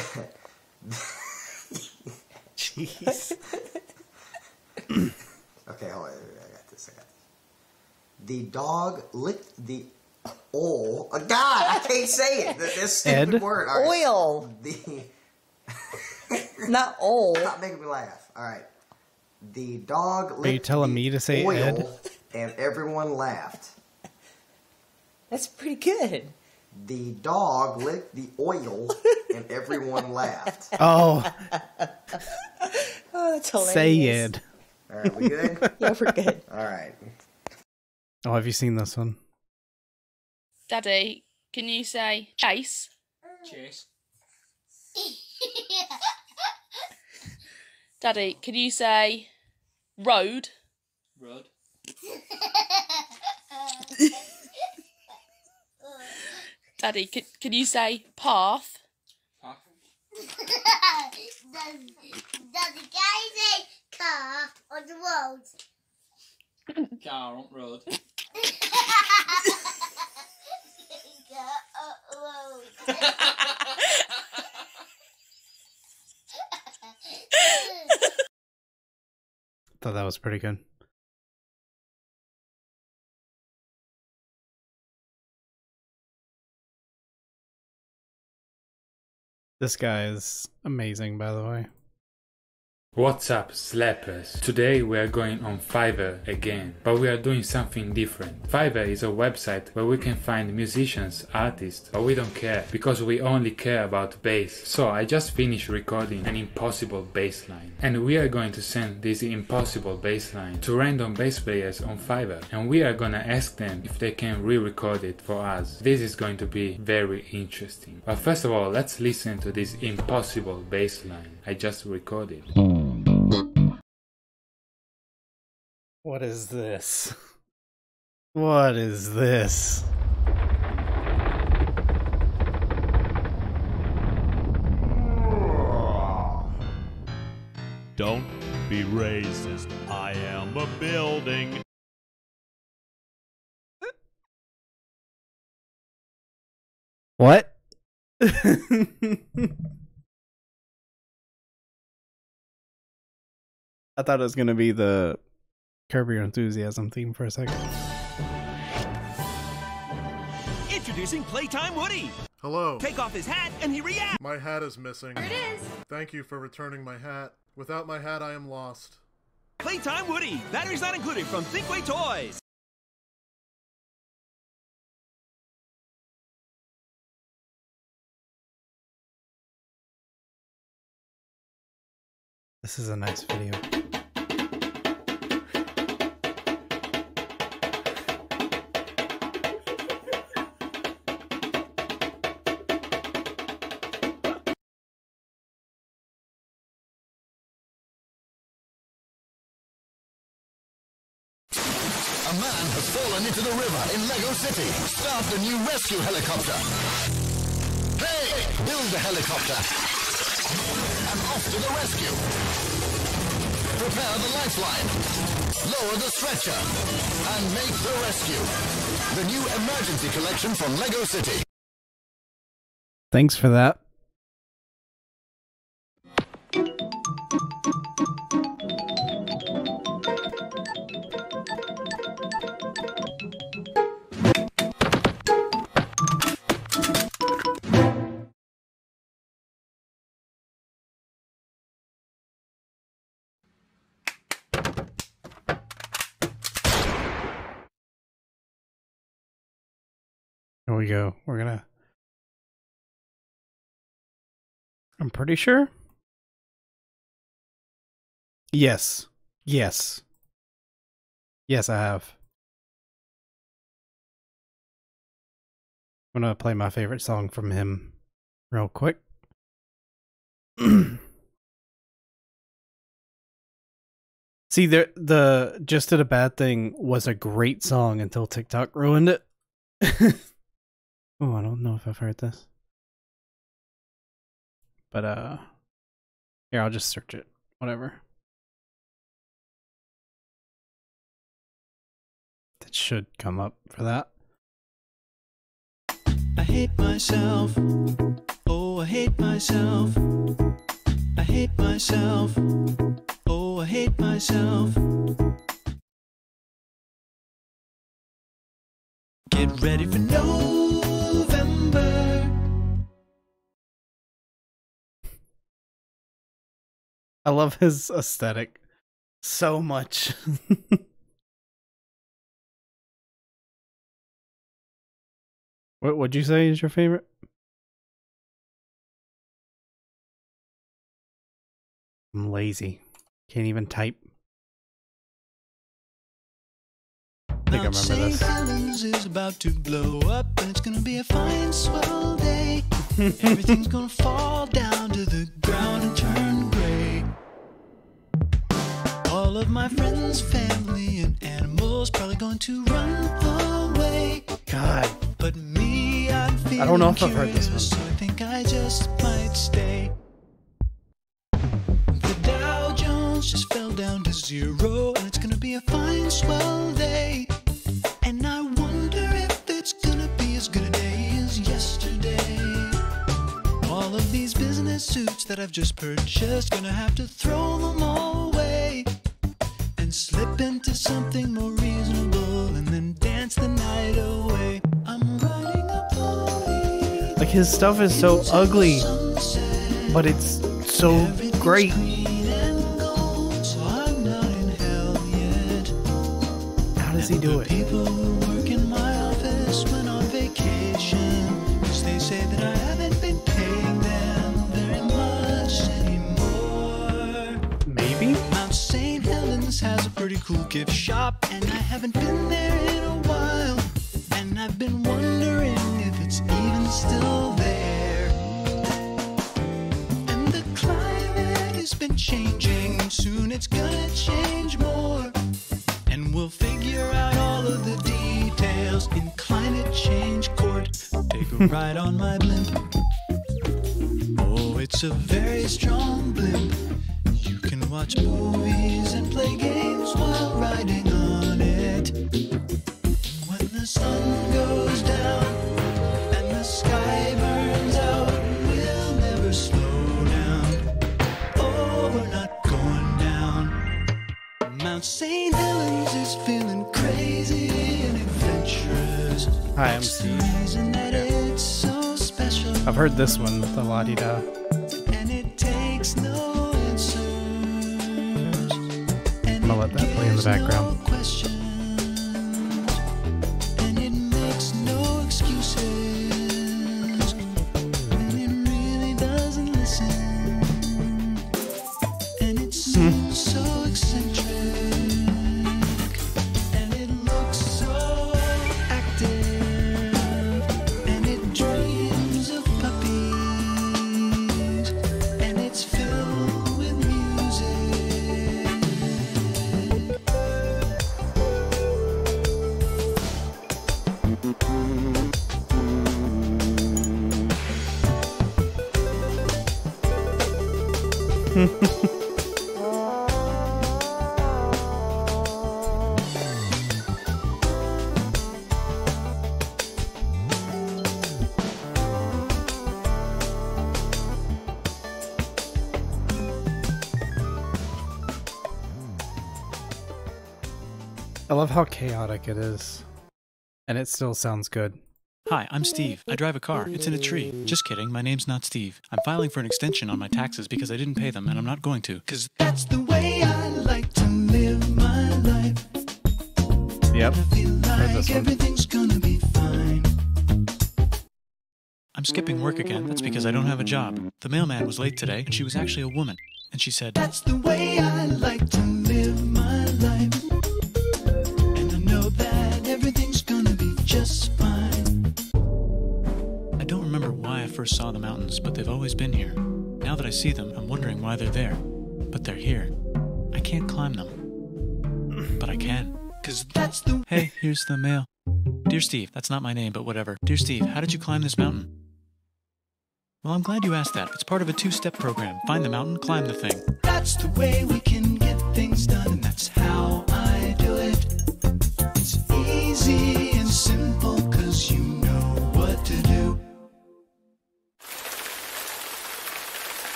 Jeez. Okay, hold on. I got this. The dog licked the oil. Oh, God, I can't say it. That's stupid word. All right. Oil. Not oil. Stop making me laugh. All right. The dog licked Are you telling me to say oil Ed? and everyone laughed. That's pretty good. The dog licked the oil and everyone laughed. Oh. Oh, that's hilarious. Say it. All right, we good? Yeah, we're good. All right. Oh, have you seen this one? Daddy, can you say chase? Chase. Daddy, can you say road? Daddy, can you say path? Does the guy say car on the road? Car on road. Thought that was pretty good. This guy is amazing, by the way. What's up, slappers? Today we are going on Fiverr again, but we are doing something different. Fiverr is a website where we can find musicians, artists, but we don't care, because we only care about bass. So I just finished recording an impossible bass line, and we are going to send this impossible bass line to random bass players on Fiverr, and we are gonna ask them if they can re-record it for us. This is going to be very interesting. But first of all, let's listen to this impossible bass line I just recorded. What is this? What is this? Don't be racist. I am a building. What? I thought it was gonna be the Curb Your Enthusiasm theme for a second. Introducing Playtime Woody. Hello. Take off his hat and he reacts. My hat is missing. There it is. Thank you for returning my hat. Without my hat, I am lost. Playtime Woody. Batteries not included from Thinkway Toys. This is a nice video. A man has fallen into the river in Lego City. Start the new rescue helicopter. Hey! Build the helicopter. And off to the rescue. Prepare the lifeline. Lower the stretcher. And make the rescue. The new emergency collection from Lego City. Thanks for that. Here we go. We're gonna... I'm pretty sure. Yes. Yes. Yes, I have. I'm gonna play my favorite song from him real quick. See, the Just Did a Bad Thing was a great song until TikTok ruined it. Oh, I don't know if I've heard this. But, here, I'll just search it. Whatever. That should come up for that. I hate myself. Oh, I hate myself. I hate myself. Oh, I hate myself. Get ready for November. I love his aesthetic so much. What would you say is your favorite? I'm lazy. Can't even type. I think I remember St. this. Helens is about to blow up, and it's gonna be a fine, swell day. Everything's gonna fall down to the ground and turn gray. All of my friends, family, and animals probably going to run away. God. But me, I'm feeling I don't know if I've heard this one. So I think I just might stay. The Dow Jones just fell down to 0, and it's gonna be a fine, swell day. And I wonder if it's gonna be as good a day as yesterday. All of these business suits that I've just purchased, gonna have to throw them all away and slip into something more reasonable and then dance the night away. I'm riding a pony. Like, his stuff is so ugly, but it's so great. So I'm not in hell yet. How does he do it? People who work in my office went on vacation, 'cause they say that I haven't been paying them very much anymore. Maybe? Mount St. Helens has a pretty cool gift shop, and I haven't been there in a while. And I've been wondering if it's even still there. And the climate has been changing, soon it's gonna change more. And we'll figure out all of the details in climate change court. Take a ride on my blimp. Oh, it's a very strong blimp. You can watch movies and play games while riding on it. When the sun goes down and the sky burns out, we'll never slow down. Oh, we're not going down. Mount St. Helens is feeling crazy and adventurous. Hi, I'm Steve. Reason that it's so special. I've heard this one, the La-Di-Da. And it takes no answers. I'm gonna let that play in the background. No questions. And it makes no excuses. And it really doesn't listen. And it seems so eccentric. And it looks so active. And it dreams of puppies. And it's filled with music. I love how chaotic it is. And it still sounds good. Hi, I'm Steve. I drive a car. It's in a tree. Just kidding, my name's not Steve. I'm filing for an extension on my taxes because I didn't pay them, and I'm not going to. Because That's the way I like to live my life. Yep. Feel Heard this like one. everything's gonna be fine. I'm skipping work again. That's because I don't have a job. The mailman was late today, and she was actually a woman. And she said, That's the way I like to live my life. And I know that everything's gonna be just fine. I don't remember why I first saw the mountains, but they've always been here. Now that I see them, I'm wondering why they're there. But they're here. I can't climb them. But I can. 'Cause that's the... Hey, here's the mail. Dear Steve, that's not my name, but whatever. Dear Steve, how did you climb this mountain? Well, I'm glad you asked that. It's part of a 2-step program. Find the mountain, climb the thing. That's the way we can get things done, and that's how I do it. It's easy and simple, 'cause you know what to do.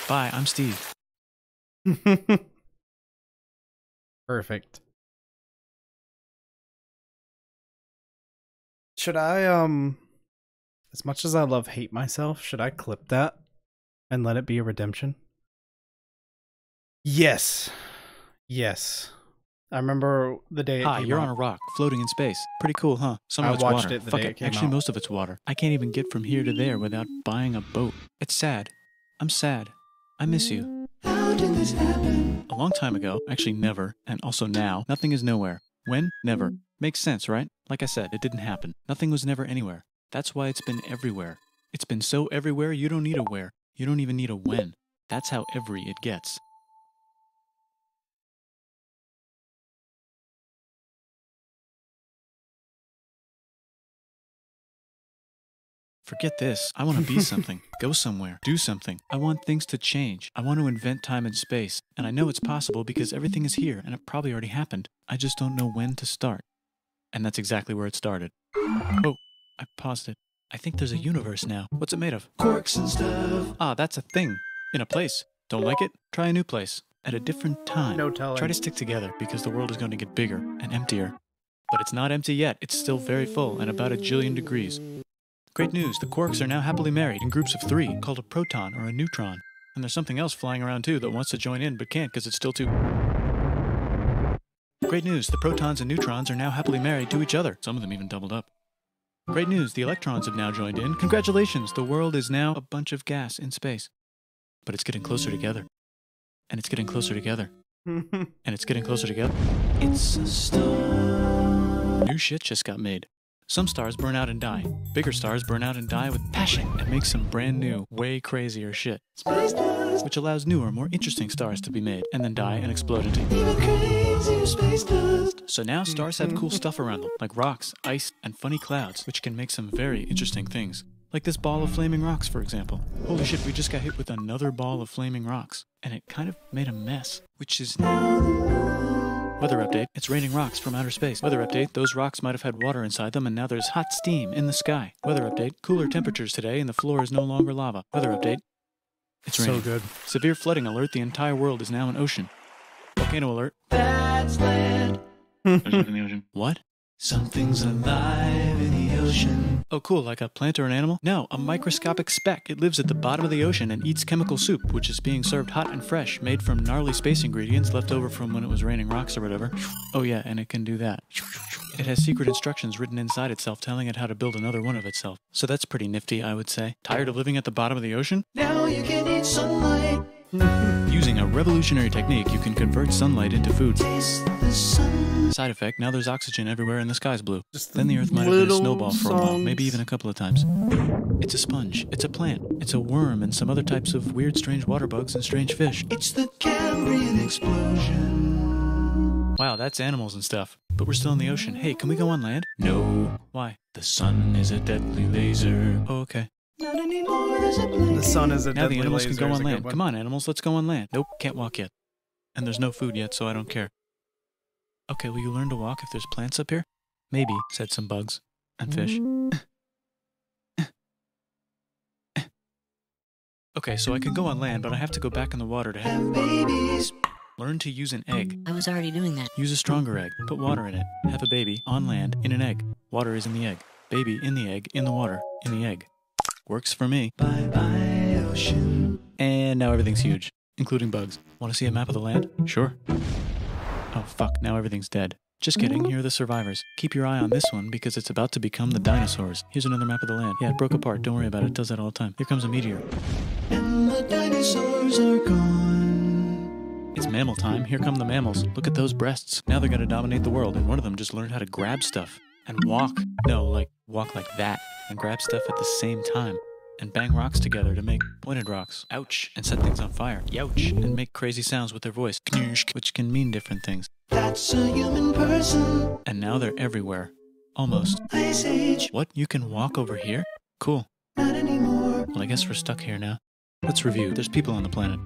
Bye, I'm Steve. Perfect. Should I, as much as I love Hate Myself, should I clip that and let it be a redemption? Yes. Yes. I remember the day it Hi, came you're out. on a rock, floating in space. Pretty cool, huh? Some of I it's watched water. it the Fuck day it. it came Actually, out. most of it's water. I can't even get from here to there without buying a boat. It's sad. I'm sad. I miss you. How did this happen? A long time ago, actually never, and also now, nothing is nowhere. When? Never. Makes sense, right? Like I said, it didn't happen. Nothing was never anywhere. That's why it's been everywhere. It's been so everywhere you don't need a where. You don't even need a when. That's how every it gets. Forget this. I want to be something. Go somewhere. Do something. I want things to change. I want to invent time and space. And I know it's possible because everything is here and it probably already happened. I just don't know when to start. And that's exactly where it started. Oh, I paused it. I think there's a universe now. What's it made of? Corks and stuff. Ah, that's a thing. In a place. Don't like it? Try a new place. At a different time. No telling. Try to stick together because the world is going to get bigger and emptier. But it's not empty yet. It's still very full and about 1 jillion degrees. Great news. The quarks are now happily married in groups of 3 called a proton or a neutron. And there's something else flying around too that wants to join in but can't because it's still too... Great news. The protons and neutrons are now happily married to each other. Some of them even doubled up. Great news. The electrons have now joined in. Congratulations. The world is now a bunch of gas in space. But it's getting closer together. And it's getting closer together. And it's getting closer together. It's a star. New shit just got made. Some stars burn out and die. Bigger stars burn out and die with passion and make some brand new, way crazier shit. Space dust. Which allows newer, more interesting stars to be made and then die and explode into even crazier space dust. So now stars have cool stuff around them, like rocks, ice, and funny clouds, which can make some very interesting things. Like this ball of flaming rocks, for example. Holy shit, we just got hit with another ball of flaming rocks. And it kind of made a mess, which is now... Weather update, it's raining rocks from outer space. Weather update, those rocks might have had water inside them and now there's hot steam in the sky. Weather update, cooler temperatures today and the floor is no longer lava. Weather update, it's raining. So good. Severe flooding alert, the entire world is now an ocean. Volcano alert. That's land. There's nothing in the ocean. What? Something's alive in the ocean. Oh cool, like a plant or an animal? No, a microscopic speck. It lives at the bottom of the ocean and eats chemical soup, which is being served hot and fresh, made from gnarly space ingredients left over from when it was raining rocks or whatever. Oh yeah, and it can do that. It has secret instructions written inside itself telling it how to build another one of itself. So that's pretty nifty, I would say. Tired of living at the bottom of the ocean? Now you can eat sunlight. Using a revolutionary technique, you can convert sunlight into food. Taste the sun. Side effect, now there's oxygen everywhere and the sky's blue. Then the earth might have been a snowball for a while, maybe even a couple of times. It's a sponge, it's a plant, it's a worm and some other types of weird strange water bugs and strange fish. It's the Cambrian explosion. Wow, that's animals and stuff. But we're still in the ocean. Hey, can we go on land? No. Why? The sun is a deadly laser. Oh, okay. Not anymore, there's a blanket. The sun is a Now deadly the animals laser. can go is on a good land. one. Come on, animals, let's go on land. Nope, can't walk yet. And there's no food yet, so I don't care. Okay, will you learn to walk if there's plants up here? Maybe, said some bugs. And fish. Okay, so I can go on land, but I have to go back in the water to have babies. Learn to use an egg. I was already doing that. Use a stronger egg. Put water in it. Have a baby on land in an egg. Water is in the egg. Baby in the egg, in the water, in the egg. Works for me. Bye-bye, ocean. And now everything's huge, including bugs. Want to see a map of the land? Sure. Oh fuck, now everything's dead. Just kidding, here are the survivors. Keep your eye on this one because it's about to become the dinosaurs. Here's another map of the land. Yeah, it broke apart, don't worry about it, it does that all the time. Here comes a meteor. And the dinosaurs are gone. It's mammal time, here come the mammals. Look at those breasts. Now they're gonna dominate the world, and one of them just learned how to grab stuff. And walk. No, like, walk like that. And grab stuff at the same time. And bang rocks together to make pointed rocks. Ouch. And set things on fire. Youch. And make crazy sounds with their voice. Knirsch, which can mean different things. That's a human person. And now they're everywhere. Almost. Ice Age. What? You can walk over here? Cool. Not anymore. Well, I guess we're stuck here now. Let's review. There's people on the planet.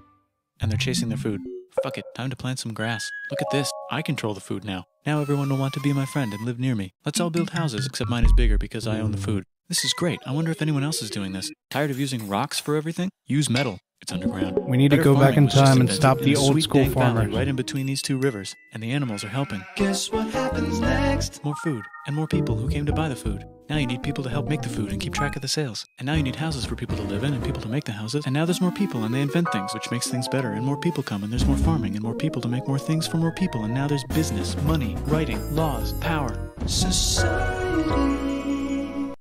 And they're chasing their food. Fuck it. Time to plant some grass. Look at this. I control the food now. Now everyone will want to be my friend and live near me. Let's all build houses, except mine is bigger because I own the food. This is great. I wonder if anyone else is doing this. Tired of using rocks for everything? Use metal. It's underground. We need to Better go back farming in was just time and invented stop in the a old sweet school dank valley farmers. right in between these two rivers, and the animals are helping. Guess what happens next? More food, and more people who came to buy the food. Now you need people to help make the food and keep track of the sales. And now you need houses for people to live in and people to make the houses. And now there's more people and they invent things, which makes things better. And more people come and there's more farming and more people to make more things for more people. And now there's business, money, writing, laws, power. Society.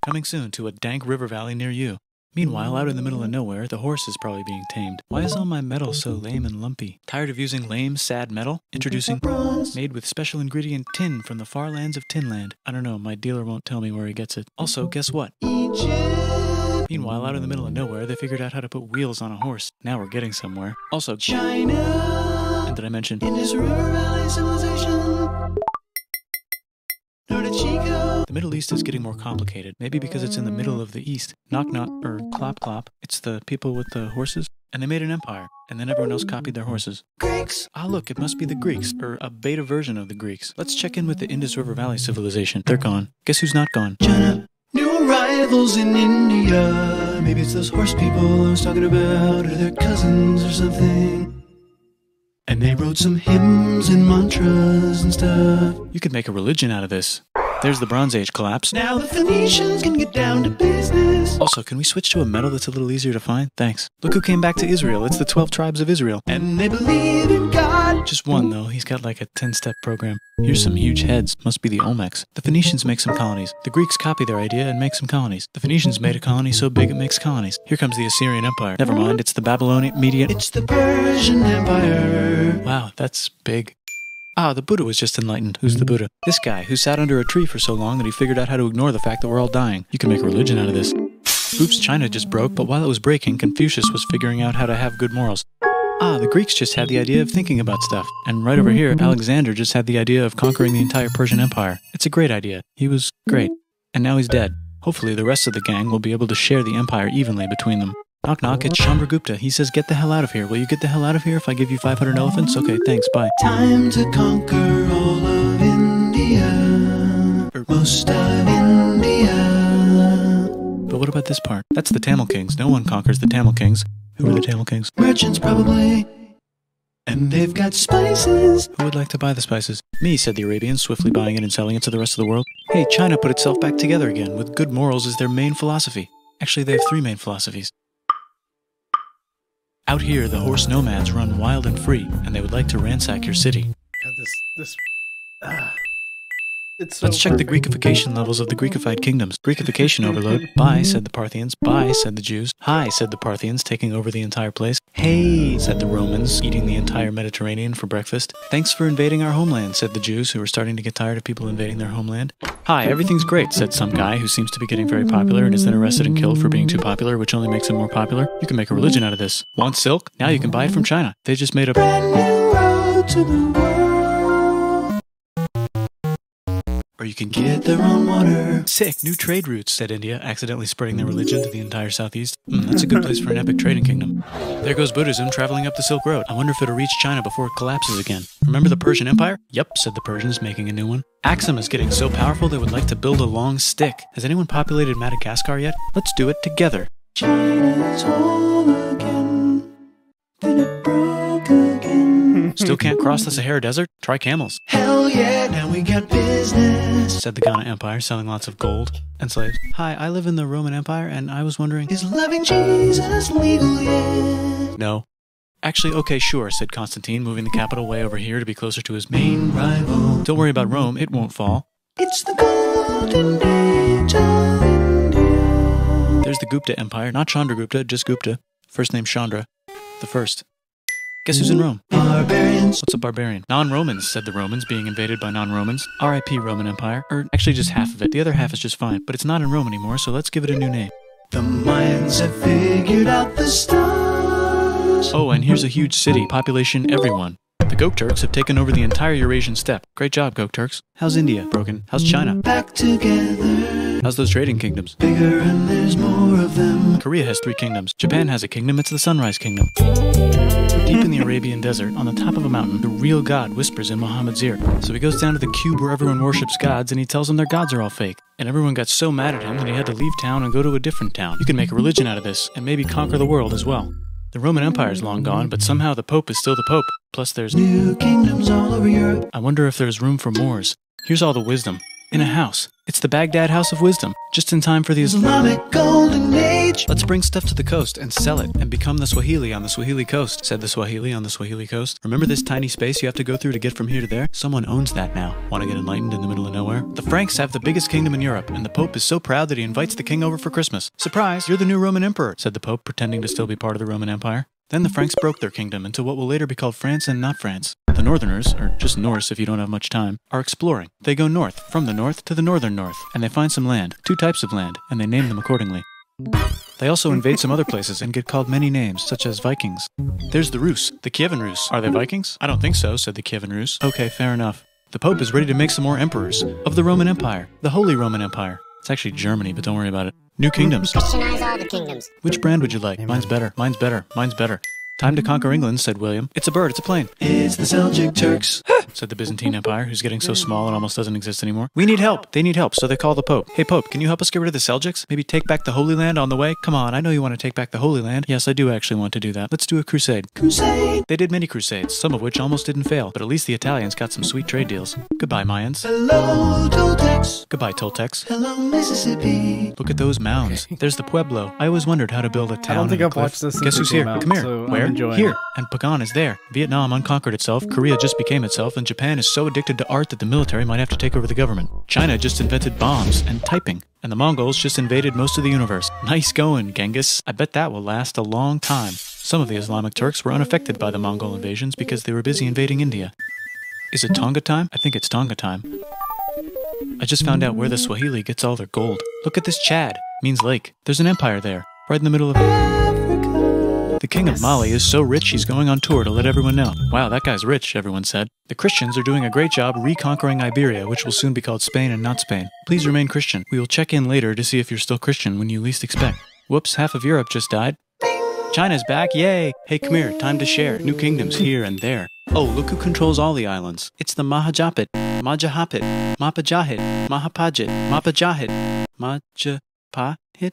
Coming soon to a dank river valley near you. Meanwhile, out in the middle of nowhere, the horse is probably being tamed. Why is all my metal so lame and lumpy? Tired of using lame, sad metal? Introducing bronze, made with special ingredient tin from the far lands of Tinland. I don't know, my dealer won't tell me where he gets it. Also, guess what? Egypt. Meanwhile, out in the middle of nowhere, they figured out how to put wheels on a horse. Now we're getting somewhere. Also, China. And did I mention? In this river valley civilization. Norte Chico. The Middle East is getting more complicated, maybe because it's in the middle of the East. Knock knock, or clop clop. It's the people with the horses. And they made an empire, and then everyone else copied their horses. Greeks! Ah, look, it must be the Greeks, or a beta version of the Greeks. Let's check in with the Indus River Valley civilization. They're gone. Guess who's not gone? China. New arrivals in India. Maybe it's those horse people I was talking about, or their cousins or something. And they wrote some hymns and mantras and stuff. You could make a religion out of this. There's the Bronze Age collapse. Now the Phoenicians can get down to business. Also, can we switch to a metal that's a little easier to find? Thanks. Look who came back to Israel. It's the 12 tribes of Israel. And they believe in God. Just one, though. He's got like a 10-step program. Here's some huge heads. Must be the Olmecs. The Phoenicians make some colonies. The Greeks copy their idea and make some colonies. The Phoenicians made a colony so big it makes colonies. Here comes the Assyrian Empire. Never mind, it's the Babylonian Median. It's the Persian Empire. Wow, that's big. Ah, the Buddha was just enlightened. Who's the Buddha? This guy, who sat under a tree for so long that he figured out how to ignore the fact that we're all dying. You can make a religion out of this. Oops, China just broke, but while it was breaking, Confucius was figuring out how to have good morals. Ah, the Greeks just had the idea of thinking about stuff. And right over here, Alexander just had the idea of conquering the entire Persian Empire. It's a great idea. He was great. And now he's dead. Hopefully the rest of the gang will be able to share the empire evenly between them. Knock knock, it's Chandragupta. He says, get the hell out of here. Will you get the hell out of here if I give you 500 elephants? Okay, thanks, bye. Time to conquer all of India. Or most of India. But what about this part? That's the Tamil Kings. No one conquers the Tamil Kings. Who are the Tamil Kings? Merchants, probably. And they've got spices. Who would like to buy the spices? Me, said the Arabians, swiftly buying it and selling it to the rest of the world. Hey, China put itself back together again, with good morals as their main philosophy. Actually, they have 3 main philosophies. Out here, the horse nomads run wild and free, and they would like to ransack your city. It's so Let's check the Greekification levels of the Greekified kingdoms. Greekification overload. Bye, said the Parthians. Bye, said the Jews. Hi, said the Parthians, taking over the entire place. Hey, said the Romans, eating the entire Mediterranean for breakfast. Thanks for invading our homeland, said the Jews, who were starting to get tired of people invading their homeland. Hi, everything's great, said some guy who seems to be getting very popular and is then arrested and killed for being too popular, which only makes him more popular. You can make a religion out of this. Want silk? Now you can buy it from China. They just made a brand new road to the world. Or you can get their own water. Sick, new trade routes, said India, accidentally spreading their religion to the entire southeast. That's a good place for an epic trading kingdom. There goes Buddhism traveling up the Silk Road. I wonder if it'll reach China before it collapses again. Remember the Persian Empire? Yep, said the Persians, making a new one. Axum is getting so powerful they would like to build a long stick. Has anyone populated Madagascar yet? Let's do it together. China's whole again. Then it broke again. Still can't cross the Sahara Desert? Try camels. Hell yeah, now we got business, said the Ghana Empire, selling lots of gold and slaves. Hi, I live in the Roman Empire, and I was wondering, is loving Jesus legal yet? No. Actually, okay, sure, said Constantine, moving the capital way over here to be closer to his main rival. Don't worry about Rome, it won't fall. It's the golden age of India. There's the Gupta Empire, not Chandragupta, just Gupta. First name Chandra. The first. Guess who's in Rome? Barbarians. What's a barbarian? Non-Romans, said the Romans, being invaded by non-Romans. R.I.P. Roman Empire. Or actually just half of it. The other half is just fine. But it's not in Rome anymore, so let's give it a new name. The Mayans have figured out the stars. Oh, and here's a huge city. Population everyone. The Gok Turks have taken over the entire Eurasian steppe. Great job, Gok Turks. How's India? Broken. How's China? Back together. How's those trading kingdoms? Bigger and there's more of them. Korea has 3 kingdoms. Japan has a kingdom. It's the Sunrise Kingdom. Deep in the Arabian desert, on the top of a mountain, the real God whispers in Muhammad's ear. So he goes down to the cube where everyone worships gods, and he tells them their gods are all fake. And everyone got so mad at him that he had to leave town and go to a different town. You can make a religion out of this, and maybe conquer the world as well. The Roman Empire is long gone, but somehow the Pope is still the Pope. Plus there's new kingdoms all over Europe. I wonder if there's room for Moors. Here's all the wisdom. In a house. It's the Baghdad House of Wisdom. Just in time for the Islamic Golden Age. Let's bring stuff to the coast and sell it and become the Swahili on the Swahili coast, said the Swahili on the Swahili coast. Remember this tiny space you have to go through to get from here to there? Someone owns that now. Want to get enlightened in the middle of nowhere? The Franks have the biggest kingdom in Europe, and the Pope is so proud that he invites the king over for Christmas. Surprise, you're the new Roman emperor, said the Pope, pretending to still be part of the Roman Empire. Then the Franks broke their kingdom into what will later be called France and not France. The Northerners, or just Norse if you don't have much time, are exploring. They go north, from the north to the northern north, and they find some land, 2 types of land, and they name them accordingly. They also invade some other places and get called many names, such as Vikings. There's the Rus, the Kievan Rus. Are they Vikings? I don't think so, said the Kievan Rus. Okay, fair enough. The Pope is ready to make some more emperors of the Roman Empire, the Holy Roman Empire. It's actually Germany, but don't worry about it. New kingdoms. Christianize all the kingdoms. Which brand would you like? Mine's better. Mine's better. Mine's better. Time to conquer England, said William. It's a bird, it's a plane. It's the Seljuk Turks, said the Byzantine Empire, who's getting so small it almost doesn't exist anymore. We need help. They need help, so they call the Pope. Hey, Pope, can you help us get rid of the Seljuks? Maybe take back the Holy Land on the way? Come on, I know you want to take back the Holy Land. Yes, I do actually want to do that. Let's do a crusade. Crusade! They did many crusades, some of which almost didn't fail, but at least the Italians got some sweet trade deals. Goodbye, Mayans. Hello, Toltecs. Goodbye, Toltecs. Hello, Mississippi. Look at those mounds. There's the Pueblo. I always wondered how to build a town. I don't think on a I've cliff. watched this since Guess it who's came here? out, Come here. so I'm Where? enjoying Here. it. And Pagan is there. Vietnam unconquered itself, Korea just became itself, and Japan is so addicted to art that the military might have to take over the government. China just invented bombs and typing. And the Mongols just invaded most of the universe. Nice going, Genghis. I bet that will last a long time. Some of the Islamic Turks were unaffected by the Mongol invasions because they were busy invading India. Is it Tonga time? I think it's Tonga time. I just found out where the Swahili gets all their gold. Look at this Chad. Means lake. There's an empire there. Right in the middle of Africa. The king of Mali is so rich he's going on tour to let everyone know. Wow, that guy's rich, everyone said. The Christians are doing a great job reconquering Iberia, which will soon be called Spain and not Spain. Please remain Christian. We will check in later to see if you're still Christian when you least expect. Whoops, half of Europe just died. China's back, yay! Hey, come here, time to share. New kingdoms here and there. Oh, look who controls all the islands. It's the Mahajapit, Majahapit, Mapajahit, Mahapajit, Mapajahit, Majapahit.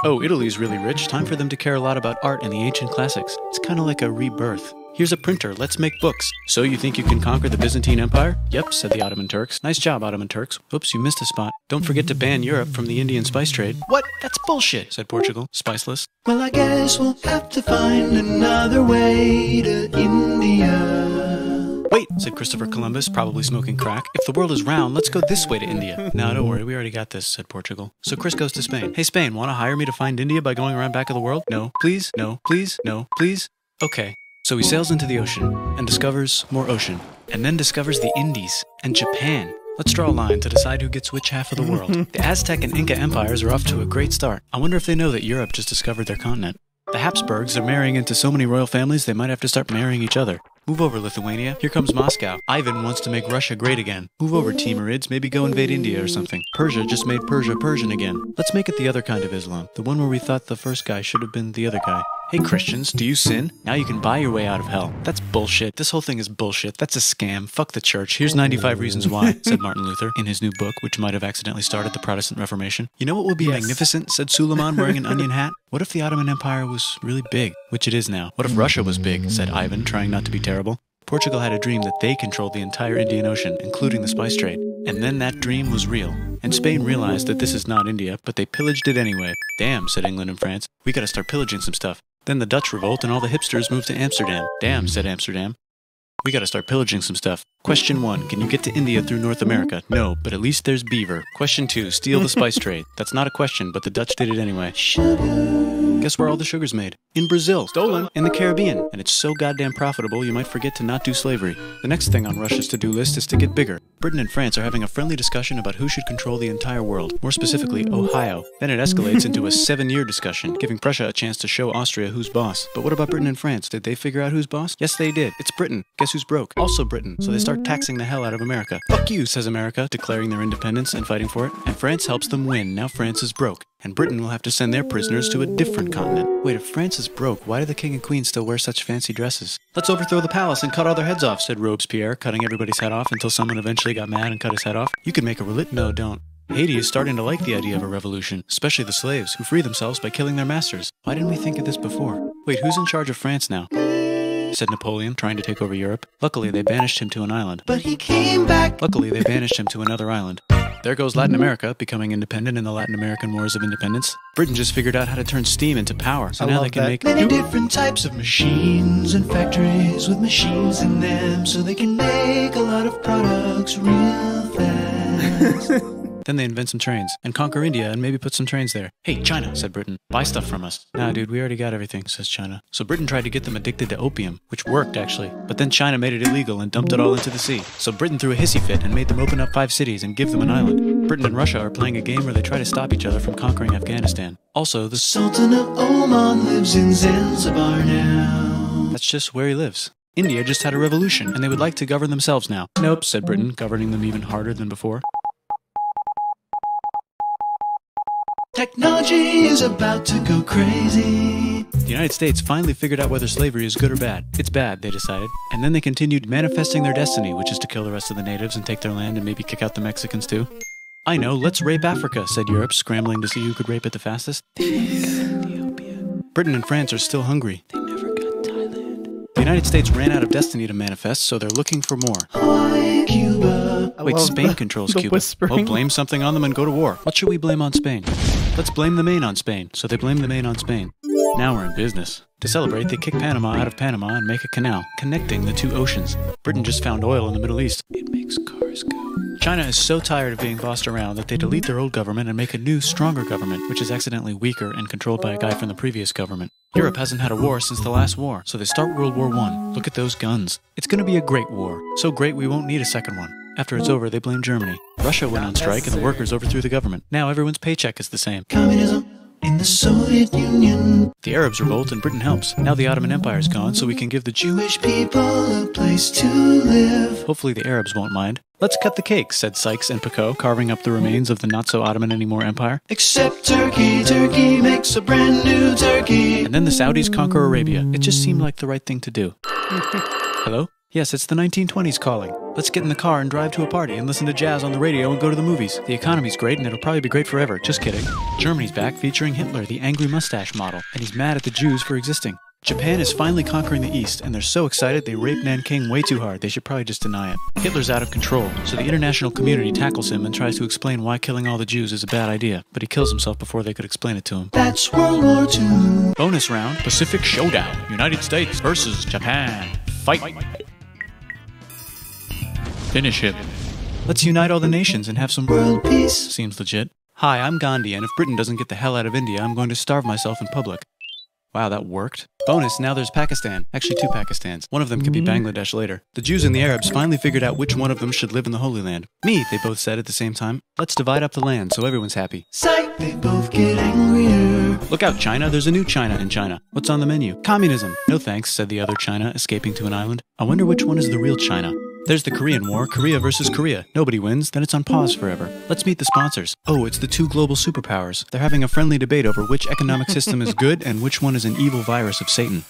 Oh, Italy's really rich. Time for them to care a lot about art and the ancient classics. It's kind of like a rebirth. Here's a printer, let's make books. So you think you can conquer the Byzantine Empire? Yep, said the Ottoman Turks. Nice job, Ottoman Turks. Oops, you missed a spot. Don't forget to ban Europe from the Indian spice trade. What? That's bullshit, said Portugal, spiceless. Well, I guess we'll have to find another way to India. Wait, said Christopher Columbus, probably smoking crack. If the world is round, let's go this way to India. No, don't worry, we already got this, said Portugal. So Chris goes to Spain. Hey, Spain, want to hire me to find India by going around back of the world? No, please, no, please, no, please. Okay. So he sails into the ocean and discovers more ocean, and then discovers the Indies and Japan. Let's draw a line to decide who gets which half of the world. The Aztec and Inca empires are off to a great start. I wonder if they know that Europe just discovered their continent. The Habsburgs are marrying into so many royal families they might have to start marrying each other. Move over, Lithuania. Here comes Moscow. Ivan wants to make Russia great again. Move over, Timurids. Maybe go invade India or something. Persia just made Persia Persian again. Let's make it the other kind of Islam. The one where we thought the first guy should have been the other guy. Hey Christians, do you sin? Now you can buy your way out of hell. That's bullshit. This whole thing is bullshit. That's a scam. Fuck the church. Here's 95 reasons why, said Martin Luther in his new book, which might have accidentally started the Protestant Reformation. You know what would be magnificent, said Suleiman wearing an onion hat? What if the Ottoman Empire was really big, which it is now? What if Russia was big, said Ivan, trying not to be terrible. Portugal had a dream that they controlled the entire Indian Ocean, including the spice trade. And then that dream was real. And Spain realized that this is not India, but they pillaged it anyway. Damn, said England and France. We gotta start pillaging some stuff. Then the Dutch revolt and all the hipsters moved to Amsterdam. Damn, said Amsterdam. We gotta start pillaging some stuff. Question 1, can you get to India through North America? No, but at least there's beaver. Question 2, steal the spice trade. That's not a question, but the Dutch did it anyway. Guess where all the sugar's made? In Brazil. Stolen. In the Caribbean. And it's so goddamn profitable you might forget to not do slavery. The next thing on Russia's to-do list is to get bigger. Britain and France are having a friendly discussion about who should control the entire world, more specifically Ohio. Then it escalates into a 7-year discussion, giving Prussia a chance to show Austria who's boss. But what about Britain and France? Did they figure out who's boss? Yes, they did. It's Britain. Guess who's broke? Also Britain. So they start taxing the hell out of America. Fuck you, says America, declaring their independence and fighting for it. And France helps them win. Now France is broke. And Britain will have to send their prisoners to a different continent. Wait, if France is broke, why do the king and queen still wear such fancy dresses? Let's overthrow the palace and cut all their heads off, said Robespierre, cutting everybody's head off until someone eventually got mad and cut his head off. You could make a No, don't. Haiti is starting to like the idea of a revolution, especially the slaves, who free themselves by killing their masters. Why didn't we think of this before? Wait, who's in charge of France now? Said Napoleon, trying to take over Europe. Luckily, they banished him to an island. But he came back. Luckily, they banished him to another island. There goes Latin America, becoming independent in the Latin American Wars of Independence. Britain just figured out how to turn steam into power, so now they can make many different types of machines and factories with machines in them, so they can make a lot of products real fast. Then they invent some trains, and conquer India and maybe put some trains there. Hey, China, said Britain, buy stuff from us. Nah, dude, we already got everything, says China. So Britain tried to get them addicted to opium, which worked, actually. But then China made it illegal and dumped it all into the sea. So Britain threw a hissy fit and made them open up 5 cities and give them an island. Britain and Russia are playing a game where they try to stop each other from conquering Afghanistan. Also, the Sultan of Oman lives in Zanzibar now. That's just where he lives. India just had a revolution, and they would like to govern themselves now. Nope, said Britain, governing them even harder than before. Technology is about to go crazy. The United States finally figured out whether slavery is good or bad. It's bad, they decided. And then they continued manifesting their destiny, which is to kill the rest of the natives and take their land and maybe kick out the Mexicans too. I know, let's rape Africa, said Europe, scrambling to see who could rape it the fastest. Britain and France are still hungry. They never got Thailand. The United States ran out of destiny to manifest, so they're looking for more. Hawaii, Cuba. Wait, Spain controls Cuba. Well, blame something on them and go to war. What should we blame on Spain? Let's blame the Maine on Spain. So they blame the Maine on Spain. Now we're in business. To celebrate, they kick Panama out of Panama and make a canal, connecting the two oceans. Britain just found oil in the Middle East. It makes cars go. China is so tired of being bossed around that they delete their old government and make a new, stronger government, which is accidentally weaker and controlled by a guy from the previous government. Europe hasn't had a war since the last war, so they start World War I. Look at those guns. It's gonna be a great war. So great we won't need a second one. After it's over, they blame Germany. Russia went on strike and the workers overthrew the government. Now everyone's paycheck is the same. Communism in the Soviet Union. The Arabs revolt and Britain helps. Now the Ottoman Empire's gone, so we can give the Jewish people a place to live. Hopefully the Arabs won't mind. Let's cut the cake, said Sykes and Picot, carving up the remains of the not-so-Ottoman-anymore empire. Except Turkey. Turkey makes a brand new Turkey. And then the Saudis conquer Arabia. It just seemed like the right thing to do. Hello? Yes, it's the 1920s calling. Let's get in the car and drive to a party and listen to jazz on the radio and go to the movies. The economy's great and it'll probably be great forever. Just kidding. Germany's back featuring Hitler, the angry mustache model, and he's mad at the Jews for existing. Japan is finally conquering the East, and they're so excited they rape Nanking way too hard. They should probably just deny it. Hitler's out of control, so the international community tackles him and tries to explain why killing all the Jews is a bad idea, but he kills himself before they could explain it to him. That's World War II. Bonus round, Pacific Showdown. United States versus Japan. Fight! Finish him. Let's unite all the nations and have some world peace. Seems legit. Hi, I'm Gandhi, and if Britain doesn't get the hell out of India, I'm going to starve myself in public. Wow, that worked. Bonus, now there's Pakistan. Actually, two Pakistans. One of them could be Bangladesh later. The Jews and the Arabs finally figured out which one of them should live in the Holy Land. Me, they both said at the same time. Let's divide up the land so everyone's happy. Psych, they both get angrier. Look out, China. There's a new China in China. What's on the menu? Communism. No thanks, said the other China, escaping to an island. I wonder which one is the real China. There's the Korean War, Korea versus Korea. Nobody wins, then it's on pause forever. Let's meet the sponsors. Oh, it's the two global superpowers. They're having a friendly debate over which economic system is good and which one is an evil virus of Satan.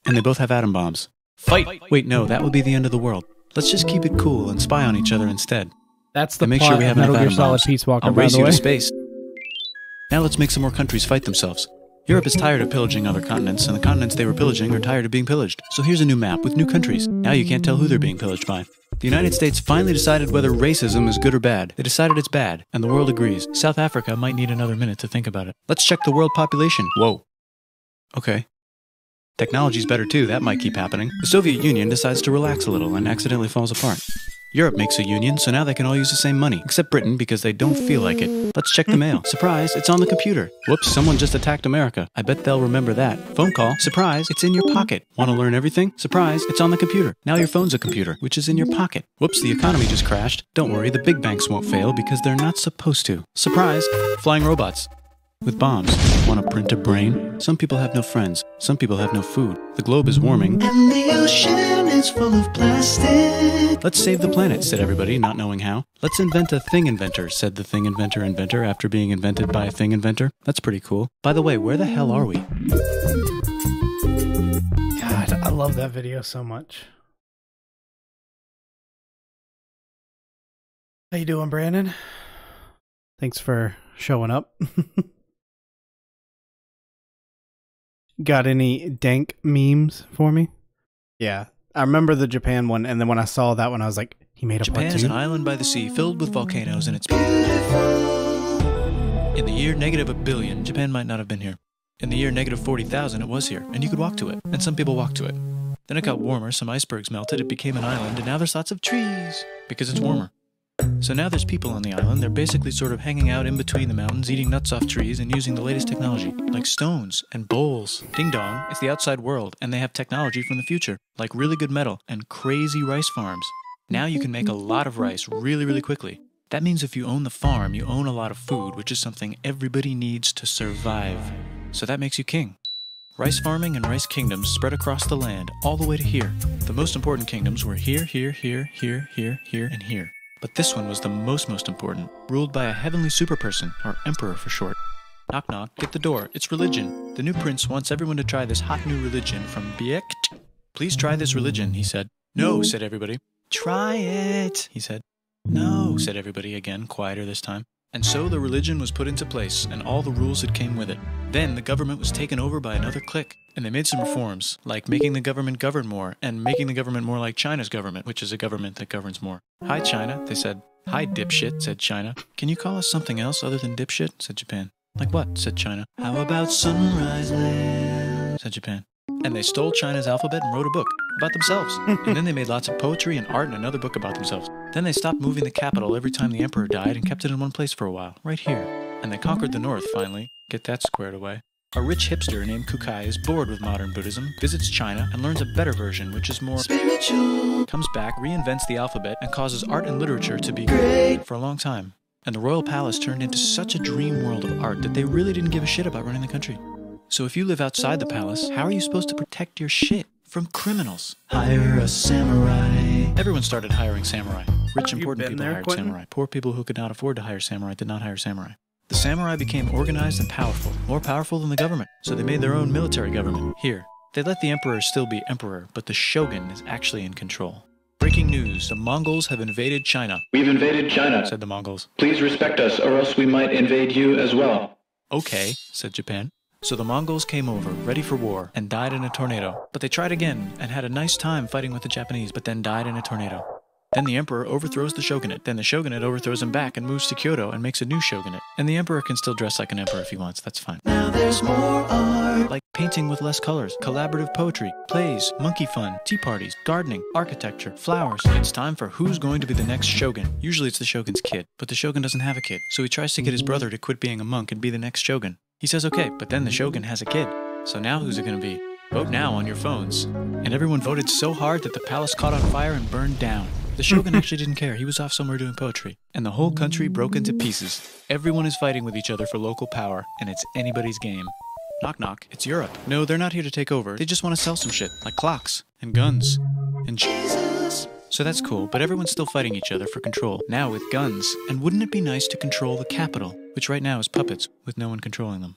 And they both have atom bombs. Fight! Wait, no, that would be the end of the world. Let's just keep it cool and spy on each other instead. That's the and make plot sure we have enough Metal Gear atom Solid bombs. Peace Walker, I'll by race the you way. to space. Now let's make some more countries fight themselves. Europe is tired of pillaging other continents, and the continents they were pillaging are tired of being pillaged. So here's a new map with new countries. Now you can't tell who they're being pillaged by. The United States finally decided whether racism is good or bad. They decided it's bad, and the world agrees. South Africa might need another minute to think about it. Let's check the world population. Whoa. Okay. Technology's better too, that might keep happening. The Soviet Union decides to relax a little and accidentally falls apart. Europe makes a union, so now they can all use the same money, except Britain because they don't feel like it. Let's check the mail. Surprise, it's on the computer. Whoops, someone just attacked America. I bet they'll remember that. Phone call. Surprise, it's in your pocket. Want to learn everything? Surprise, it's on the computer. Now your phone's a computer, which is in your pocket. Whoops, the economy just crashed. Don't worry, the big banks won't fail because they're not supposed to. Surprise, flying robots. With bombs. Want to print a brain? Some people have no friends. Some people have no food. The globe is warming. And the ocean is full of plastic. Let's save the planet, said everybody, not knowing how. Let's invent a thing inventor, said the thing inventor after being invented by a thing inventor. That's pretty cool. By the way, where the hell are we? God, I love that video so much. How you doing, Brandon? Thanks for showing up. Got any dank memes for me? Yeah, I remember the Japan one, and then when I saw that one, I was like, he made a Japan part is two? an island by the sea filled with volcanoes, and it's beautiful. In the year -1 billion, Japan might not have been here. In the year -40,000, it was here, and you could walk to it, and some people walked to it. Then it got warmer, some icebergs melted, it became an island, and now there's lots of trees, because it's warmer. So now there's people on the island. They're basically sort of hanging out in between the mountains, eating nuts off trees, and using the latest technology, like stones and bowls. Ding dong, it's the outside world, and they have technology from the future, like really good metal and crazy rice farms. Now you can make a lot of rice really, really quickly. That means if you own the farm, you own a lot of food, which is something everybody needs to survive. So that makes you king. Rice farming and rice kingdoms spread across the land, all the way to here. The most important kingdoms were here, here, here, here, here, here, and here. But this one was the most important, ruled by a heavenly superperson, or emperor for short. Knock knock, get the door, it's religion. The new prince wants everyone to try this hot new religion from Biekt. Please try this religion, he said. No, said everybody. Try it, he said. No, said everybody again, quieter this time. And so the religion was put into place, and all the rules that came with it. Then the government was taken over by another clique, and they made some reforms, like making the government govern more, and making the government more like China's government, which is a government that governs more. Hi, China, they said. Hi, dipshit, said China. Can you call us something else other than dipshit, said Japan. Like what, said China. How about Sunrise Land, said Japan. And they stole China's alphabet and wrote a book about themselves. And then they made lots of poetry and art and another book about themselves. Then they stopped moving the capital every time the emperor died and kept it in one place for a while, right here. And they conquered the north finally. Get that squared away. A rich hipster named Kukai is bored with modern Buddhism, visits China, and learns a better version, which is more spiritual. Comes back, reinvents the alphabet, and causes art and literature to be great for a long time. And the royal palace turned into such a dream world of art that they really didn't give a shit about running the country. So if you live outside the palace, how are you supposed to protect your shit from criminals? Hire a samurai. Everyone started hiring samurai. Rich, important people hired samurai. Poor people who could not afford to hire samurai did not hire samurai. The samurai became organized and powerful, more powerful than the government. So they made their own military government, here. They let the emperor still be emperor, but the shogun is actually in control. Breaking news, the Mongols have invaded China. We've invaded China, said the Mongols. Please respect us, or else we might invade you as well. Okay, said Japan. So the Mongols came over, ready for war, and died in a tornado. But they tried again, and had a nice time fighting with the Japanese, but then died in a tornado. Then the emperor overthrows the shogunate. Then the shogunate overthrows him back and moves to Kyoto and makes a new shogunate. And the emperor can still dress like an emperor if he wants, that's fine. Now there's more art. Like painting with less colors, collaborative poetry, plays, monkey fun, tea parties, gardening, architecture, flowers. It's time for who's going to be the next shogun. Usually it's the shogun's kid, but the shogun doesn't have a kid. So he tries to get his brother to quit being a monk and be the next shogun. He says okay, but then the shogun has a kid. So now who's it gonna be? Vote now on your phones. And everyone voted so hard that the palace caught on fire and burned down. The shogun actually didn't care. He was off somewhere doing poetry. And the whole country broke into pieces. Everyone is fighting with each other for local power, and it's anybody's game. Knock knock, it's Europe. No, they're not here to take over. They just want to sell some shit, like clocks, and guns, and Jesus. So that's cool, but everyone's still fighting each other for control, now with guns. And wouldn't it be nice to control the capital, which right now is puppets, with no one controlling them?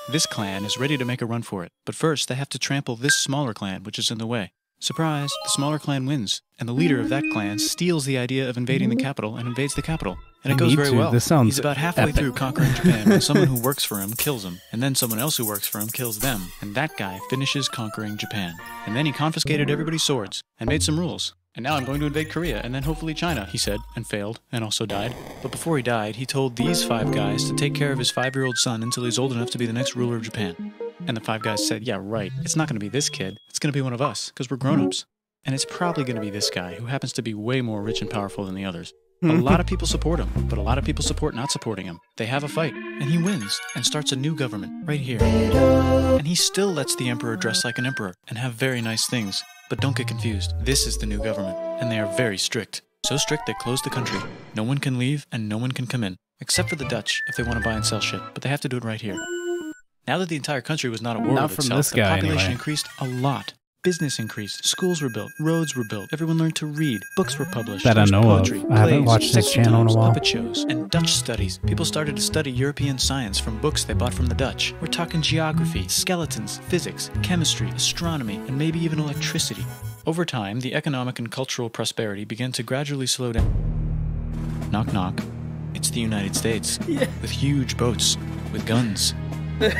This clan is ready to make a run for it, but first they have to trample this smaller clan, which is in the way. Surprise, the smaller clan wins, and the leader of that clan steals the idea of invading the capital and invades the capital. And it goes very well. He's about halfway through conquering Japan when someone who works for him kills him, and then someone else who works for him kills them, and that guy finishes conquering Japan. And then he confiscated everybody's swords, and made some rules. And now I'm going to invade Korea, and then hopefully China, he said, and failed, and also died. But before he died, he told these 5 guys to take care of his 5-year-old son until he's old enough to be the next ruler of Japan. And the 5 guys said, yeah, right, it's not going to be this kid, it's going to be one of us, because we're grown-ups. And it's probably going to be this guy, who happens to be way more rich and powerful than the others. A lot of people support him, but a lot of people support not supporting him. They have a fight, and he wins, and starts a new government, right here. And he still lets the emperor dress like an emperor, and have very nice things. But don't get confused, this is the new government, and they are very strict. So strict they closed the country. No one can leave, and no one can come in. Except for the Dutch, if they want to buy and sell shit, but they have to do it right here. Now that the entire country was not at war with itself, the population increased a lot. Business increased, schools were built, roads were built, everyone learned to read, books were published, that I know poetry, of. I haven't watched this channel in a while. Puppet shows, and Dutch studies. People started to study European science from books they bought from the Dutch. We're talking geography, skeletons, physics, chemistry, astronomy, and maybe even electricity. Over time, the economic and cultural prosperity began to gradually slow down. Knock knock. It's the United States, with huge boats, with guns,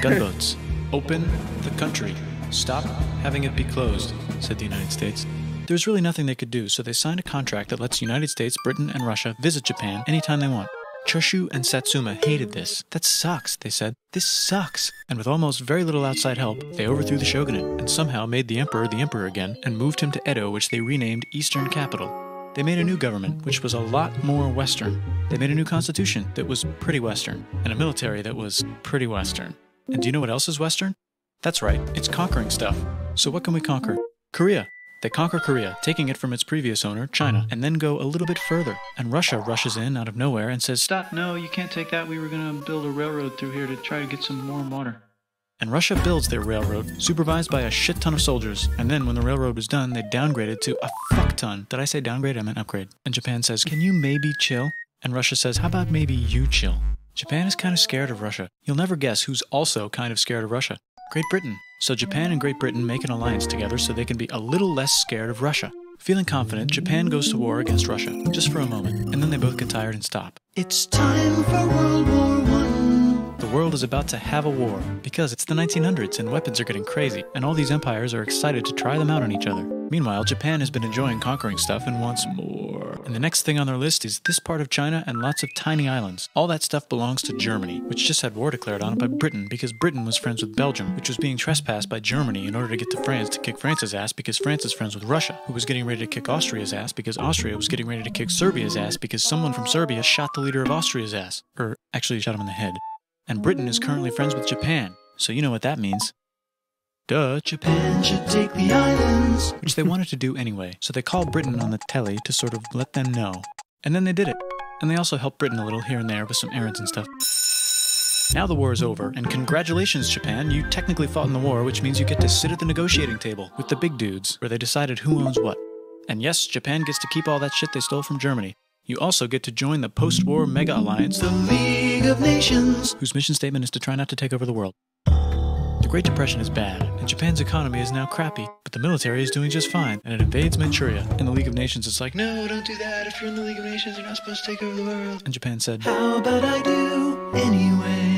gunboats. Open the country. Stop having it be closed, said the United States. There was really nothing they could do, so they signed a contract that lets the United States, Britain, and Russia visit Japan anytime they want. Choshu and Satsuma hated this. That sucks, they said. This sucks. And with almost very little outside help, they overthrew the shogunate and somehow made the emperor again and moved him to Edo, which they renamed Eastern Capital. They made a new government, which was a lot more Western. They made a new constitution that was pretty Western, and a military that was pretty Western. And do you know what else is Western? That's right, it's conquering stuff. So what can we conquer? Korea. They conquer Korea, taking it from its previous owner, China, and then go a little bit further. And Russia rushes in out of nowhere and says, stop, no, you can't take that. We were going to build a railroad through here to try to get some warm water. And Russia builds their railroad, supervised by a shit ton of soldiers. And then when the railroad was done, they downgraded to a fuck ton. Did I say downgrade? I meant upgrade. And Japan says, can you maybe chill? And Russia says, how about maybe you chill? Japan is kind of scared of Russia. You'll never guess who's also kind of scared of Russia. Great Britain. So Japan and Great Britain make an alliance together so they can be a little less scared of Russia. Feeling confident, Japan goes to war against Russia, just for a moment, and then they both get tired and stop. It's time for World War I. The world is about to have a war, because it's the 1900s and weapons are getting crazy, and all these empires are excited to try them out on each other. Meanwhile, Japan has been enjoying conquering stuff and wants more. And the next thing on their list is this part of China and lots of tiny islands. All that stuff belongs to Germany, which just had war declared on it by Britain because Britain was friends with Belgium, which was being trespassed by Germany in order to get to France to kick France's ass because France is friends with Russia, who was getting ready to kick Austria's ass because Austria was getting ready to kick Serbia's ass because someone from Serbia shot the leader of Austria's ass. Or actually shot him in the head. And Britain is currently friends with Japan, so you know what that means. Duh. Japan should take the islands. Which they wanted to do anyway, so they called Britain on the telly to sort of let them know. And then they did it. And they also helped Britain a little here and there with some errands and stuff. Now the war is over, and congratulations, Japan, you technically fought in the war, which means you get to sit at the negotiating table with the big dudes, where they decided who owns what. And yes, Japan gets to keep all that shit they stole from Germany. You also get to join the post-war mega alliance, the League of Nations, whose mission statement is to try not to take over the world. The Great Depression is bad, and Japan's economy is now crappy, but the military is doing just fine, and it invades Manchuria. In the League of Nations, it's like, no, don't do that. If you're in the League of Nations, you're not supposed to take over the world. And Japan said, how about I do anyway?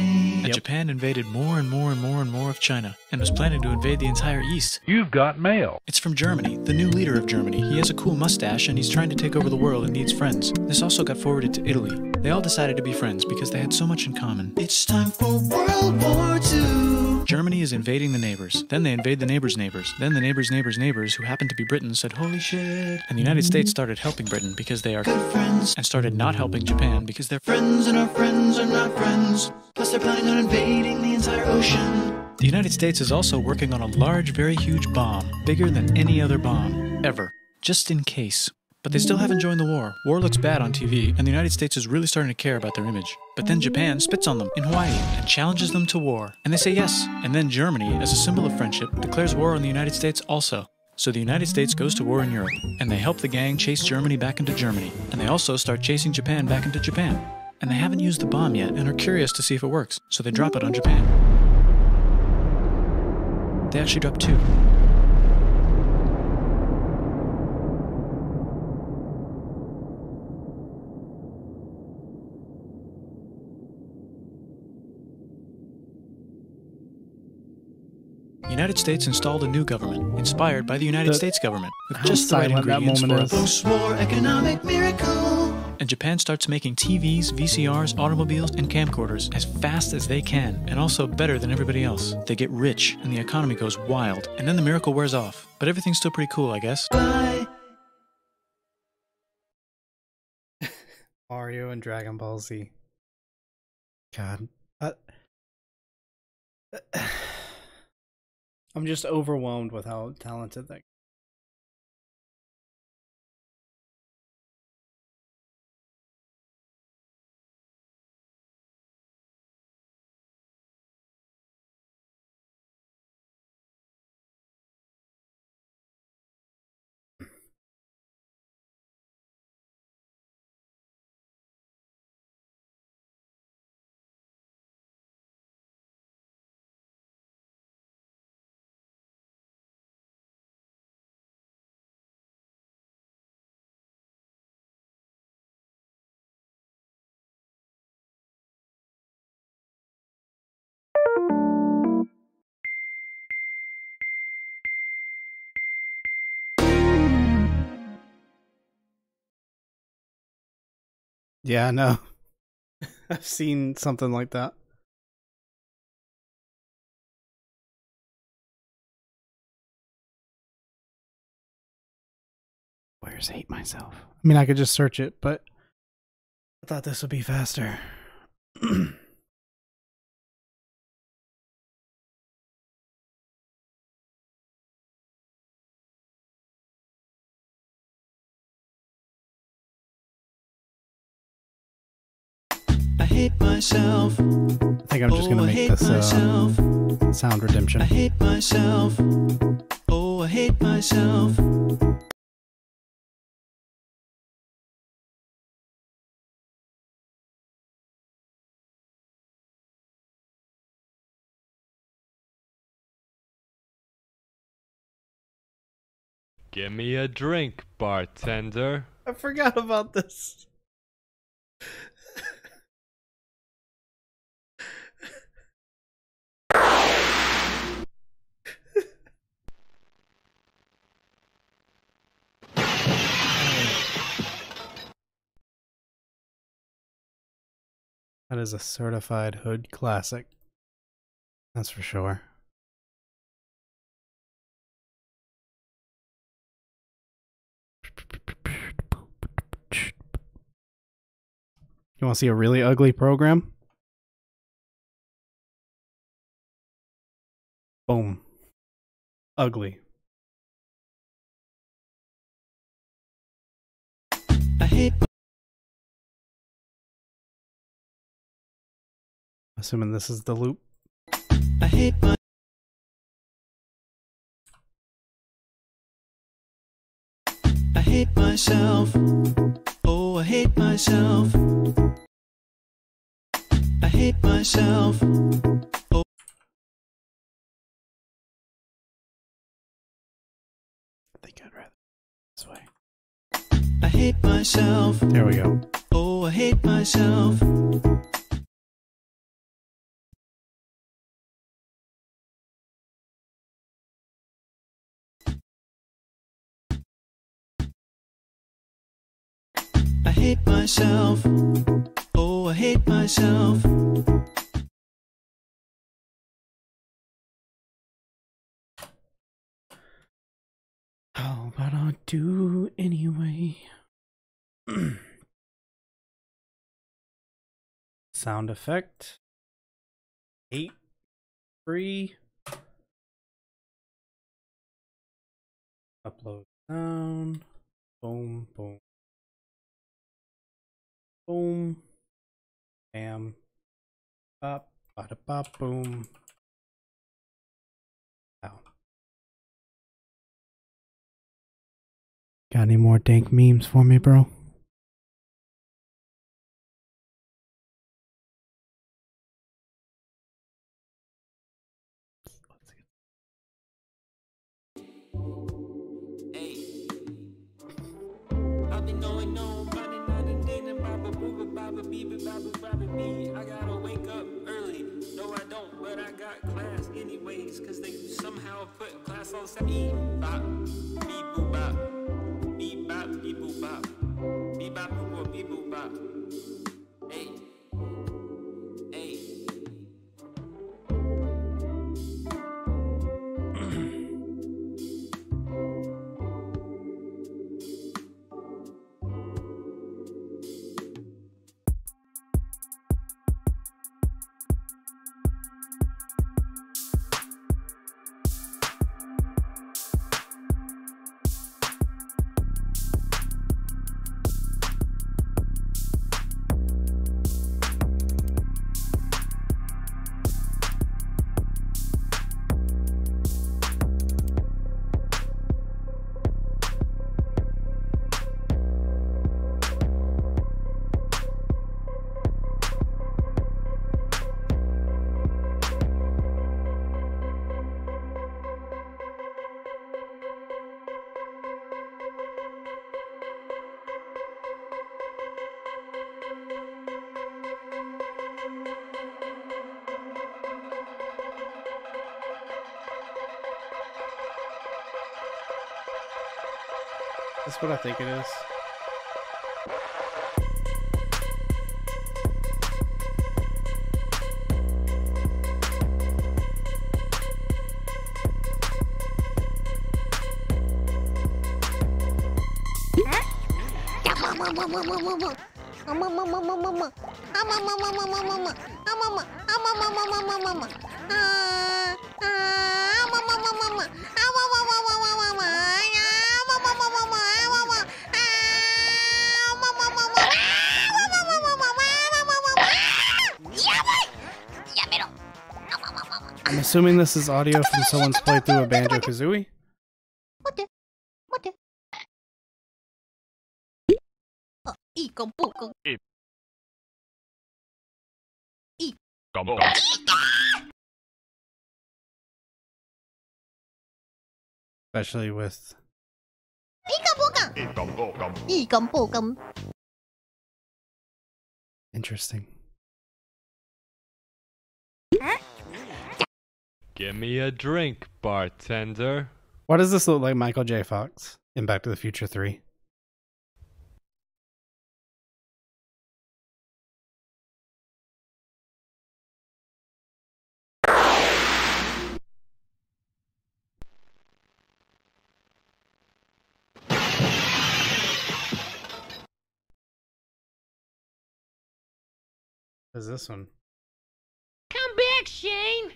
And Japan invaded more and more and more and more of China, and was planning to invade the entire East. You've got mail. It's from Germany, the new leader of Germany. He has a cool mustache, and he's trying to take over the world and needs friends. This also got forwarded to Italy. They all decided to be friends because they had so much in common. It's time for World War II. Germany is invading the neighbors. Then they invade the neighbors' neighbors. Then the neighbors' neighbors' neighbors, who happened to be Britain, said, holy shit. And the United States started helping Britain because they are good friends, and started not helping Japan because they're friends and our friends are not friends. Plus they're planning on invading the entire ocean. The United States is also working on a large, very huge bomb, bigger than any other bomb, ever, just in case. But they still haven't joined the war. War looks bad on TV, and the United States is really starting to care about their image. But then Japan spits on them in Hawaii and challenges them to war. And they say yes. And then Germany, as a symbol of friendship, declares war on the United States also. So the United States goes to war in Europe, and they help the gang chase Germany back into Germany. And they also start chasing Japan back into Japan. And they haven't used the bomb yet and are curious to see if it works, so they drop it on Japan. They actually drop 2. The United States installed a new government, inspired by the United States government, with just the right ingredients for a post-war economic miracle. And Japan starts making TVs, VCRs, automobiles, and camcorders as fast as they can, and also better than everybody else. They get rich, and the economy goes wild, and then the miracle wears off. But everything's still pretty cool, I guess. Bye. Mario and Dragon Ball Z. God. I'm just overwhelmed with how talented that. Yeah, no. I've seen something like that. Where's Hate Myself? I mean, I could just search it, but I thought this would be faster. I hate hate myself. I think I'm just gonna make this sound redemption. I hate myself. Oh, I hate myself. Give me a drink, bartender. I forgot about this. That is a certified hood classic. That's for sure. You want to see a really ugly program? Boom. Ugly. I hate. Assuming this is the loop. I hate my. I hate myself. Oh, I hate myself. I hate myself. Oh. I think I'd rather this way. I hate myself. There we go. Oh, I hate myself. I hate myself. Oh, I hate myself. Oh, but I'll do anyway. Sound effect. 8. Free. Upload sound. Boom, boom. Boom. Bam. Bop. Bada bop. Boom. Ow. Got any more dank memes for me, bro? I gotta wake up early. No, I don't, but I got class anyways, cause they somehow put class on Saturday. Bop, beep boop bop. Beep bop, beep boop bop. Beep bop, boop boop, beep boop bop. Hey. Hey. That's what I think it is. I'm assuming this is audio from someone's playthrough of Banjo-Kazooie. Especially with... Interesting. Give me a drink, bartender. Why does this look like Michael J. Fox in Back to the Future 3? What is this one? Come back, Shane!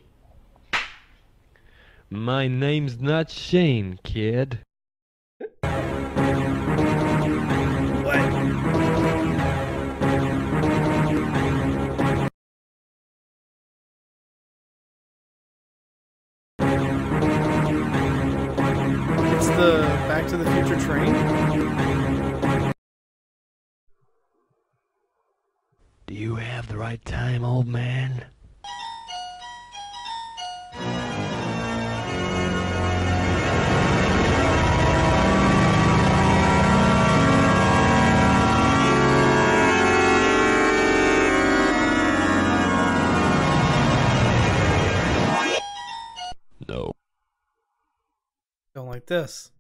My name's not Shane, kid. It's the Back to the Future train? Do you have the right time, old man? No. Don't like this.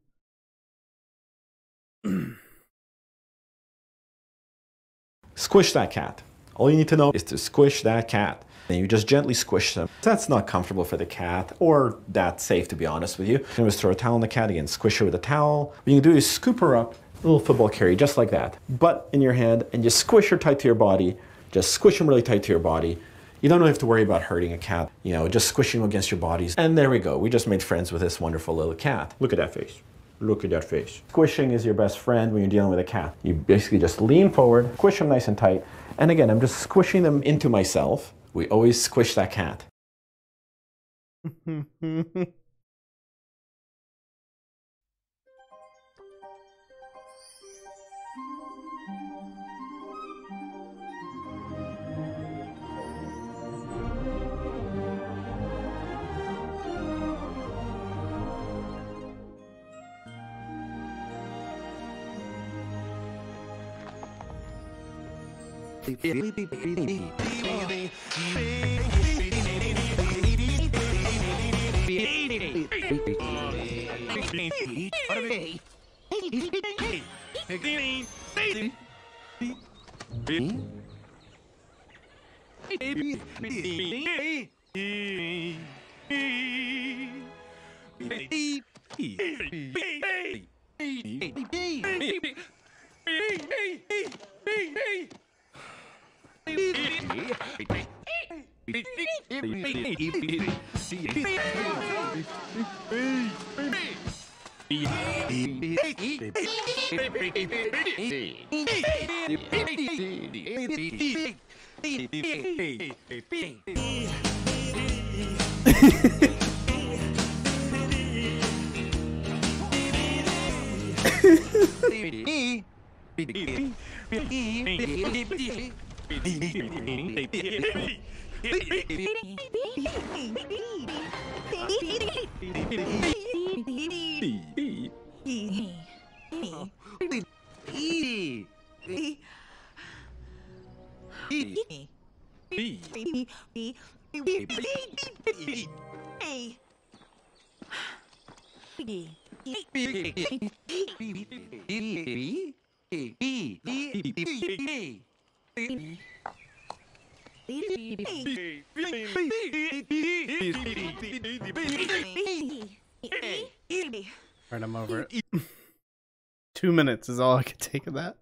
Squish that cat. All you need to know is to squish that cat. And you just gently squish them. That's not comfortable for the cat, or that safe, to be honest with you. You can just throw a towel on the cat again, squish her with a towel. What you can do is scoop her up, a little football carry, just like that. Butt in your hand, and just squish her tight to your body. Just squish them really tight to your body. You don't have to worry about hurting a cat, you know, just squishing them against your bodies. And there we go. We just made friends with this wonderful little cat. Look at that face. Look at that face. Squishing is your best friend when you're dealing with a cat. You basically just lean forward, squish them nice and tight. And again, I'm just squishing them into myself. We always squish that cat. Right, I'm over it. 2 minutes is all I could take of that.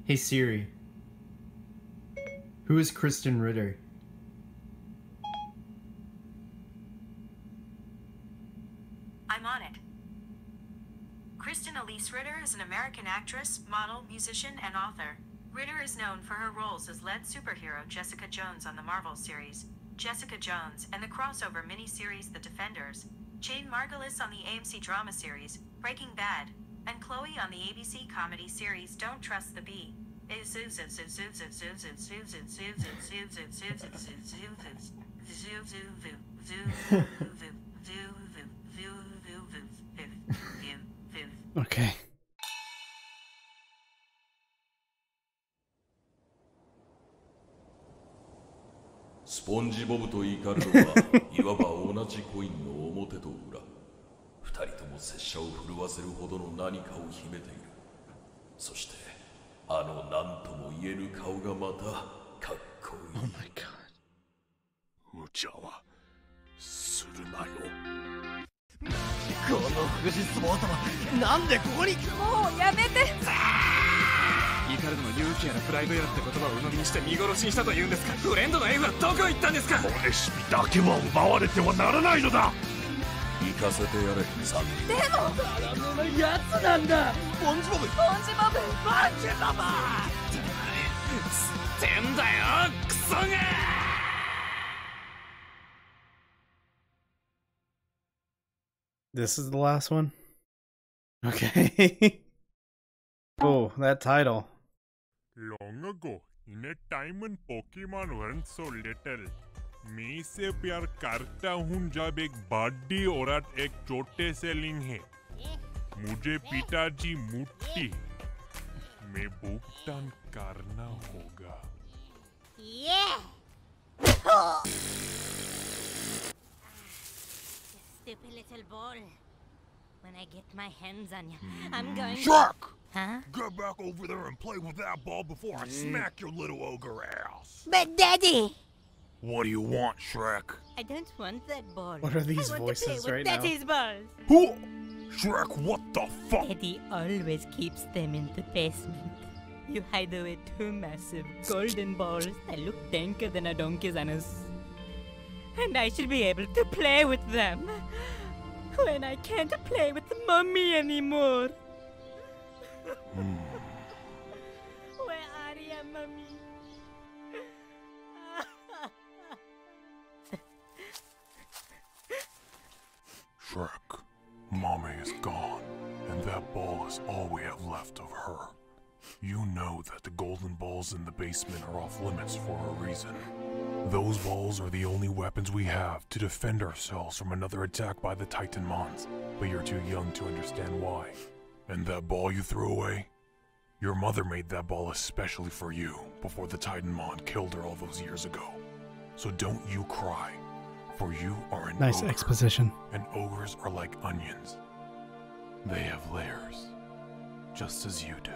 Hey Siri, who is Kristen Ritter? I'm on it. Kristen Elise Ritter is an American actress, model, musician, and author. Ritter is known for her roles as lead superhero Jessica Jones on the Marvel series, Jessica Jones, and the crossover miniseries The Defenders, Jane Margulis on the AMC drama series, Breaking Bad, and Chloe on the ABC comedy series Don't Trust the Bee. Okay. SpongeBob とイカルドはいわば同じコインの表と裏。二人とも拙者を震わせるほどの何かを秘めている。そしてあの何とも言えぬ顔がまたかっこいい。Oh my god. 無茶はするなよ。この福祉相撲とはなんでここに。もうやめて。イカルドの勇気やらプライドやらって言葉を鵜呑みにして見殺しにしたというんですか。フレンドの F はどこ行ったんですか。レシピだけは奪われてはならないのだ。行かせてやれ、サン。でも体のやつなんだ。スポンジボブ。スポンジボブ。バンジボブ。つってんだよ、クソが。This is the last one? Okay. Oh, that title. Long ago, in a time when Pokemon weren't so little, मैं से प्यार करता हूँ जब एक बड़ी औरत एक छोटे से लिंग है। मुझे पिताजी मुट्ठी में भुगतान करना होगा। Yeah. Stupid little ball. When I get my hands on you, I'm going. Shark! Huh? Get back over there and play with that ball before I smack your little ogre ass. But Daddy! What do you want, Shrek? I don't want that ball. What are these I want voices to play right with now? Daddy's balls. Who? Shrek, what the fuck? Daddy always keeps them in the basement. You hide away two massive golden balls that look danker than a donkey's anus. And I should be able to play with them when I can't play with Mommy anymore. Where are you, Mommy? Shrek, Mommy is gone, and that ball is all we have left of her. You know that the golden balls in the basement are off limits for a reason. Those balls are the only weapons we have to defend ourselves from another attack by the Titanmons, but you're too young to understand why. And that ball you threw away? Your mother made that ball especially for you before the Titanmon killed her all those years ago. So don't you cry, for you are an Nice ogre, exposition. and ogres are like onions. They have layers, just as you do.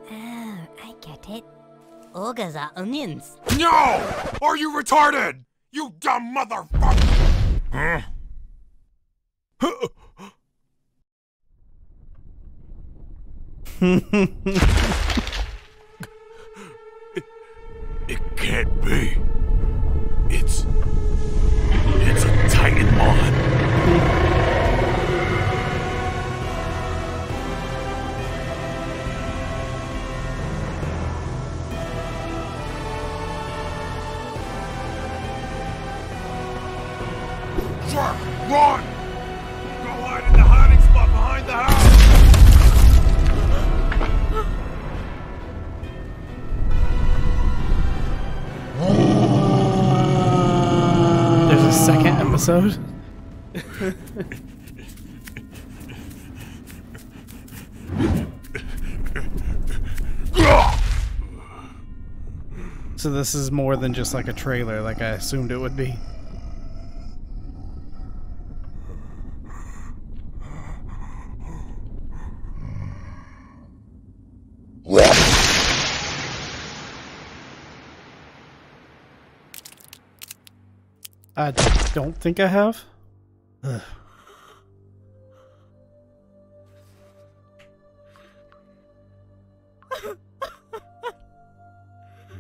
Oh, I get it. Ogres are onions. No! Are you retarded? You dumb motherfucker! Huh? It can't be. It's a Titanmon. Shark, run! Go hide in the hiding spot behind the house! There's a second episode? So this is more than just like a trailer, like I assumed it would be. I don't think I have. Ugh.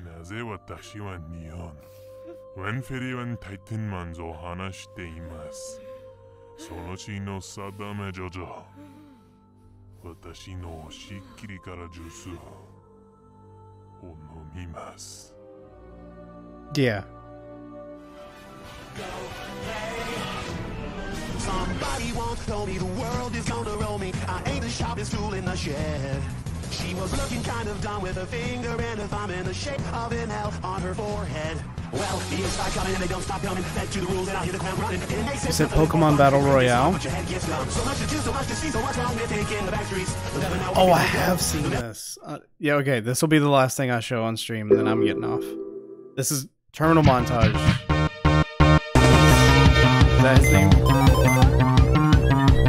なぜ私は日本ウェンフェリワンタイタンマンズを話しています。その日の定めジョジョ。私のおしっきりからジュース Yeah. Somebody once told me the world is gonna roll me. I ain't the sharpest tool in the shed. She was looking kind of dumb with her finger and her thumb in the shape of an L on her forehead. Well, the years start coming and they don't stop coming. Fed to the rules and I hear the crowd running. Is it Pokemon Battle Royale? Oh, I have seen this. Yeah, okay. This will be the last thing I show on stream, and then I'm getting off. This is Terminal Montage. Is that his name?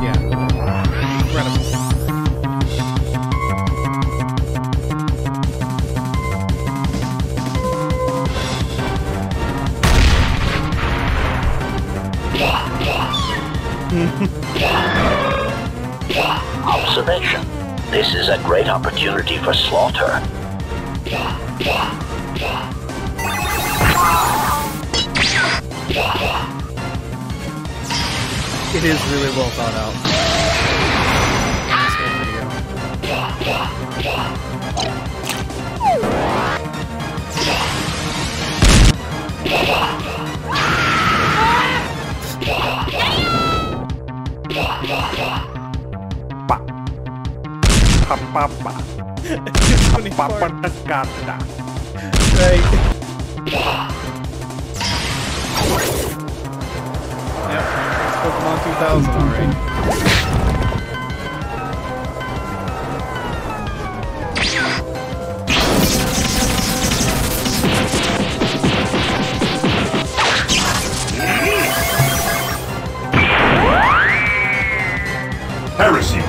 Yeah. Incredible. Observation. This is a great opportunity for slaughter. It is really well thought out. Yep, it's Pokemon 2000 already. Heresy.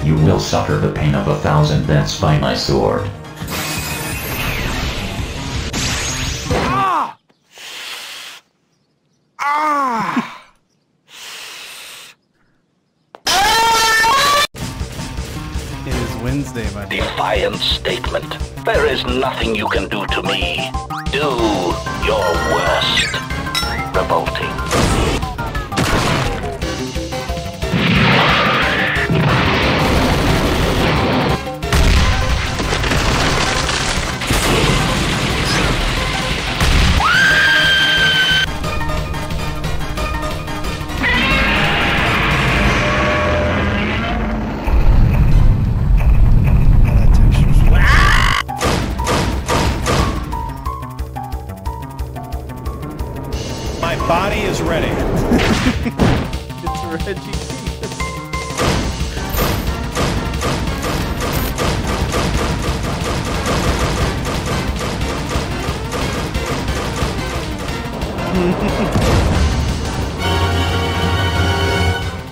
You will suffer the pain of 1,000 deaths by my sword. Ah! Ah! It is Wednesday, my dear. Defiant statement. There is nothing you can do to me. Do your worst. Revolting. My body is ready. It's Reggie.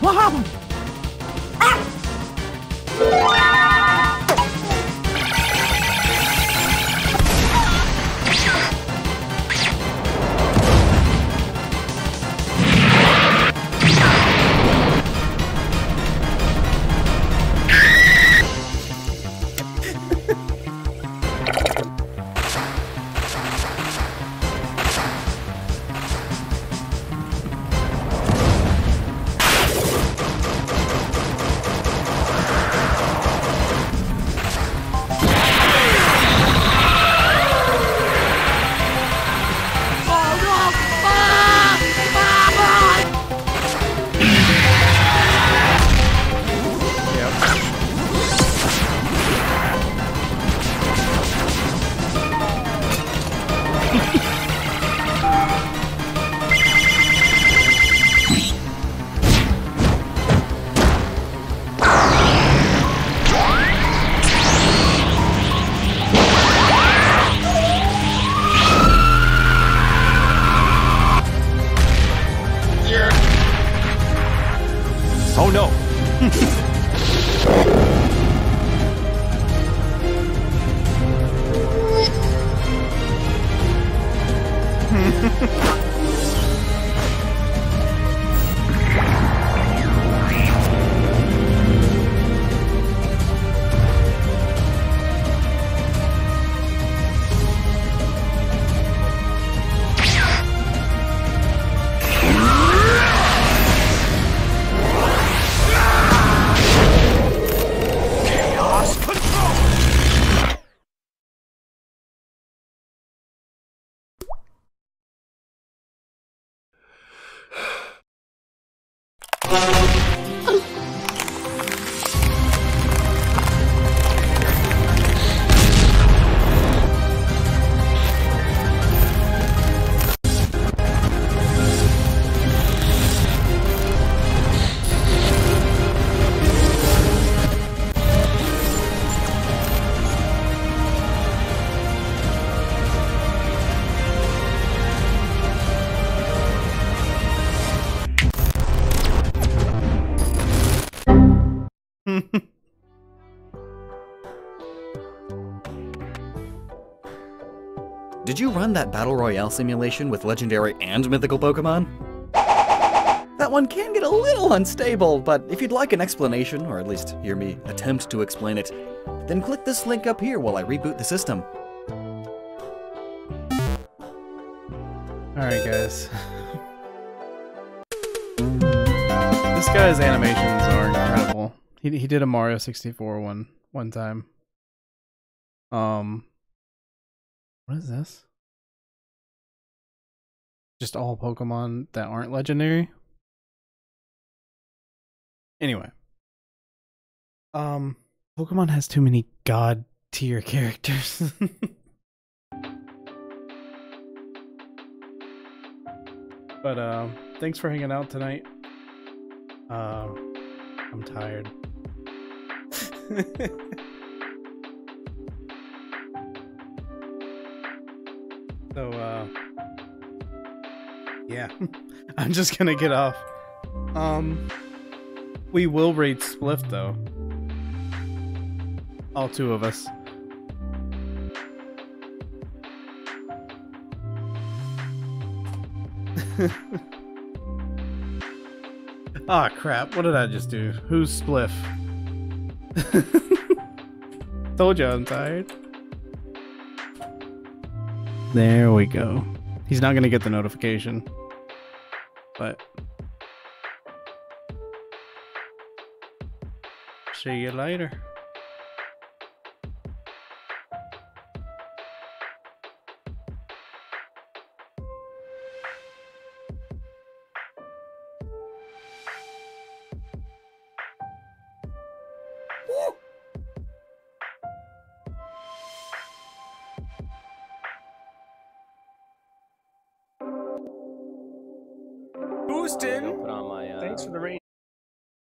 Wow! did you run that Battle Royale simulation with legendary and mythical Pokemon? That one can get a little unstable, but if you'd like an explanation, or at least hear me attempt to explain it, then click this link up here while I reboot the system. Alright, guys. This guy's animations are incredible. He did a Mario 64 one time. What is this? Just all Pokemon that aren't legendary? Anyway. Pokemon has too many god tier characters. But thanks for hanging out tonight. I'm tired. So yeah. I'm just gonna get off. We will raid Spliff though. All two of us. Ah, crap. What did I just do? Who's Spliff? Told you I'm tired. There we go. He's not gonna get the notification. But see you later. Houston! Thanks for the rain.